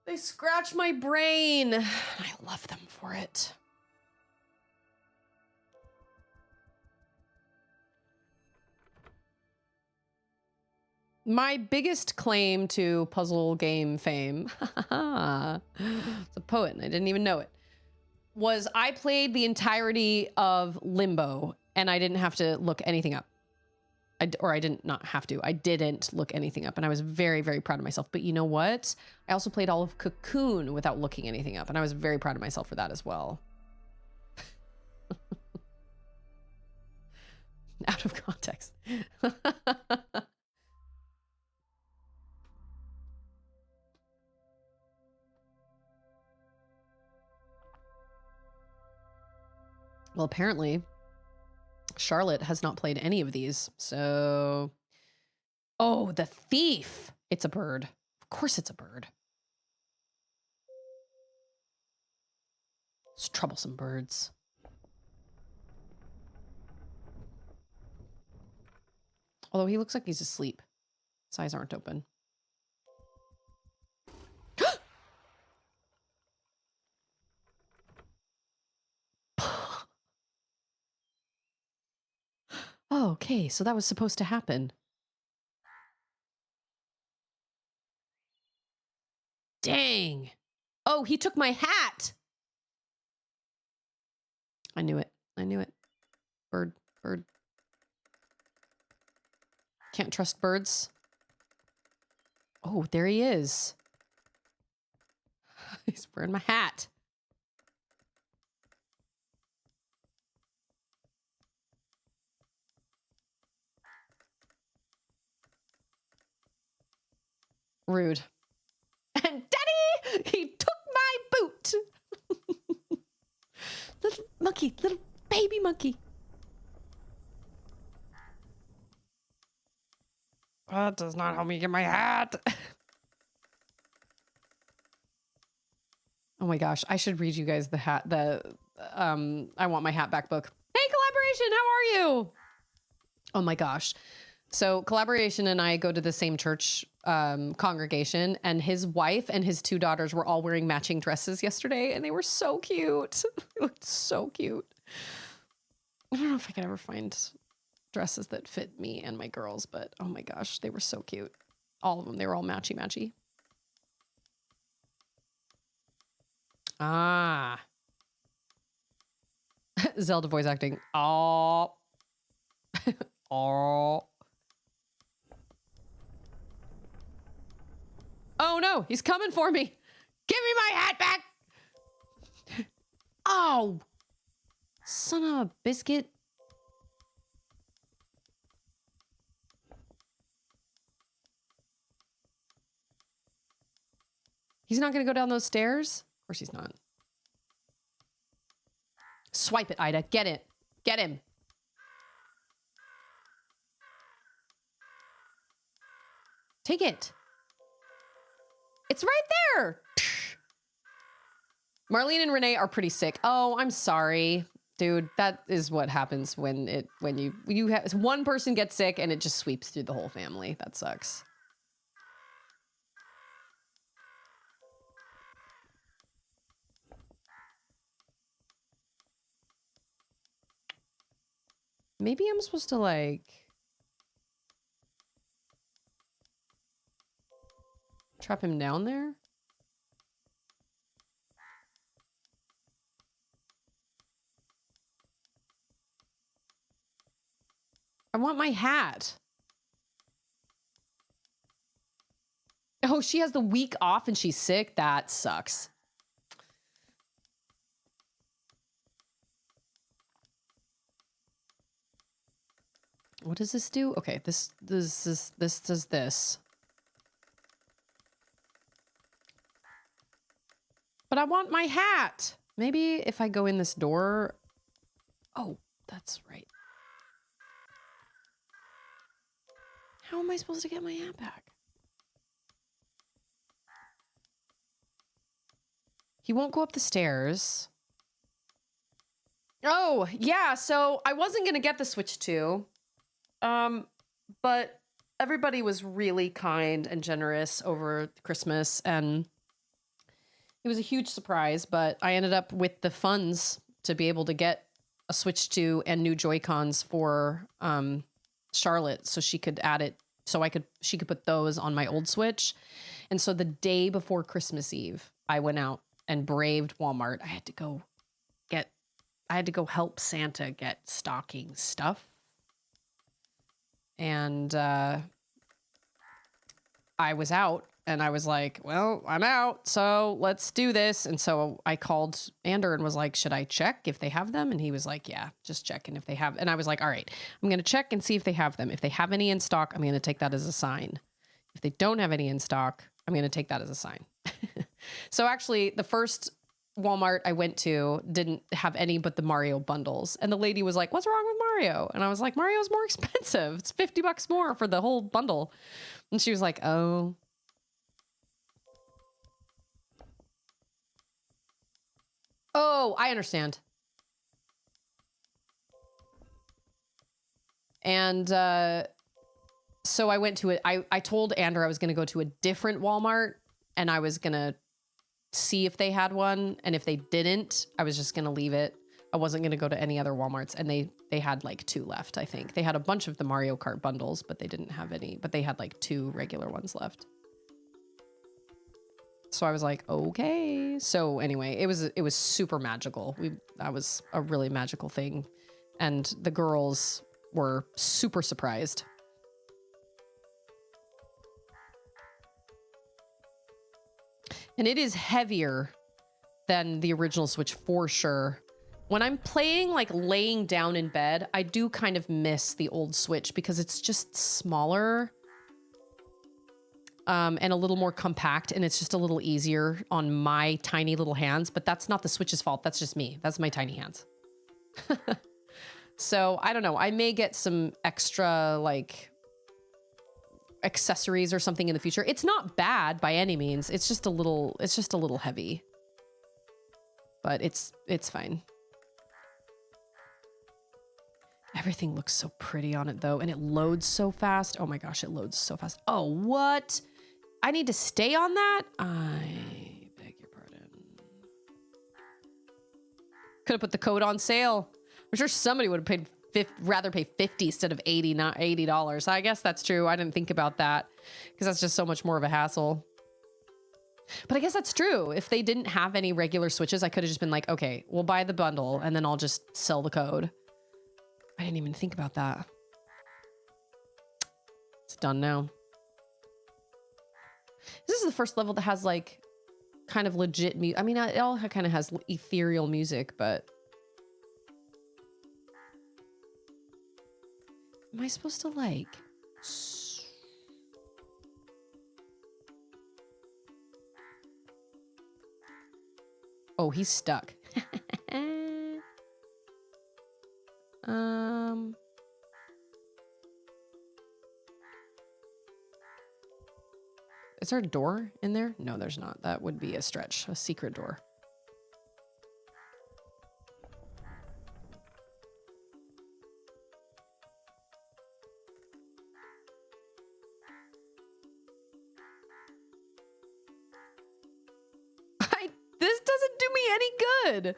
They scratch my brain. I love them for it. My biggest claim to puzzle game fame, it's a poet and I didn't even know it, was I played the entirety of Limbo and I didn't have to look anything up. I didn't look anything up and I was very, very proud of myself. But you know what? I also played all of Cocoon without looking anything up and I was very proud of myself for that as well. Out of context. Well, apparently Charlotte has not played any of these. So, oh, the thief. It's a bird. Of course it's a bird. It's troublesome birds. Although he looks like he's asleep. His eyes aren't open. Oh, okay, so that was supposed to happen. Dang. Oh, he took my hat. I knew it. I knew it. Bird, bird. Can't trust birds. Oh, there he is. He's wearing my hat. Rude. And Daddy, he took my boot. Little monkey, little baby monkey. That does not help me get my hat. Oh my gosh, I should read you guys the I want my hat back book. Hey, Collaboration, how are you? Oh my gosh. So Collaboration and I go to the same church congregation, and his wife and his two daughters were all wearing matching dresses yesterday, and they were so cute. They looked so cute. I don't know if I could ever find dresses that fit me and my girls, but oh my gosh, they were so cute. All of them, they were all matchy-matchy. Ah. Zelda voice acting. Oh. Oh. Oh no, he's coming for me. Give me my hat back. Oh. Son of a biscuit. He's not going to go down those stairs? Of course he's not. Swipe it, Ida. Get it. Get him. Take it. It's right there. Marlene and Renee are pretty sick. Oh, I'm sorry. Dude, that is what happens when you have one person gets sick and it just sweeps through the whole family. That sucks. Maybe I'm supposed to like trap him down there? I want my hat. Oh, she has the week off and she's sick? That sucks. What does this do? Okay, this does this. But I want my hat. Maybe if I go in this door. Oh, that's right. How am I supposed to get my hat back? He won't go up the stairs. Oh, yeah, so I wasn't going to get the Switch 2. But everybody was really kind and generous over Christmas, and it was a huge surprise, but I ended up with the funds to be able to get a Switch 2 and new Joy-Cons for Charlotte so she could add it, so she could put those on my old Switch. And so the day before Christmas Eve, I went out and braved Walmart. I had to go help Santa get stocking stuff. And I was out and I was like, well, I'm out, so let's do this. And so I called Ander and was like, should I check if they have them? And he was like, yeah, just check. And if they have, and I was like, all right, I'm going to check and see if they have them. If they have any in stock, I'm going to take that as a sign. If they don't have any in stock, I'm going to take that as a sign. So actually the first Walmart I went to didn't have any but the Mario bundles. And the lady was like, what's wrong with Mario? And I was like, Mario's more expensive. It's $50 more for the whole bundle. And she was like, oh. Oh, I understand. And so I went to it. I told Andrew I was going to go to a different Walmart and I was going to see if they had one. And if they didn't, I was just going to leave it. I wasn't going to go to any other Walmarts. And they had like 2 left, I think. They had a bunch of the Mario Kart bundles, but they didn't have any. But they had like 2 regular ones left. So I was like, okay. So anyway, it was super magical. That was a really magical thing. And the girls were super surprised. And it is heavier than the original Switch for sure. When I'm playing, like laying down in bed, I do kind of miss the old Switch because it's just smaller. And a little more compact, and it's just a little easier on my tiny little hands, but that's not the Switch's fault. That's just me. That's my tiny hands. So I don't know. I may get some extra like accessories or something in the future. It's not bad by any means. It's just a little heavy, but it's fine. Everything looks so pretty on it though. And it loads so fast. Oh my gosh, it loads so fast. Oh, what? I need to stay on that? I beg your pardon. Could have put the code on sale. I'm sure somebody would have rather pay $50 instead of $80. I guess that's true. I didn't think about that because that's just so much more of a hassle. But I guess that's true. If they didn't have any regular Switches, I could have just been like, okay, we'll buy the bundle and then I'll just sell the code. I didn't even think about that. It's done now. This is the first level that has like kind of legit music. I mean, it all kind of has ethereal music, but am I supposed to like? Oh, he's stuck. Is there a door in there? No, there's not. That would be a stretch, a secret door. This doesn't do me any good.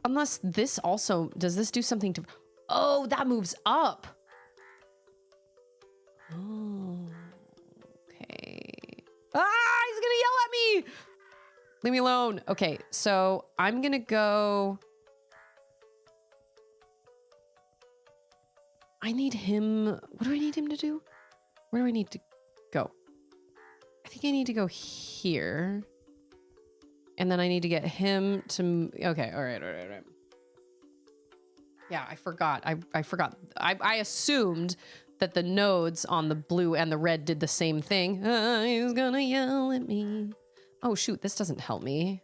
Unless this also, does this do something to, oh, that moves up. Oh, okay. Ah, he's gonna yell at me. Leave me alone. Okay, so I'm gonna go. I need him. What do I need him to do? Where do I need to go? I think I need to go here. And then I need to get him to, okay, all right. Yeah, I forgot. I forgot. I assumed that the nodes on the blue and the red did the same thing. He's gonna yell at me. Oh shoot, this doesn't help me.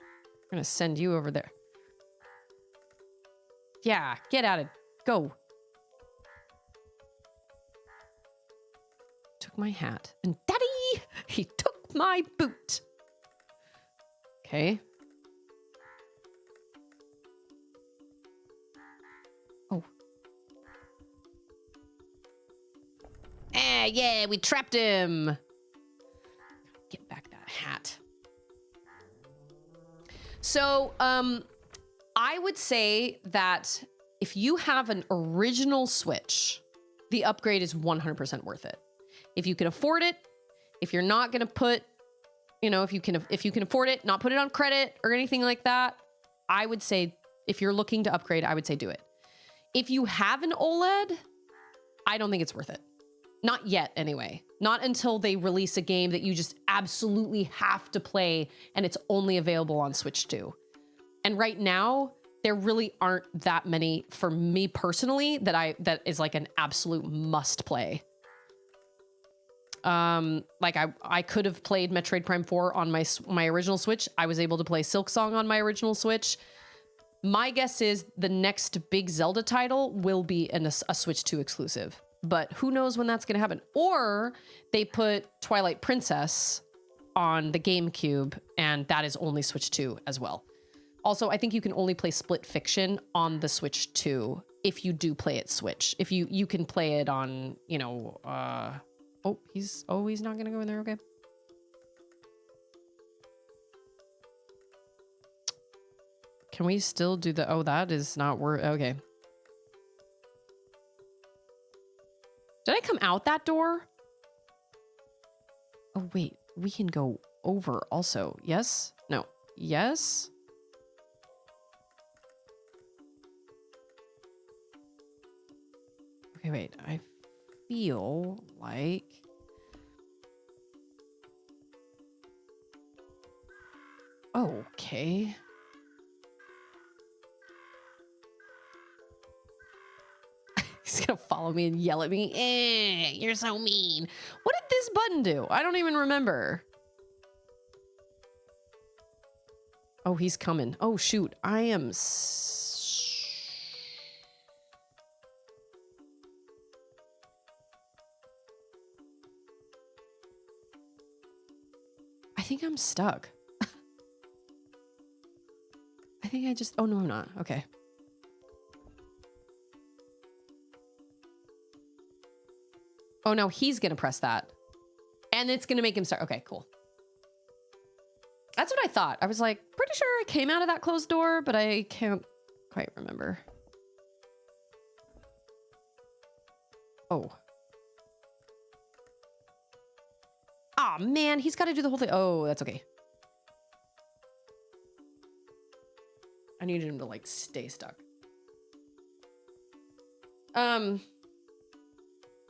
I'm gonna send you over there. Yeah, get out of, go. Took my hat. And daddy, he took my boot. Okay. Oh. Yeah, we trapped him. Get back that hat. So, I would say that if you have an original Switch, the upgrade is 100% worth it. If you can afford it, if you're not going to put, you know, if you can afford it, not put it on credit or anything like that, I would say if you're looking to upgrade, I would say do it. If you have an OLED, I don't think it's worth it. Not yet, anyway. Not until they release a game that you just absolutely have to play and it's only available on Switch 2. And right now, there really aren't that many for me personally that is like an absolute must play. Like I could have played Metroid Prime 4 on my original Switch. I was able to play Silk Song on my original Switch. My guess is the next big Zelda title will be a Switch 2 exclusive, but who knows when that's going to happen. Or they put Twilight Princess on the GameCube, and that is only Switch 2 as well. Also, I think you can only play Split Fiction on the Switch 2 if you do play it Switch. If you can play it on, you know, he's not going to go in there. Okay. Can we still do the, that is not worth, okay. Did I come out that door? Oh, wait, we can go over also. Yes? No. Yes? Okay, wait, I feel like... Oh, okay. He's gonna follow me and yell at me. You're so mean. What did this button do? I don't even remember. Oh, he's coming. Oh, shoot. I am... I think I'm stuck. I think I just... Oh, no, I'm not. Okay. Oh, no, he's going to press that. And it's going to make him start. Okay, cool. That's what I thought. I was like, pretty sure I came out of that closed door, but I can't quite remember. Oh. Aw, man, he's got to do the whole thing. Oh, that's okay. I needed him to, like, stay stuck.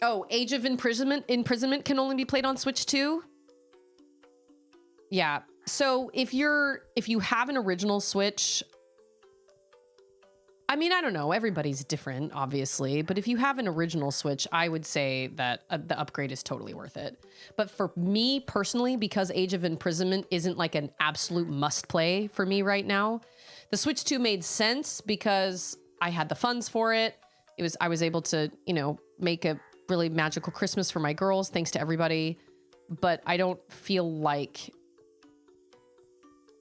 Oh, Age of Imprisonment can only be played on Switch 2? Yeah. So if you have an original Switch, I mean, I don't know, everybody's different, obviously, but if you have an original Switch, I would say that the upgrade is totally worth it. But for me personally, because Age of Imprisonment isn't like an absolute must play for me right now, the Switch 2 made sense because I had the funds for it. I was able to, you know, make a really magical Christmas for my girls, thanks to everybody. But I don't feel like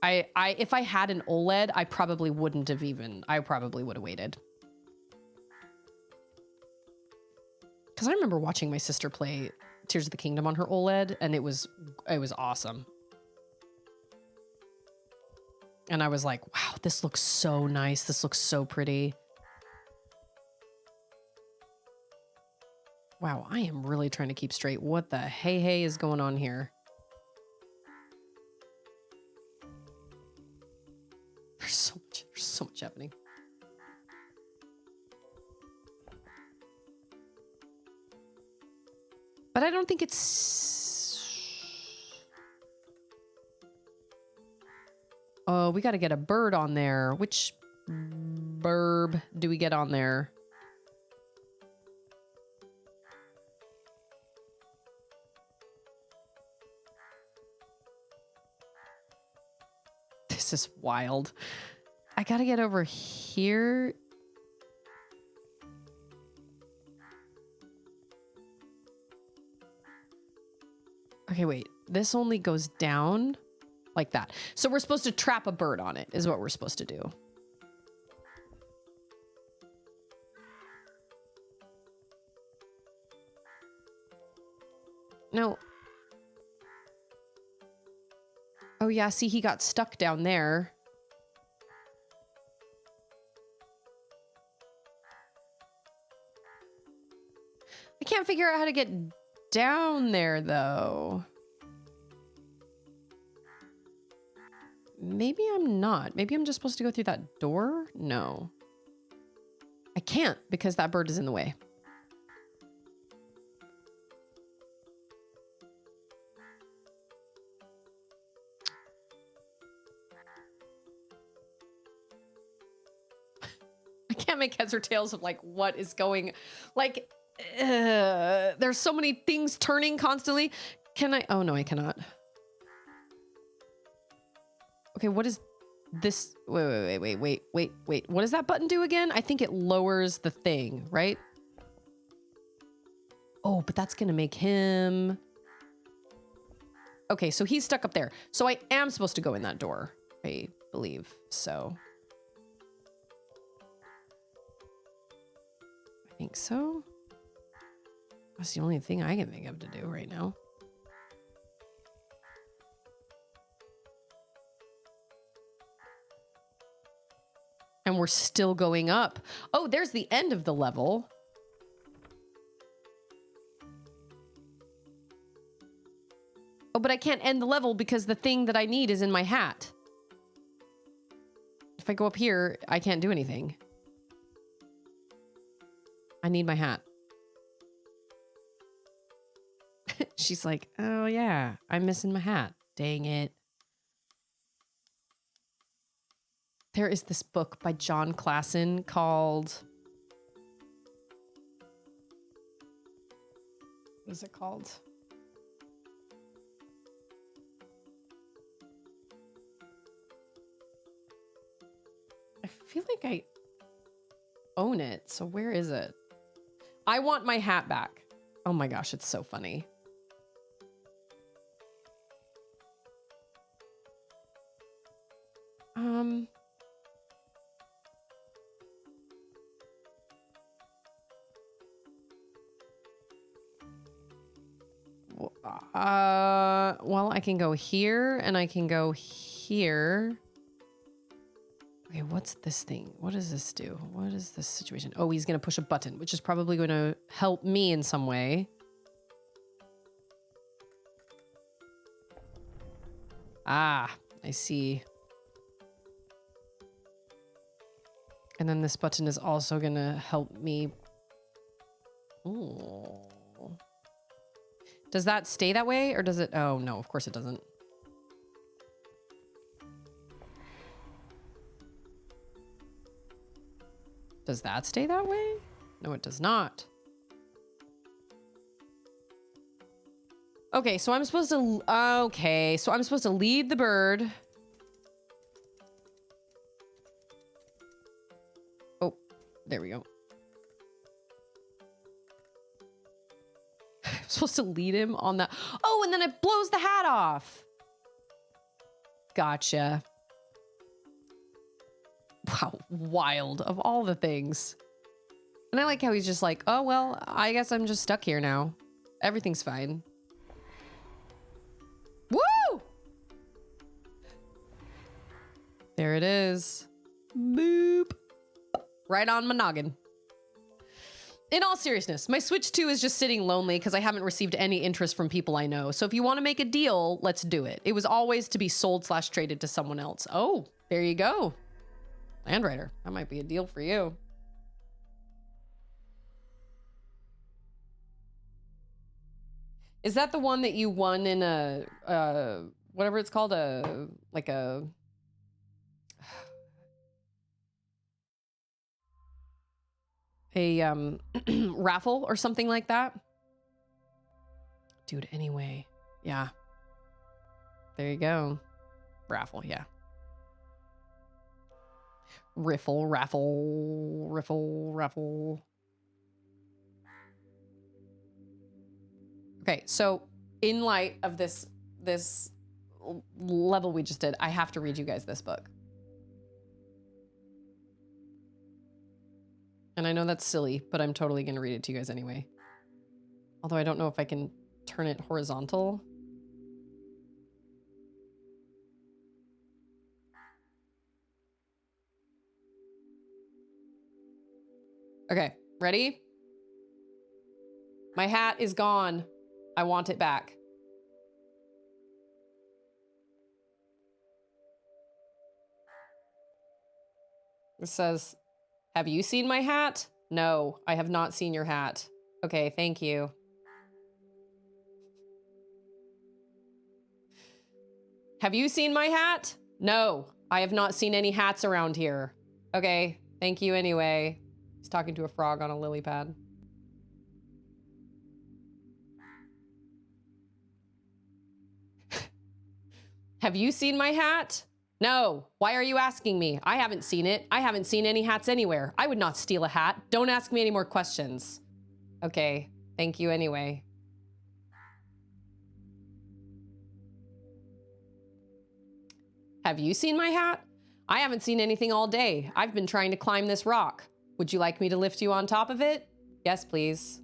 if I had an OLED, I probably would have waited. Because I remember watching my sister play Tears of the Kingdom on her OLED, and it was awesome. And I was like, wow, this looks so nice. This looks so pretty. Wow, I am really trying to keep straight. What the hey is going on here? There's so much happening. But I don't think it's... Oh, we got to get a bird on there. Which burb do we get on there? This is wild. I gotta get over here. Okay, wait. This only goes down like that. So we're supposed to trap a bird on it, is what we're supposed to do. No. Oh yeah, see, he got stuck down there. I can't figure out how to get down there, though. Maybe I'm not. Maybe I'm just supposed to go through that door? No. I can't because that bird is in the way. I can't make heads or tails of like what is going, like There's so many things turning constantly. Can I? Oh no, I cannot. Okay, what is this? Wait. What does that button do again? I think it lowers the thing, right? Oh, but that's gonna make him... Okay, so he's stuck up there. So I am supposed to go in that door, I believe. So I think so. That's the only thing I can think of to do right now. And we're still going up. Oh, there's the end of the level. Oh, but I can't end the level because the thing that I need is in my hat. If I go up here, I can't do anything. I need my hat. She's like, oh yeah, I'm missing my hat. Dang it. There is this book by John Klassen called... What is it called? I feel like I own it. So where is it? I want my hat back. Oh my gosh, it's so funny. Well, I can go here and I can go here. Okay, what's this thing? What does this do? What is this situation? Oh, he's going to push a button, which is probably going to help me in some way. Ah, I see. And then this button is also going to help me. Ooh. Does that stay that way or does it? Oh, no, of course it doesn't. Does that stay that way? No, it does not. Okay, so I'm supposed to... Okay, so I'm supposed to lead the bird. Oh, there we go. I'm supposed to lead him on that. Oh, and then it blows the hat off. Gotcha. Wow, wild of all the things. And I like how he's just like, oh, well, I guess I'm just stuck here now. Everything's fine. Woo! There it is. Boop. Right on my noggin. In all seriousness, my Switch 2 is just sitting lonely because I haven't received any interest from people I know. So if you want to make a deal, let's do it. It was always to be sold/traded to someone else. Oh, there you go. Landwriter, that might be a deal for you. Is that the one that you won in a, whatever it's called, like a... raffle or something like that? Dude, anyway. Yeah. There you go. Raffle, yeah. Riffle, raffle, riffle, raffle. Okay, so in light of this level we just did, I have to read you guys this book. And I know that's silly, but I'm totally going to read it to you guys anyway. Although I don't know if I can turn it horizontal. Okay, ready? My hat is gone. I want it back. It says, have you seen my hat? No, I have not seen your hat. Okay, thank you. Have you seen my hat? No, I have not seen any hats around here. Okay, thank you anyway. He's talking to a frog on a lily pad. Have you seen my hat? No. Why are you asking me? I haven't seen it. I haven't seen any hats anywhere. I would not steal a hat. Don't ask me any more questions. Okay. Thank you anyway. Have you seen my hat? I haven't seen anything all day. I've been trying to climb this rock. Would you like me to lift you on top of it? Yes, please.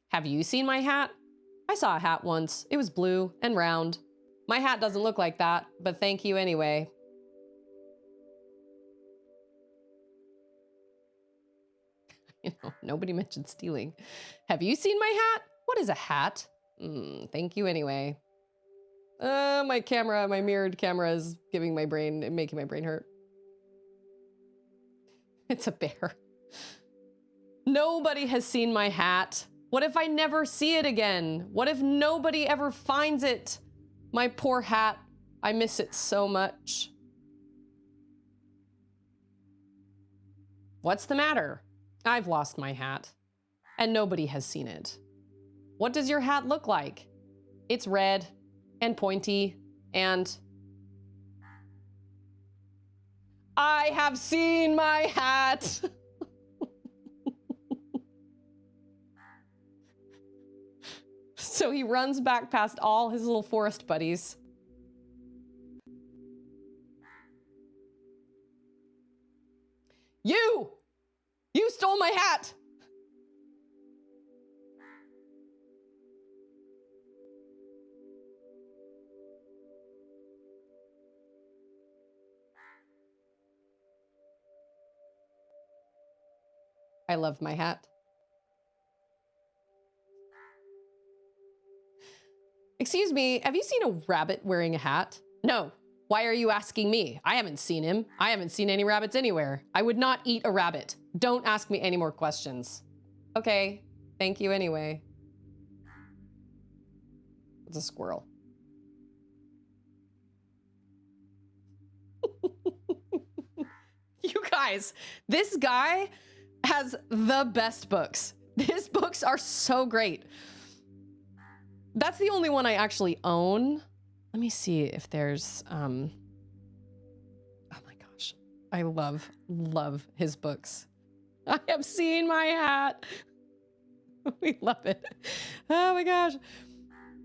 Have you seen my hat? I saw a hat once. It was blue and round. My hat doesn't look like that, but thank you anyway. You know, nobody mentioned stealing. Have you seen my hat? What is a hat? Thank you anyway. My camera, my mirrored camera is making my brain hurt. It's a bear. Nobody has seen my hat. What if I never see it again? What if nobody ever finds it? My poor hat. I miss it so much. What's the matter? I've lost my hat, and nobody has seen it. What does your hat look like? It's red and pointy, and I have seen my hat. So he runs back past all his little forest buddies. You stole my hat. I love my hat. Excuse me, have you seen a rabbit wearing a hat? No. Why are you asking me? I haven't seen him. I haven't seen any rabbits anywhere. I would not eat a rabbit. Don't ask me any more questions. Okay, thank you anyway. It's a squirrel. You guys, this guy has the best books. His books are so great. That's the only one I actually own. Let me see if there's, oh my gosh. I love his books. I have seen my hat. We love it. Oh my gosh.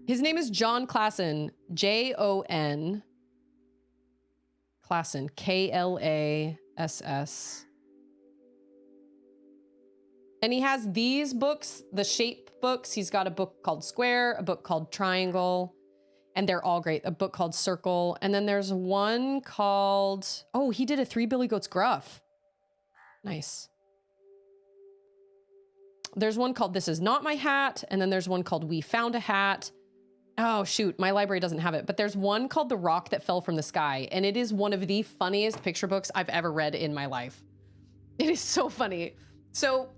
His name is John Klassen, Jon Klassen, Klass. And he has these books, the shape books. He's got a book called Square, a book called Triangle, and they're all great. A book called Circle. And then there's one called, oh, he did a 3 Billy Goats Gruff. Nice. There's one called This Is Not My Hat. And then there's one called We Found a Hat. Oh, shoot. My library doesn't have it. But there's one called The Rock That Fell from the Sky. And it is one of the funniest picture books I've ever read in my life. It is so funny. So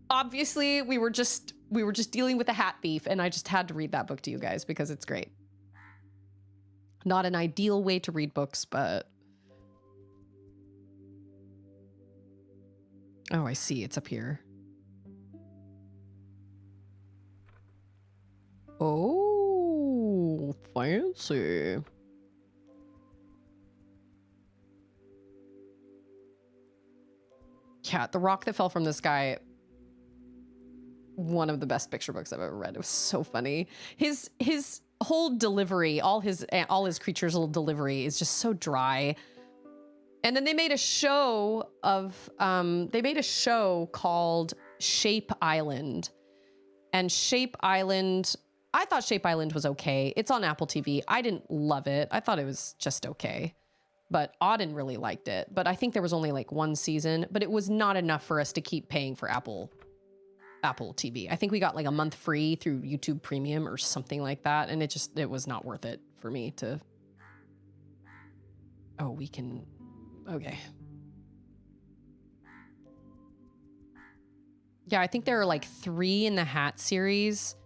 obviously we were just dealing with a hat thief, and I just had to read that book to you guys because it's great. Not an ideal way to read books, but oh, I see. It's up here. Oh, fancy. Yeah, The Rock That Fell from the Sky. One of the best picture books I've ever read. It was so funny. His whole delivery, all his creatures' little delivery is just so dry. And then they made a show called Shape Island. And Shape Island, I thought Shape Island was okay. It's on Apple TV. I didn't love it. I thought it was just okay. But Auden really liked it. But I think there was only like one season, but it was not enough for us to keep paying for Apple TV. I think we got like a month free through YouTube Premium or something like that. And it was not worth it for me to. Oh, we can. Okay. Yeah, I think there are like 3 in the hat series.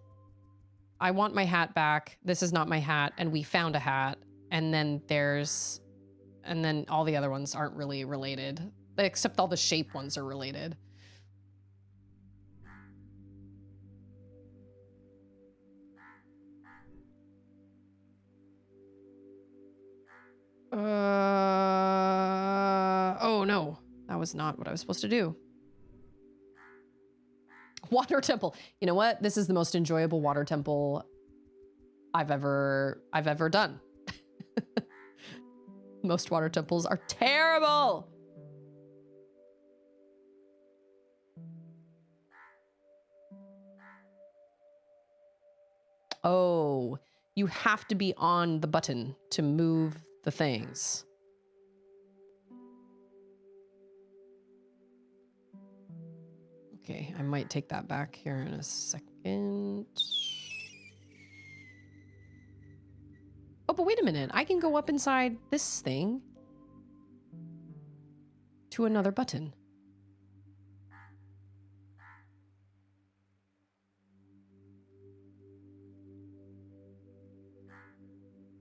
I Want My Hat Back, This Is Not My Hat, and We Found a Hat. And then all the other ones aren't really related, except all the shape ones are related. That was not what I was supposed to do. Water temple. You know what? This is the most enjoyable water temple I've ever done. Most water temples are terrible. Oh, you have to be on the button to move the things. Okay, I might take that back here in a second. Oh, but wait a minute. I can go up inside this thing to another button.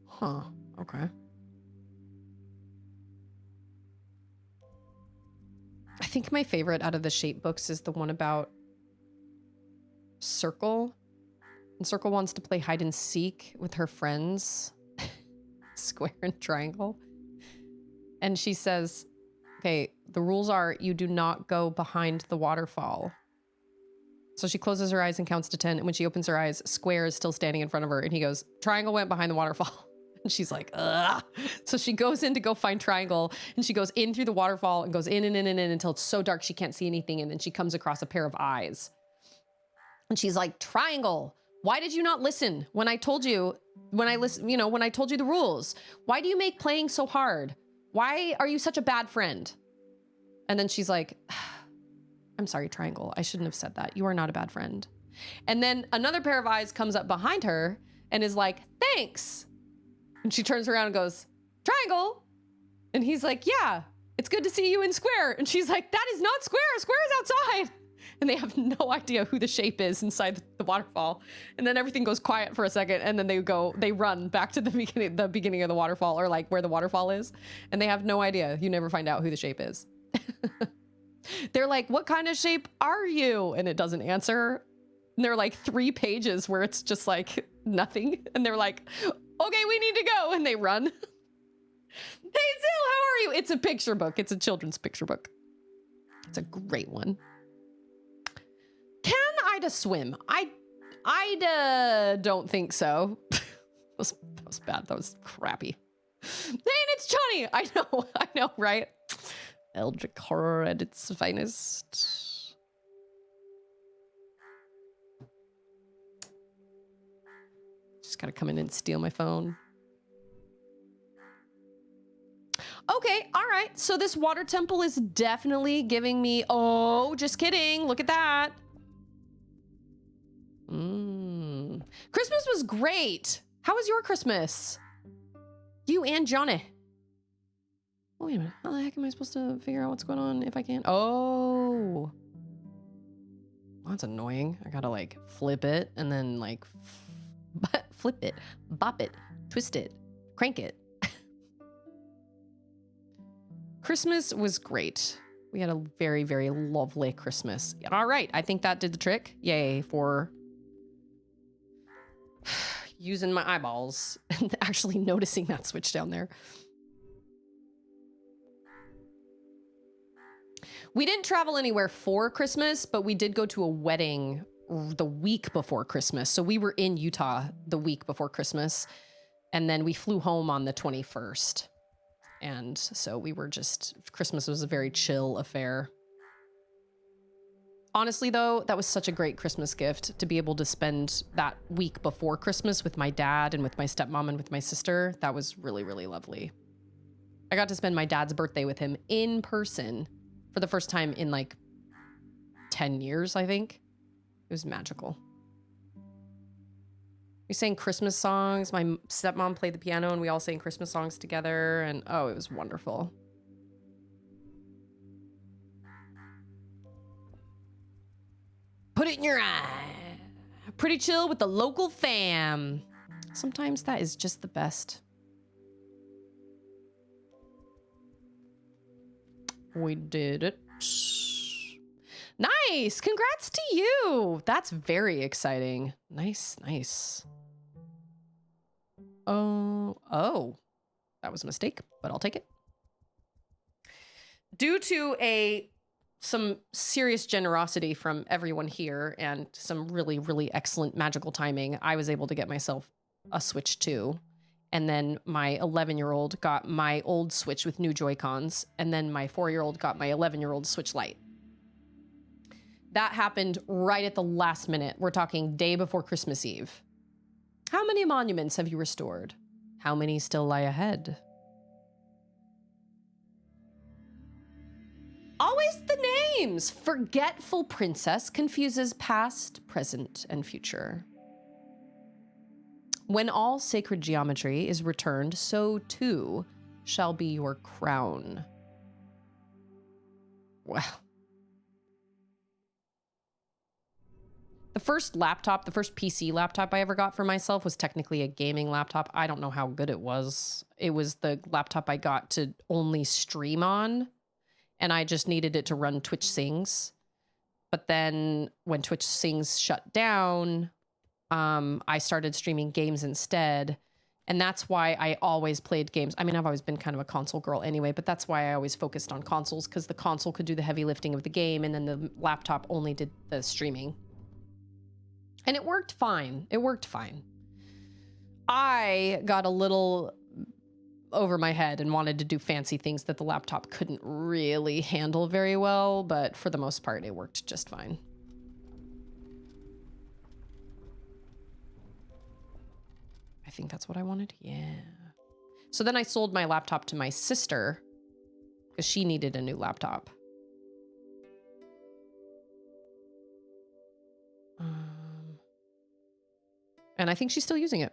Huh, okay. I think my favorite out of the shape books is the one about Circle. And Circle wants to play hide and seek with her friends, Square and Triangle. And she says, okay, the rules are you do not go behind the waterfall. So she closes her eyes and counts to 10. And when she opens her eyes, Square is still standing in front of her. And he goes, Triangle went behind the waterfall. And she's like, ugh. So she goes in to go find Triangle, and she goes in through the waterfall and goes in and in and in until it's so dark she can't see anything. And then she comes across a pair of eyes. And she's like, Triangle, why did you not listen when I told you, when I told you the rules? Why do you make playing so hard? Why are you such a bad friend? And then she's like, I'm sorry, Triangle. I shouldn't have said that. You are not a bad friend. And then another pair of eyes comes up behind her and is like, thanks. And she turns around and goes, Triangle. And he's like, yeah, it's good to see you in Square. And she's like, that is not Square. Square is outside. And they have no idea who the shape is inside the waterfall. And then everything goes quiet for a second. And then they run back to the beginning of the waterfall, or like where the waterfall is. And they have no idea. You never find out who the shape is. They're like, what kind of shape are you? And it doesn't answer. And there are like 3 pages where it's just like nothing. And they're like, okay, we need to go. And they run. Hey, Zill, how are you? It's a picture book. It's a children's picture book. It's a great one. Can Ida swim? Ida don't think so. that was bad. That was crappy. Then it's Johnny. I know, right? Eldritch horror at its finest. Just gotta come in and steal my phone. Okay, all right. So this water temple is definitely giving me, oh, just kidding. Look at that. Christmas was great. How was your Christmas? You and Johnny. Oh, wait a minute. How the heck am I supposed to figure out what's going on if I can't? Oh. Well, that's annoying. I gotta like flip it and then like flip it, bop it, twist it, crank it. Christmas was great. We had a very, very lovely Christmas. All right. I think that did the trick. Yay for using my eyeballs and actually noticing that switch down there. We didn't travel anywhere for Christmas, but we did go to a wedding the week before Christmas. So we were in Utah the week before Christmas, and then we flew home on the 21st. And so we were Christmas was a very chill affair. Honestly, though, that was such a great Christmas gift to be able to spend that week before Christmas with my dad and with my stepmom and with my sister. That was really, really lovely. I got to spend my dad's birthday with him in person for the first time in like 10 years, I think. It was magical. We sang Christmas songs. My stepmom played the piano and we all sang Christmas songs together. And oh, it was wonderful. Put it in your eye. Pretty chill with the local fam. Sometimes that is just the best. We did it. Nice. Congrats to you. That's very exciting. Nice, nice. Oh, that was a mistake, but I'll take it. due to some serious generosity from everyone here and some really, really excellent magical timing, I was able to get myself a Switch 2. And then my 11-year-old got my old Switch with new Joy-Cons. And then my 4-year-old got my 11-year-old Switch Lite. That happened right at the last minute. We're talking day before Christmas Eve. How many monuments have you restored? How many still lie ahead? Always the names! Forgetful princess confuses past, present, and future. When all sacred geometry is returned, so too shall be your crown. Wow. The first PC laptop I ever got for myself was technically a gaming laptop. I don't know how good it was. It was the laptop I got to only stream on, and I just needed it to run Twitch Sings. But then when Twitch Sings shut down, I started streaming games instead. And that's why I always played games. I mean, I've always been kind of a console girl anyway, but that's why I always focused on consoles, because the console could do the heavy lifting of the game and then the laptop only did the streaming. And it worked fine. It worked fine. I got a little over my head and wanted to do fancy things that the laptop couldn't really handle very well, but for the most part, it worked just fine. I think that's what I wanted. Yeah. So then I sold my laptop to my sister because she needed a new laptop. And I think she's still using it.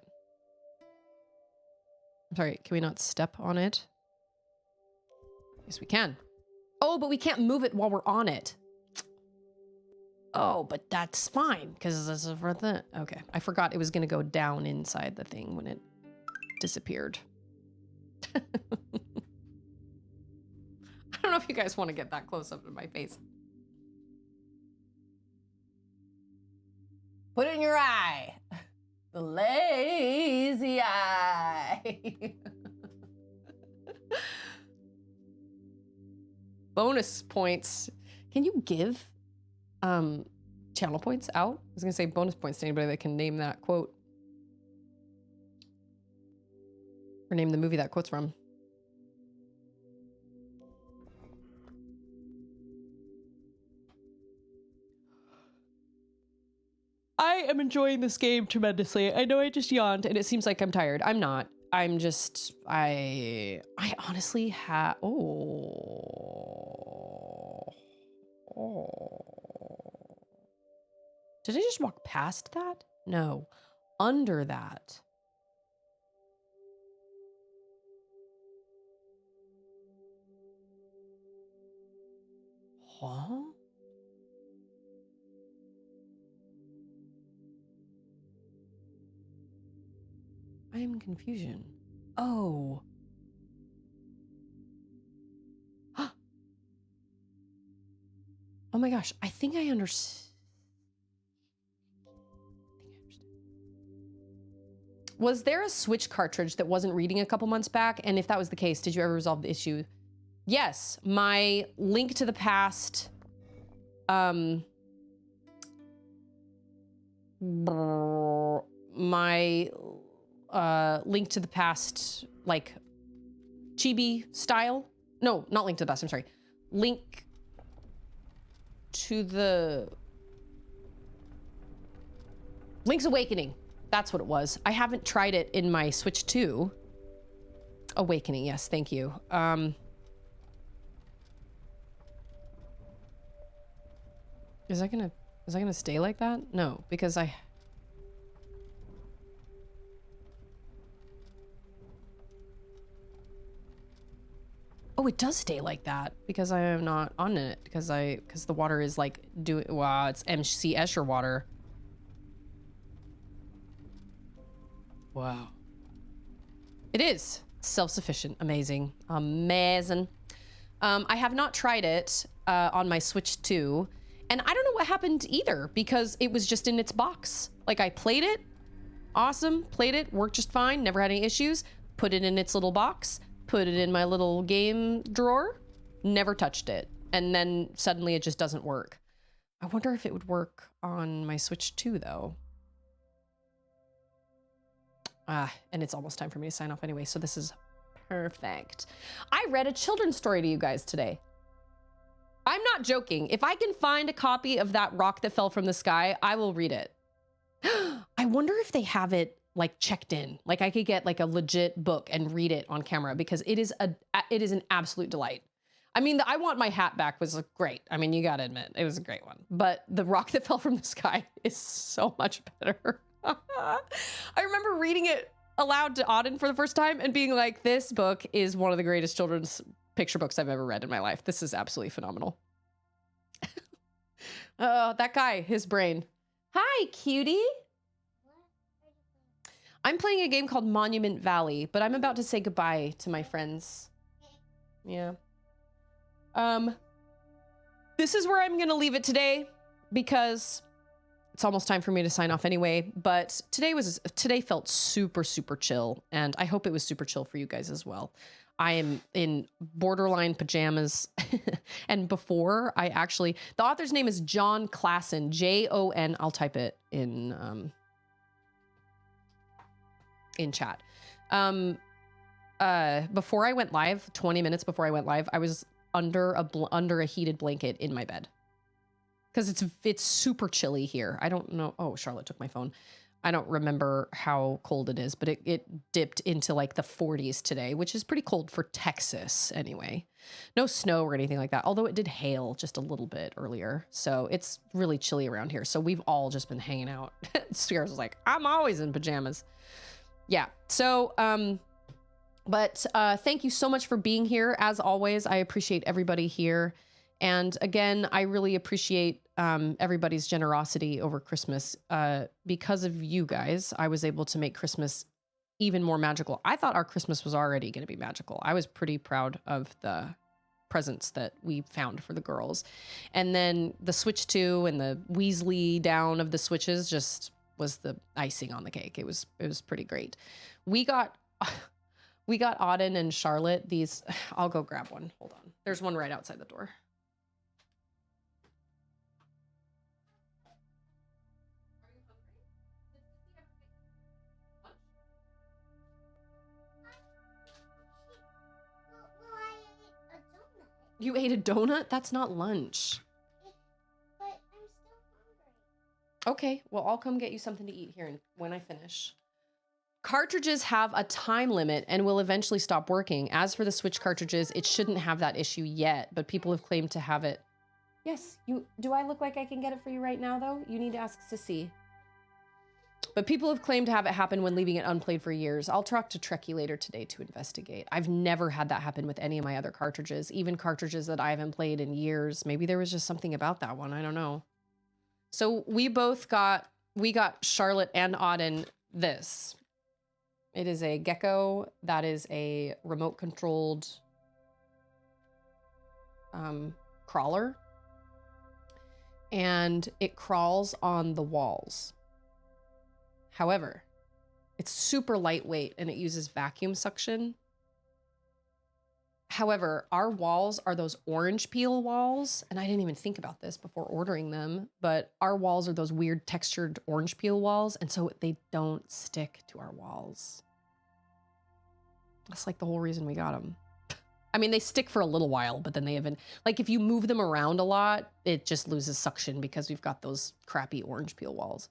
I'm sorry, can we not step on it? Yes, we can. Oh, but we can't move it while we're on it. Oh, but that's fine, because this is for the... Okay, I forgot it was going to go down inside the thing when it disappeared. I don't know if you guys want to get that close up to my face. Put it in your eye. The lazy eye. Bonus points. Can you give channel points out? I was gonna say bonus points to anybody that can name that quote. Or name the movie that quote's from. I am enjoying this game tremendously. I know I just yawned and it seems like I'm tired. I'm not. I'm just, I honestly have, Did I just walk past that? No, under that. Huh? I am in confusion. Oh. Oh my gosh, I think I understand. Was there a Switch cartridge that wasn't reading a couple months back? And if that was the case, did you ever resolve the issue? Yes, my Link to the Past, my Link to the Past, like chibi style. No, not Link to the Past, I'm sorry. Link to the... Link's Awakening. That's what it was. I haven't tried it in my Switch 2. Awakening, yes, thank you. Is that gonna stay like that? No, because I... Oh, it does stay like that because I am not on it because the water is like doing, wow, it's MC Escher water. Wow. It is self-sufficient. Amazing. Amazing. I have not tried it on my Switch 2, and I don't know what happened either because it was just in its box. Like I played it, awesome, played it, worked just fine, never had any issues, put it in its little box, put it in my little game drawer, Never touched it. And then suddenly it just doesn't work. I wonder if it would work on my Switch 2 though. And it's almost time for me to sign off anyway, so this is perfect. I read a children's story to you guys today. I'm not joking. If I can find a copy of That Rock That Fell from the Sky, I will read it. I wonder if they have it like checked in. Like I could get like a legit book and read it on camera because it is an absolute delight. I mean, the I Want My Hat Back was great. I mean, you gotta admit, it was a great one. But The Rock That Fell from the Sky is so much better. I remember reading it aloud to Auden for the first time and being like, this book is one of the greatest children's picture books I've ever read in my life. This is absolutely phenomenal. That guy, his brain. Hi, cutie. I'm playing a game called Monument Valley, but I'm about to say goodbye to my friends. Yeah. This is where I'm gonna leave it today because it's almost time for me to sign off anyway, but today felt super, super chill, and I hope it was super chill for you guys as well. I am in borderline pajamas, and before I actually, the author's name is John Klassen, Jon, I'll type it in chat. Before I went live, 20 minutes before I went live, I was under a heated blanket in my bed. Because it's super chilly here. I don't know. Oh, Charlotte took my phone. I don't remember how cold it is, but it dipped into like the 40s today, which is pretty cold for Texas anyway. No snow or anything like that, although it did hail just a little bit earlier. So it's really chilly around here. So we've all just been hanging out. Sierra was like, I'm always in pajamas. Yeah. So, but thank you so much for being here. As always, I appreciate everybody here. And again, I really appreciate everybody's generosity over Christmas. Because of you guys, I was able to make Christmas even more magical. I thought our Christmas was already going to be magical. I was pretty proud of the presents that we found for the girls. And then the Switch 2 and the Weasley down of the Switches just was the icing on the cake. It was pretty great. We got Auden and Charlotte these. I'll go grab one. Hold on. There's one right outside the door. You ate a donut? That's not lunch. But I'm still hungry. Okay, well, I'll come get you something to eat here when I finish. Cartridges have a time limit and will eventually stop working. As for the Switch cartridges, it shouldn't have that issue yet, but people have claimed to have it. Yes, do I look like I can get it for you right now, though? You need to ask Sissy. But people have claimed to have it happen when leaving it unplayed for years. I'll talk to Trekkie later today to investigate. I've never had that happen with any of my other cartridges, even cartridges that I haven't played in years. Maybe there was just something about that one. I don't know. So we got Charlotte and Auden this. It is a gecko that is a remote controlled crawler. And it crawls on the walls. However, it's super lightweight and it uses vacuum suction. However, our walls are those orange peel walls, and I didn't even think about this before ordering them, but our walls are those weird textured orange peel walls, and so they don't stick to our walls. That's like the whole reason we got them. I mean, they stick for a little while, but then they haven't, like if you move them around a lot, it just loses suction because we've got those crappy orange peel walls.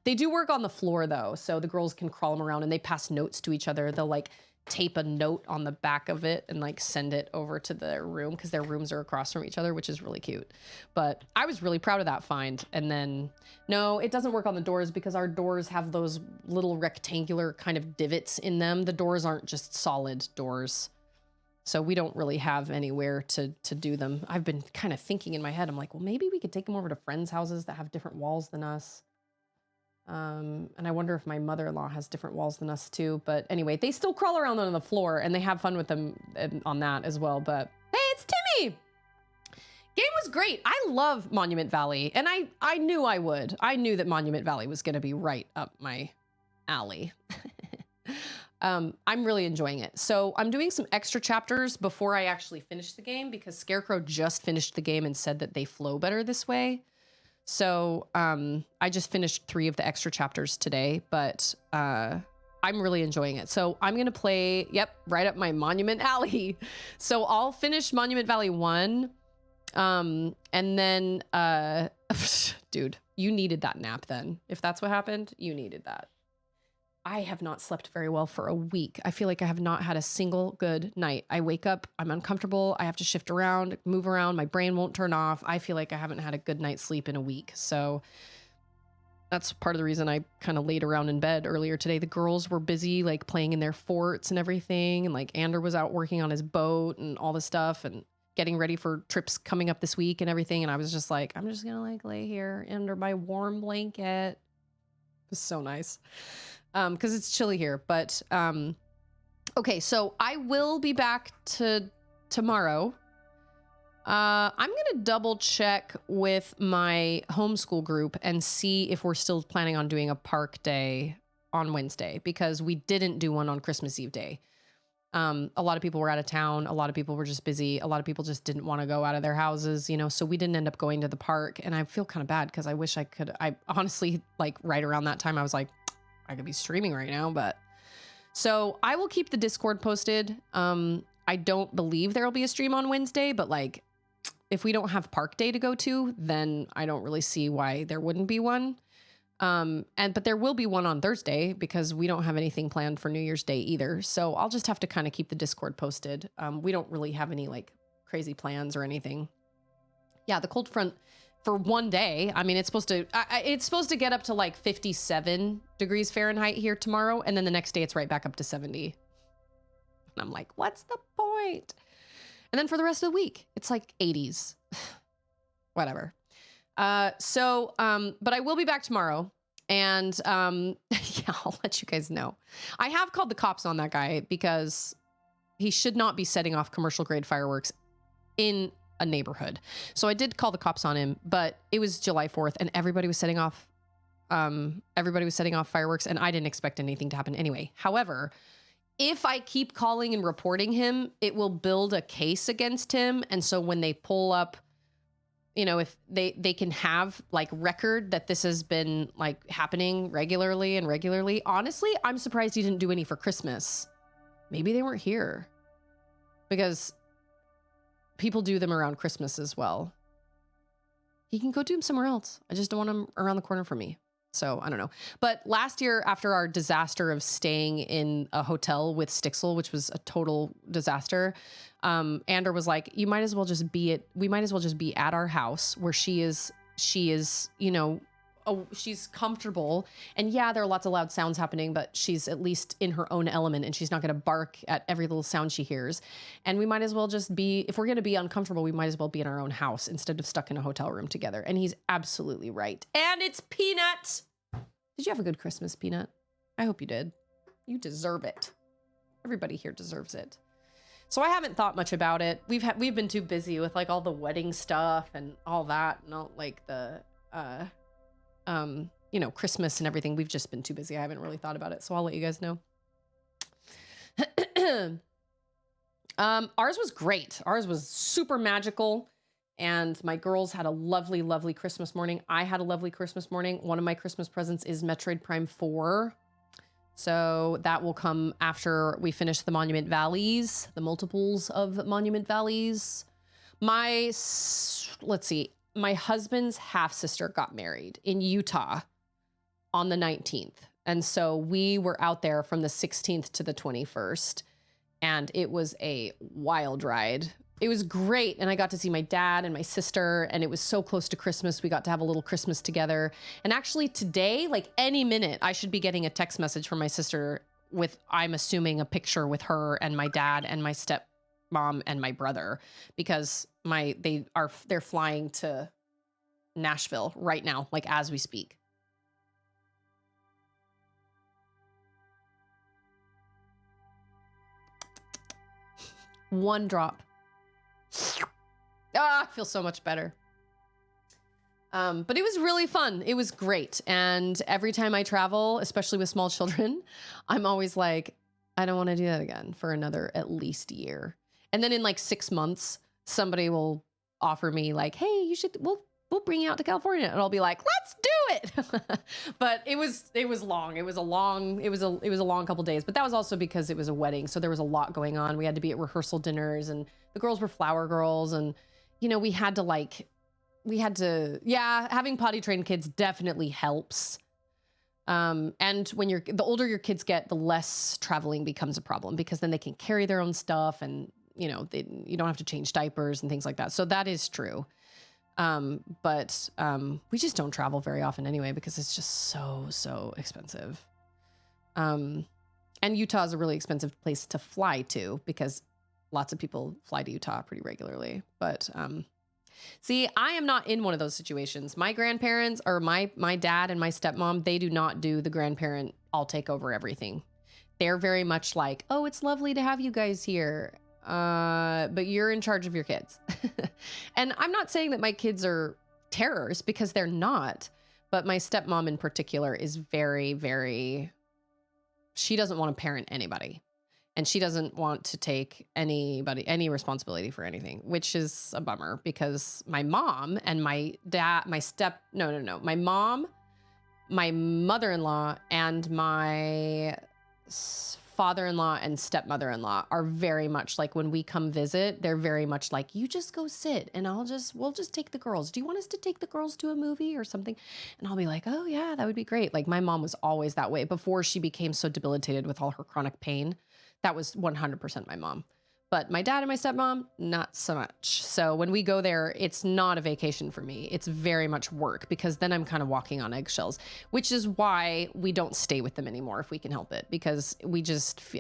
They do work on the floor though, so the girls can crawl them around and they pass notes to each other. They'll like tape a note on the back of it and like send it over to their room because their rooms are across from each other, which is really cute. But I was really proud of that find. And then, no, it doesn't work on the doors because our doors have those little rectangular kind of divots in them. The doors aren't just solid doors. So we don't really have anywhere to do them. I've been kind of thinking in my head, I'm like, well, maybe we could take them over to friends' houses that have different walls than us. And I wonder if my mother-in-law has different walls than us too. But anyway, they still crawl around on the floor and they have fun with them on that as well. But hey, it's Timmy! Game was great. I love Monument Valley. And I knew I would. I knew that Monument Valley was going to be right up my alley. I'm really enjoying it. So I'm doing some extra chapters before I actually finish the game because Scarecrow just finished the game and said that they flow better this way. So I just finished 3 of the extra chapters today, but I'm really enjoying it. So I'm going to play, right up my Monument Alley. So I'll finish Monument Valley 1. And then, dude, you needed that nap then. If that's what happened, you needed that. I have not slept very well for a week. I feel like I have not had a single good night. I wake up, I'm uncomfortable. I have to shift around, move around. My brain won't turn off. I feel like I haven't had a good night's sleep in a week. So that's part of the reason I kind of laid around in bed earlier today. The girls were busy like playing in their forts and everything. And like Ander was out working on his boat and all this stuff and getting ready for trips coming up this week and everything. And I was just like, I'm just going to like lay here under my warm blanket. It was so nice. Because it's chilly here, but okay, so I will be back tomorrow. I'm gonna double check with my homeschool group and see if we're still planning on doing a park day on Wednesday, because we didn't do one on Christmas Eve day. A lot of people were out of town. A lot of people were just busy. A lot of people just didn't want to go out of their houses, you know, so we didn't end up going to the park. And I feel kind of bad because I wish I could. I honestly, like right around that time, I was like, I could be streaming right now, but so I will keep the Discord posted. I don't believe there'll be a stream on Wednesday, but like if we don't have park day to go to, then I don't really see why there wouldn't be one. But there will be one on Thursday because we don't have anything planned for New Year's Day either. So I'll just have to kind of keep the Discord posted. We don't really have any like crazy plans or anything. Yeah, the cold front for one day. I mean, it's supposed to get up to like 57 degrees Fahrenheit here tomorrow. And then the next day it's right back up to 70. And I'm like, what's the point? And then for the rest of the week, it's like 80s, whatever. But I will be back tomorrow and, yeah, I'll let you guys know. I have called the cops on that guy because he should not be setting off commercial grade fireworks in a neighborhood. So I did call the cops on him, but it was July 4th and everybody was setting off fireworks and I didn't expect anything to happen anyway. However, if I keep calling and reporting him, it will build a case against him. And so when they pull up, you know, if they can have like record that this has been like happening regularly. Honestly, I'm surprised he didn't do any for Christmas. Maybe they weren't here because people do them around Christmas as well. He can go do them somewhere else. I just don't want him around the corner from me. So I don't know. But last year, after our disaster of staying in a hotel with Stixel, which was a total disaster, Ander was like, we might as well just be at our house where she is, you know, she's comfortable. And yeah, there are lots of loud sounds happening, but she's at least in her own element and she's not going to bark at every little sound she hears. And we might as well just be, if we're going to be uncomfortable, we might as well be in our own house instead of stuck in a hotel room together. And he's absolutely right. And it's Peanut. Did you have a good Christmas, Peanut? I hope you did. You deserve it. Everybody here deserves it. So I haven't thought much about it. We've been too busy with like all the wedding stuff and all that, and all like the you know, Christmas and everything. We've just been too busy. I haven't really thought about it. So I'll let you guys know. Ours was great. Ours was super magical. And my girls had a lovely, lovely Christmas morning. I had a lovely Christmas morning. One of my Christmas presents is Metroid Prime 4. So that will come after we finish the Monument Valleys, the multiples of Monument Valleys. Let's see. My husband's half-sister got married in Utah on the 19th. And so we were out there from the 16th to the 21st. And it was a wild ride. It was great. And I got to see my dad and my sister. And it was so close to Christmas. We got to have a little Christmas together. And actually today, like any minute, I should be getting a text message from my sister with, I'm assuming, a picture with her and my dad and my stepmom and my brother, because they're flying to Nashville right now, like as we speak. One drop. I feel so much better. But it was really fun. It was great. And every time I travel, especially with small children, I'm always like, I don't want to do that again for another at least year. And then in like 6 months, somebody will offer me like, hey, we'll bring you out to California. And I'll be like, let's do it. But it was long. It was a long couple days, but that was also because it was a wedding. So there was a lot going on. We had to be at rehearsal dinners and the girls were flower girls. And, you know, having potty trained kids definitely helps. And when the older your kids get, the less traveling becomes a problem because then they can carry their own stuff and, you know, you don't have to change diapers and things like that. So that is true. But we just don't travel very often anyway, because it's just so expensive. And Utah is a really expensive place to fly to because lots of people fly to Utah pretty regularly. But, see, I am not in one of those situations. My grandparents or my dad and my stepmom, they do not do the grandparent, I'll take over everything. They're very much like, oh, it's lovely to have you guys here. But you're in charge of your kids. And I'm not saying that my kids are terrors because they're not, but my stepmom in particular is very, she doesn't want to parent anybody. And she doesn't want to take any responsibility for anything, which is a bummer because my mom and my dad, my mom, my mother-in-law, and my father-in-law and stepmother-in-law are very much like when we come visit, they're very much like, you just go sit and we'll just take the girls. Do you want us to take the girls to a movie or something? And I'll be like, oh yeah, that would be great. Like my mom was always that way before she became so debilitated with all her chronic pain. That was 100% my mom. But my dad and my stepmom, not so much. So when we go there, it's not a vacation for me. It's very much work because then I'm kind of walking on eggshells, which is why we don't stay with them anymore if we can help it, because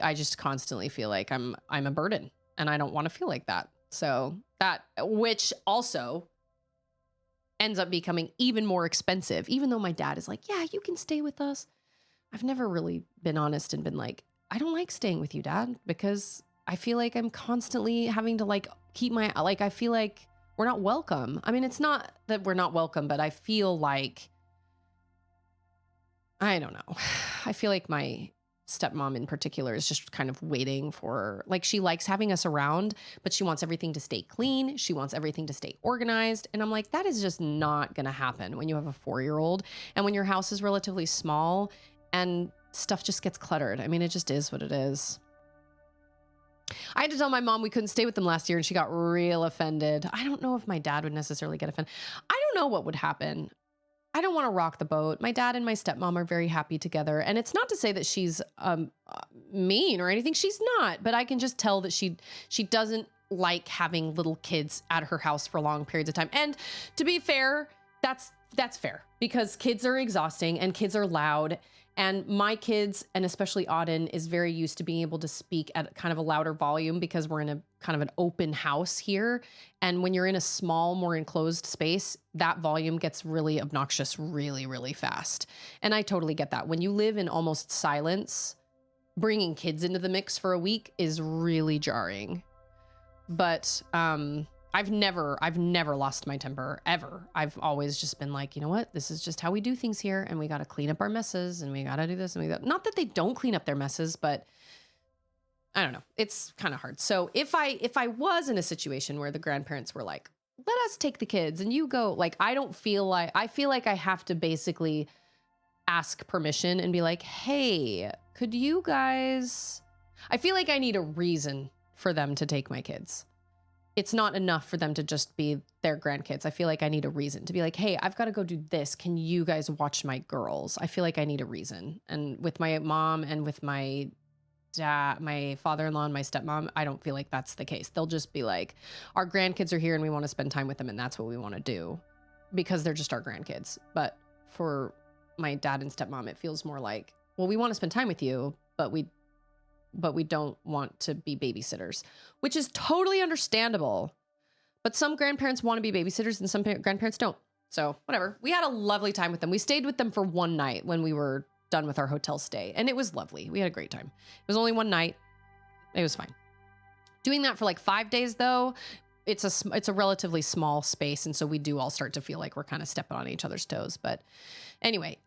I just constantly feel like I'm a burden and I don't want to feel like that. So which also ends up becoming even more expensive, even though my dad is like, yeah, you can stay with us. I've never really been honest and been like, I don't like staying with you, Dad, because I feel like I'm constantly having to I feel like we're not welcome. I mean, it's not that we're not welcome, but I feel like, I don't know. I feel like my stepmom in particular is just kind of waiting for, like, she likes having us around, but she wants everything to stay clean. She wants everything to stay organized. And I'm like, that is just not going to happen when you have a 4-year-old and when your house is relatively small and stuff just gets cluttered. I mean, it just is what it is. I had to tell my mom we couldn't stay with them last year and she got real offended. I don't know if my dad would necessarily get offended. I don't know what would happen. I don't want to rock the boat. My dad and my stepmom are very happy together. And it's not to say that she's mean or anything. She's not. But I can just tell that she doesn't like having little kids at her house for long periods of time. And to be fair, that's fair because kids are exhausting and kids are loud. And my kids, and especially Auden, is very used to being able to speak at kind of a louder volume because we're in a kind of an open house here. And when you're in a small, more enclosed space, that volume gets really obnoxious really, really fast. And I totally get that. When you live in almost silence, bringing kids into the mix for a week is really jarring. But I've never lost my temper, ever. I've always just been like, you know what? This is just how we do things here. And we got to clean up our messes and we got to do this and we got, not that they don't clean up their messes, but I don't know. It's kind of hard. So if I was in a situation where the grandparents were like, let us take the kids and you go, like, I feel like I have to basically ask permission and be like, hey, could you guys, I feel like I need a reason for them to take my kids. It's not enough for them to just be their grandkids. I feel like I need a reason to be like, hey, I've got to go do this. Can you guys watch my girls? I feel like I need a reason. And with my mom and with my dad, my father-in-law and my stepmom, I don't feel like that's the case. They'll just be like, our grandkids are here and we want to spend time with them. And that's what we want to do because they're just our grandkids. But for my dad and stepmom, it feels more like, well, we want to spend time with you, but we don't want to be babysitters, which is totally understandable. But some grandparents want to be babysitters and some grandparents don't. So whatever. We had a lovely time with them. We stayed with them for one night when we were done with our hotel stay. And it was lovely. We had a great time. It was only one night. It was fine. Doing that for like 5 days though, it's a relatively small space. And so we do all start to feel like we're kind of stepping on each other's toes. But anyway,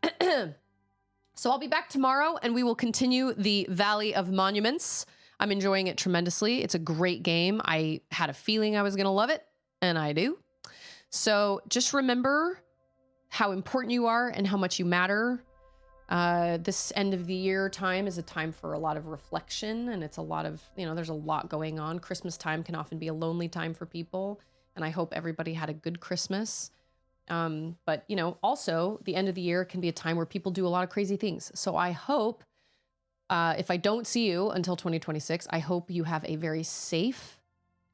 So I'll be back tomorrow and we will continue the Valley of Monuments. I'm enjoying it tremendously. It's a great game. I had a feeling I was going to love it, and I do. So just remember how important you are and how much you matter. This end of the year time is a time for a lot of reflection, and it's a lot of, there's a lot going on. Christmas time can often be a lonely time for people, and I hope everybody had a good Christmas. But also the end of the year can be a time where people do a lot of crazy things. So I hope, if I don't see you until 2026, I hope you have a very safe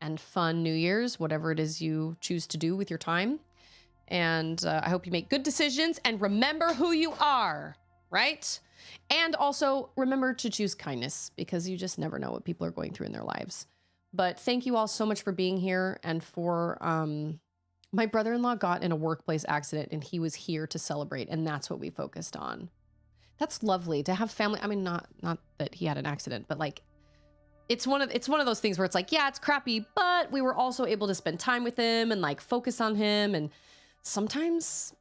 and fun New Year's, whatever it is you choose to do with your time. And I hope you make good decisions and remember who you are, right? And also remember to choose kindness, because you just never know what people are going through in their lives. But thank you all so much for being here, and for my brother-in-law got in a workplace accident and he was here to celebrate, and that's what we focused on. That's lovely to have family. I mean, not that he had an accident, but like it's one of those things where it's like, yeah, it's crappy, but we were also able to spend time with him and like focus on him. And sometimes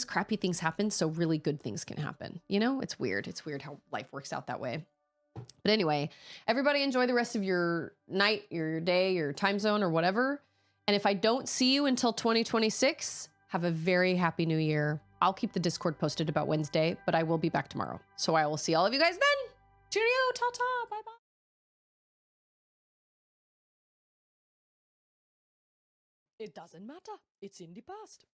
crappy things happen, so really good things can happen. It's weird. It's weird how life works out that way. But anyway, everybody enjoy the rest of your night, your day, your time zone, or whatever. And if I don't see you until 2026, have a very happy new year. I'll keep the Discord posted about Wednesday, but I will be back tomorrow. So I will see all of you guys then. Cheerio, ta-ta, bye-bye. It doesn't matter. It's in the past.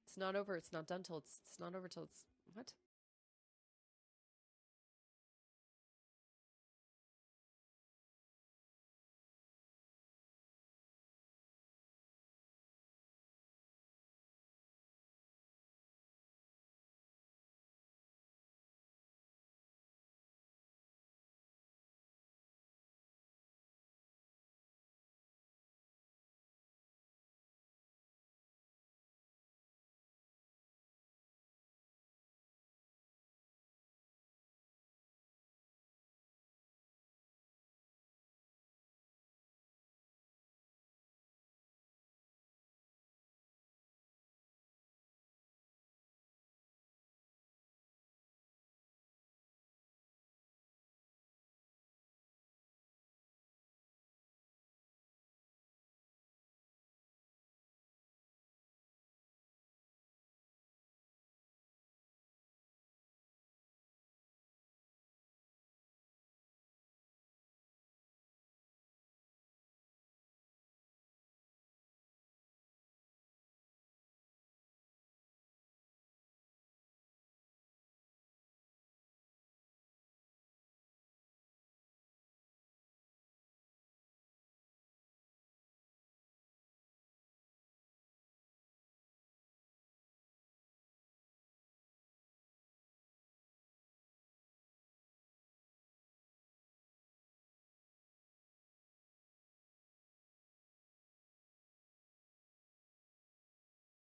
It's not over. It's not done till it's not over till it's what?